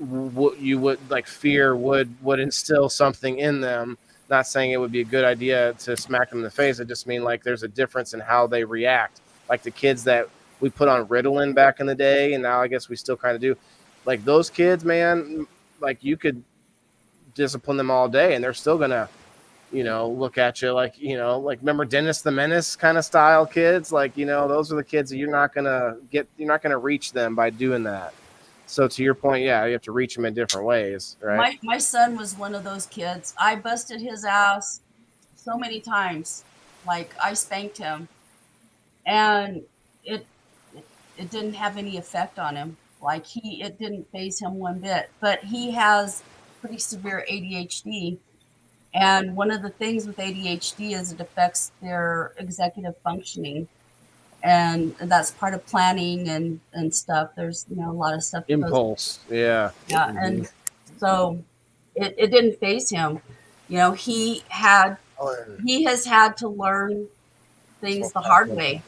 you would like fear would instill something in them. Not saying it would be a good idea to smack them in the face. I just mean like there's a difference in how they react. Like the kids that we put on Ritalin back in the day, and now I guess we still kind of do. Like those kids, man, like you could discipline them all day, and they're still gonna, look at you like, like remember Dennis the Menace kind of style kids. Like those are the kids that you're not gonna reach them by doing that. So to your point, yeah, you have to reach them in different ways, right? My son was one of those kids. I busted his ass so many times. Like I spanked him, and it it didn't have any effect on him. Like it didn't phase him one bit. But he has pretty severe ADHD, and one of the things with ADHD is it affects their executive functioning, and that's part of planning and stuff. There's a lot of stuff that goes. Impulse, yeah. Yeah, and so it didn't phase him. He has had to learn things the hard way.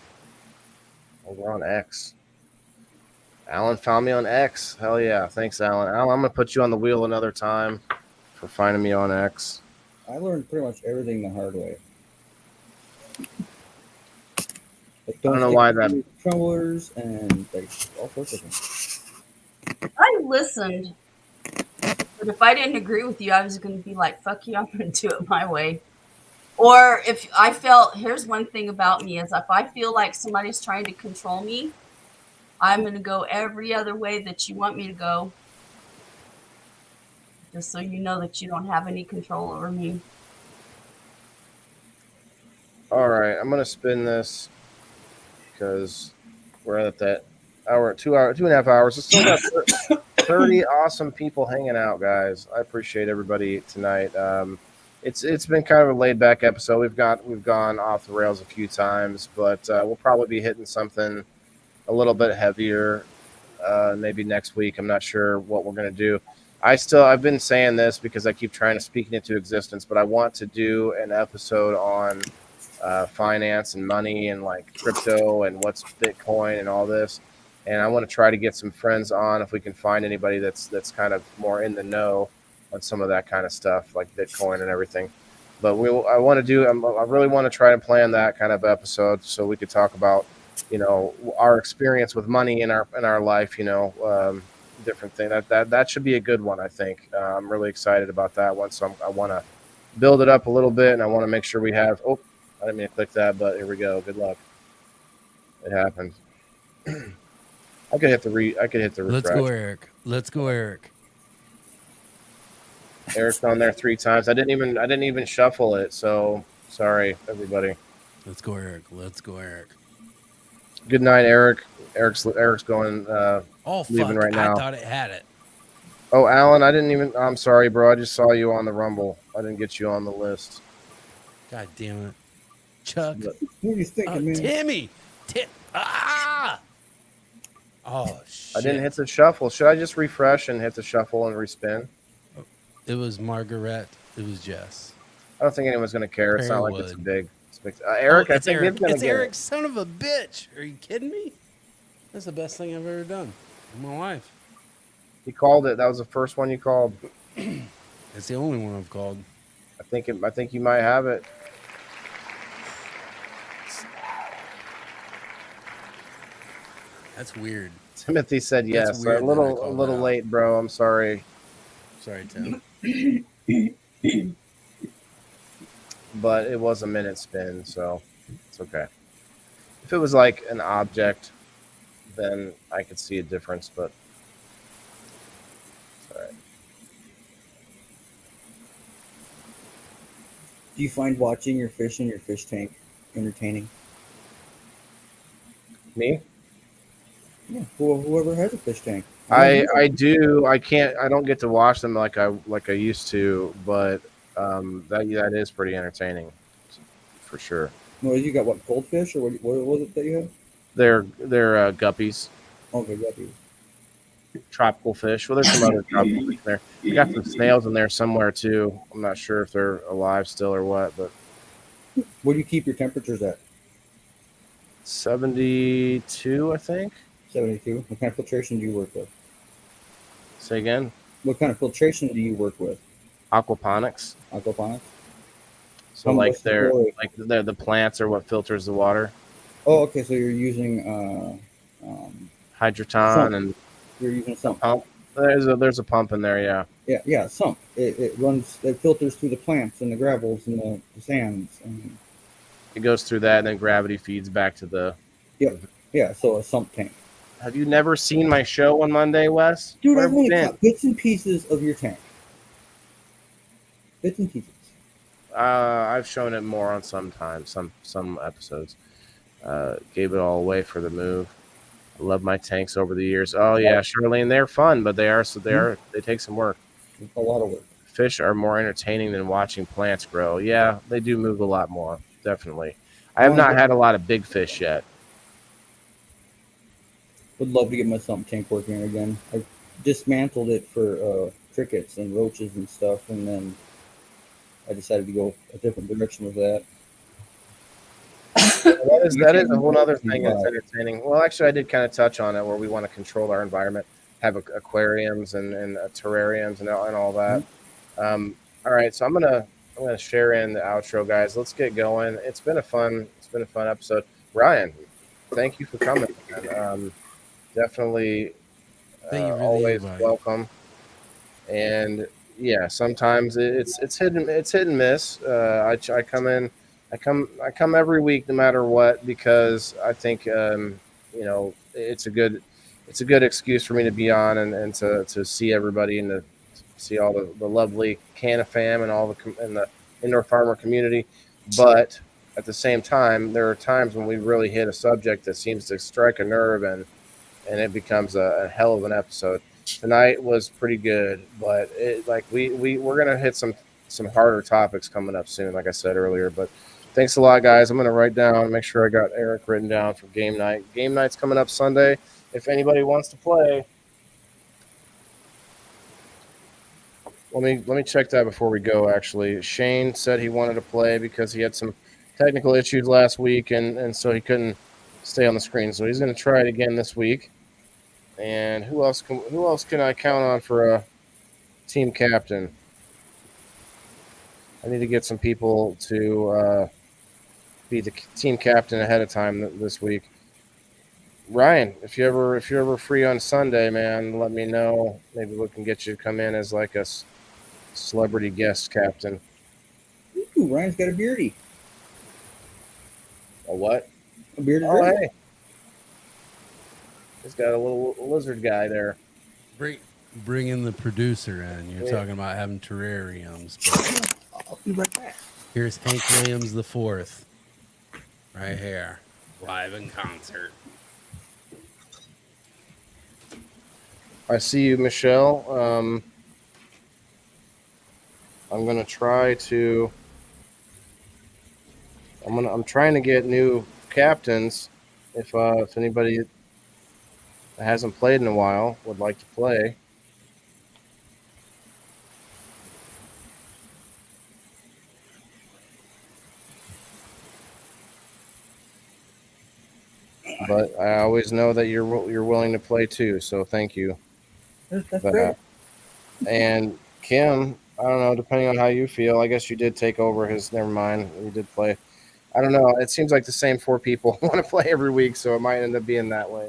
Over on X. Alan found me on X. Hell yeah. Thanks, Alan. Alan, I'm going to put you on the wheel another time for finding me on X. I learned pretty much everything the hard way. Like, I don't know why that. Troublers and like all sorts of things. I listened, but if I didn't agree with you, I was going to be like, fuck you, I'm going to do it my way. Or if I felt, here's one thing about me, is if I feel like somebody's trying to control me, I'm going to go every other way that you want me to go. Just so you know that you don't have any control over me. All right, I'm going to spin this because we're at that hour, 2.5 hours. It's still got 30 awesome people hanging out, guys. I appreciate everybody tonight. It's been kind of a laid back episode. We've gone off the rails a few times, but we'll probably be hitting something a little bit heavier maybe next week. I'm not sure what we're gonna do. I've been saying this because I keep trying to speak it into existence, but I want to do an episode on finance and money and like crypto and what's Bitcoin and all this. And I want to try to get some friends on if we can find anybody that's kind of more in the know on some of that kind of stuff like Bitcoin and everything. But I really want to try to plan that kind of episode so we could talk about, our experience with money in our life, different thing. That should be a good one, I think. I'm really excited about that one. So I want to build it up a little bit, and I want to make sure we have. Oh, I didn't mean to click that, but here we go. Good luck. It happened. I could hit the refresh. Let's go, Eric. Eric's on there 3 times. I didn't even shuffle it. So sorry, everybody. Let's go, Eric. Good night, Eric. Eric's going. Leaving right now. I thought it had it. Oh, Alan, I'm sorry, bro. I just saw you on the Rumble. I didn't get you on the list. God damn it, Chuck. What are you thinking, man? Timmy. Oh shit! I didn't hit the shuffle. Should I just refresh and hit the shuffle and respin? It was Margaret. It was Jess. I don't think anyone's going to care. It's not like it's a big. Eric, I think Eric. it's Eric, son of a bitch. Are you kidding me? That's the best thing I've ever done in my life. You called it. That was the first one you called. It's the only one I've called. I think you might have it. That's weird. Timothy said yes. Weird A little late, bro. I'm sorry. Sorry, Tim. But it was a minute spin, so it's okay. If it was like an object then I could see a difference. But it's all right. Do you find watching your fish in your fish tank entertaining? Me, Yeah, whoever has a fish tank. I I do. I can't. I don't get to watch them like I used to, but that is pretty entertaining, for sure. Well, you got what, goldfish, or what was it that you had? They're guppies, Okay, guppies. tropical fish. Well, there's some other tropical fish in there. I got some snails in there somewhere too. I'm not sure if they're alive still or what, but Where do you keep your temperatures at? 72, I think. 72. What kind of filtration do you work with? Say again. What kind of filtration do you work with? Aquaponics. Aquaponics? So How like much for- they're the plants are what filters the water. Oh, okay. So you're using Hydroton sump. and You're using a sump. pump. There's a pump in there, yeah. Yeah, sump. It runs. It filters through the plants and the gravels and the sands. And It goes through that, and then gravity feeds back to the. yeah, so a sump tank. Have you never seen my show on Monday, Wes? Dude, Where I've have you only been? caught bits and pieces of your tank. Bits and pieces. I've shown it more on some episodes. Gave it all away for the move. I love my tanks over the years. Oh yeah, Charlene, they're fun, but they take some work. A lot of work. Fish are more entertaining than watching plants grow. Yeah, they do move a lot more, definitely. I have not had a lot of big fish yet. Would love to get my sump tank working again. I dismantled it for crickets and roaches and stuff, and then I decided to go a different direction with that. That is a whole other thing that's entertaining. Well, actually, I did kind of touch on it where we want to control our environment, have aquariums and terrariums and all that. All right, so I'm gonna share in the outro, guys. Let's get going. It's been a fun episode. Ryan, thank you for coming. Man. Definitely, Thank you for the always invite. welcome. And yeah, sometimes it's hit and miss. I come in, I come every week no matter what, because I think it's a good excuse for me to be on and to see everybody and to see all the lovely Canna fam and all the indoor farmer community. But at the same time, there are times when we really hit a subject that seems to strike a nerve, and it becomes a hell of an episode. Tonight was pretty good, but we're gonna hit some harder topics coming up soon, like I said earlier. But thanks a lot, guys. I'm gonna write down, make sure I got Eric written down for game night. Game night's coming up Sunday. If anybody wants to play, let me check that before we go. Actually, Shane said he wanted to play because he had some technical issues last week, and so he couldn't stay on the screen. So he's gonna try it again this week. And who else can I count on for a team captain? I need to get some people to be the team captain ahead of time this week. Ryan, if you're ever free on Sunday, man, let me know. Maybe we can get you to come in as like a celebrity guest captain. Ooh, Ryan's got a beardy. A what? A bearded Oh, rabbit. hey. He's got a little lizard guy there. Bring in the producer in. You're talking about having terrariums. But I'll be right back. here's Hank Williams the Fourth, right here, live in concert. I see you, Michelle. I'm gonna try to. I'm trying to get new captains. If anybody that hasn't played in a while would like to play. But I always know that you're willing to play too, so thank you. That's great. And Kim, I don't know, depending on how you feel, I guess you did take over his. Never mind, you did play. I don't know. It seems like the same four people want to play every week, so it might end up being that way.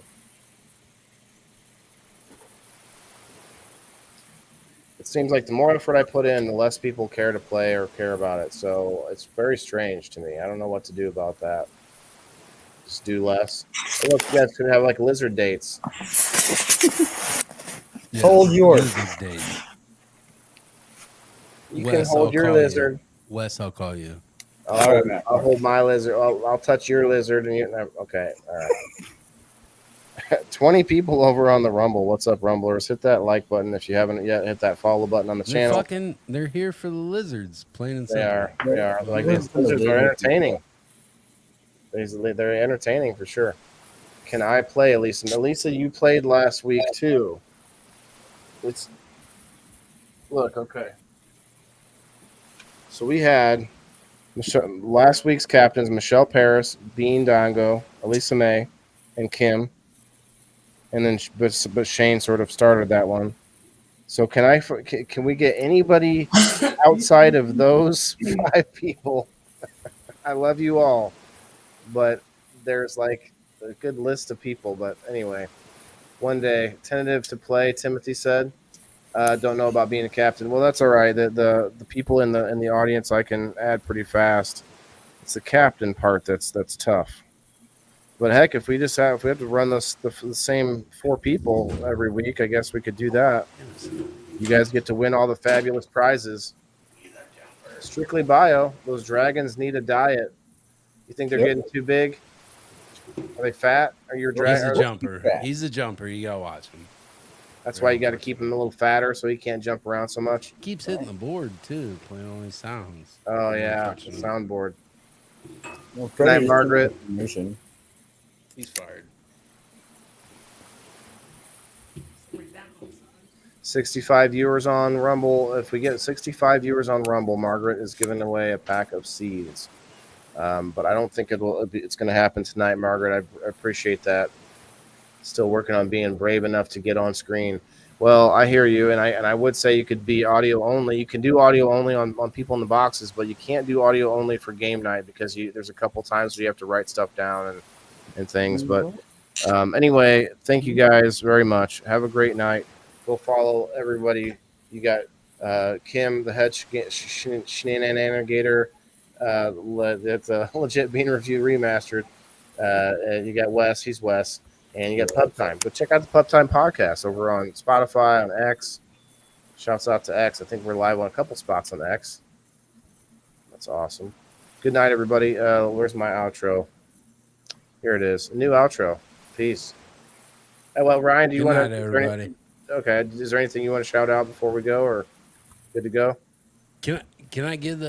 It seems like the more effort I put in, the less people care to play or care about it. So it's very strange to me. I don't know what to do about that. Just do less. What else you guys could have like lizard dates? Yes, Hold yours. lizard dates. You Wes, can hold I'll your call lizard. You. Wes, I'll call you. I'll hold my lizard. I'll touch your lizard, and you. Okay, all right. 20 people over on the Rumble. What's up, Rumblers? Hit that like button if you haven't yet. Hit that follow button on the channel. They're here for the lizards, plain and They simple. are. They are. Like They're these lizards are lizard entertaining. They're entertaining for sure. Can I play, Elisa? Elisa, you played last week too. Look, okay. So we had last week's captains: Michelle Paris, Bean Dongo, Elisa May, and Kim. And then, but Shane sort of started that one. So can we get anybody outside of those 5 people? I love you all, but there's like a good list of people. But anyway, one day, tentative to play. Timothy said, "Don't know about being a captain." Well, that's all right. The people in the audience I can add pretty fast. It's the captain part that's tough. But heck, if we have to run the same 4 people every week, I guess we could do that. You guys get to win all the fabulous prizes. Strictly bio. Those dragons need a diet. You think they're getting too big? Are they fat? Are you He's a jumper. He's a jumper. You gotta watch him. That's why you got to keep him a little fatter so he can't jump around so much. Keeps hitting the board too, playing all these sounds. Oh yeah, the soundboard. Well, Good night, Margaret. He's fired. 65 viewers on Rumble. If we get 65 viewers on Rumble, Margaret is giving away a pack of seeds. But I don't think it's going to happen tonight, Margaret. I appreciate that. Still working on being brave enough to get on screen. Well, I hear you, and I would say you could be audio only. You can do audio only on people in the boxes, but you can't do audio only for game night because there's a couple times where you have to write stuff down and things. But anyway, thank you guys very much. Have a great night. Go follow everybody. You got Kim, the head shenanigator. That's a legit being reviewed remastered. And you got Wes. He's Wes. And you got Pub Time. Go check out the Pub Time podcast over on Spotify, on X. Shouts out to X. I think we're live on a couple spots on X. That's awesome. Good night, everybody. Where's my outro? Here it is. A new outro. Peace. Hey, well, Ryan, do you want to? Everybody. Okay. Is there anything you want to shout out before we go, or good to go? Can I give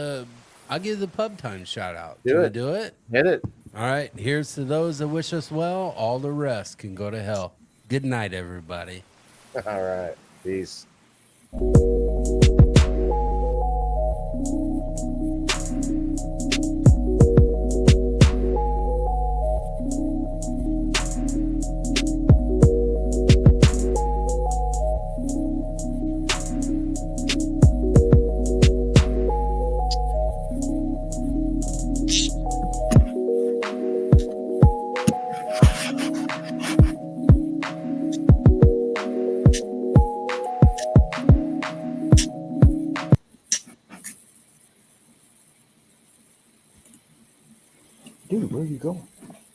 I'll give the Pub Time shout out. Do it. Do it? Hit it. All right. Here's to those that wish us well. All the rest can go to hell. Good night, everybody. All right. Peace. Dude, where are you going?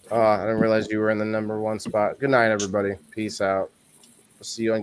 I didn't realize you were in the #1 spot. Good night, everybody. Peace out. We'll see you on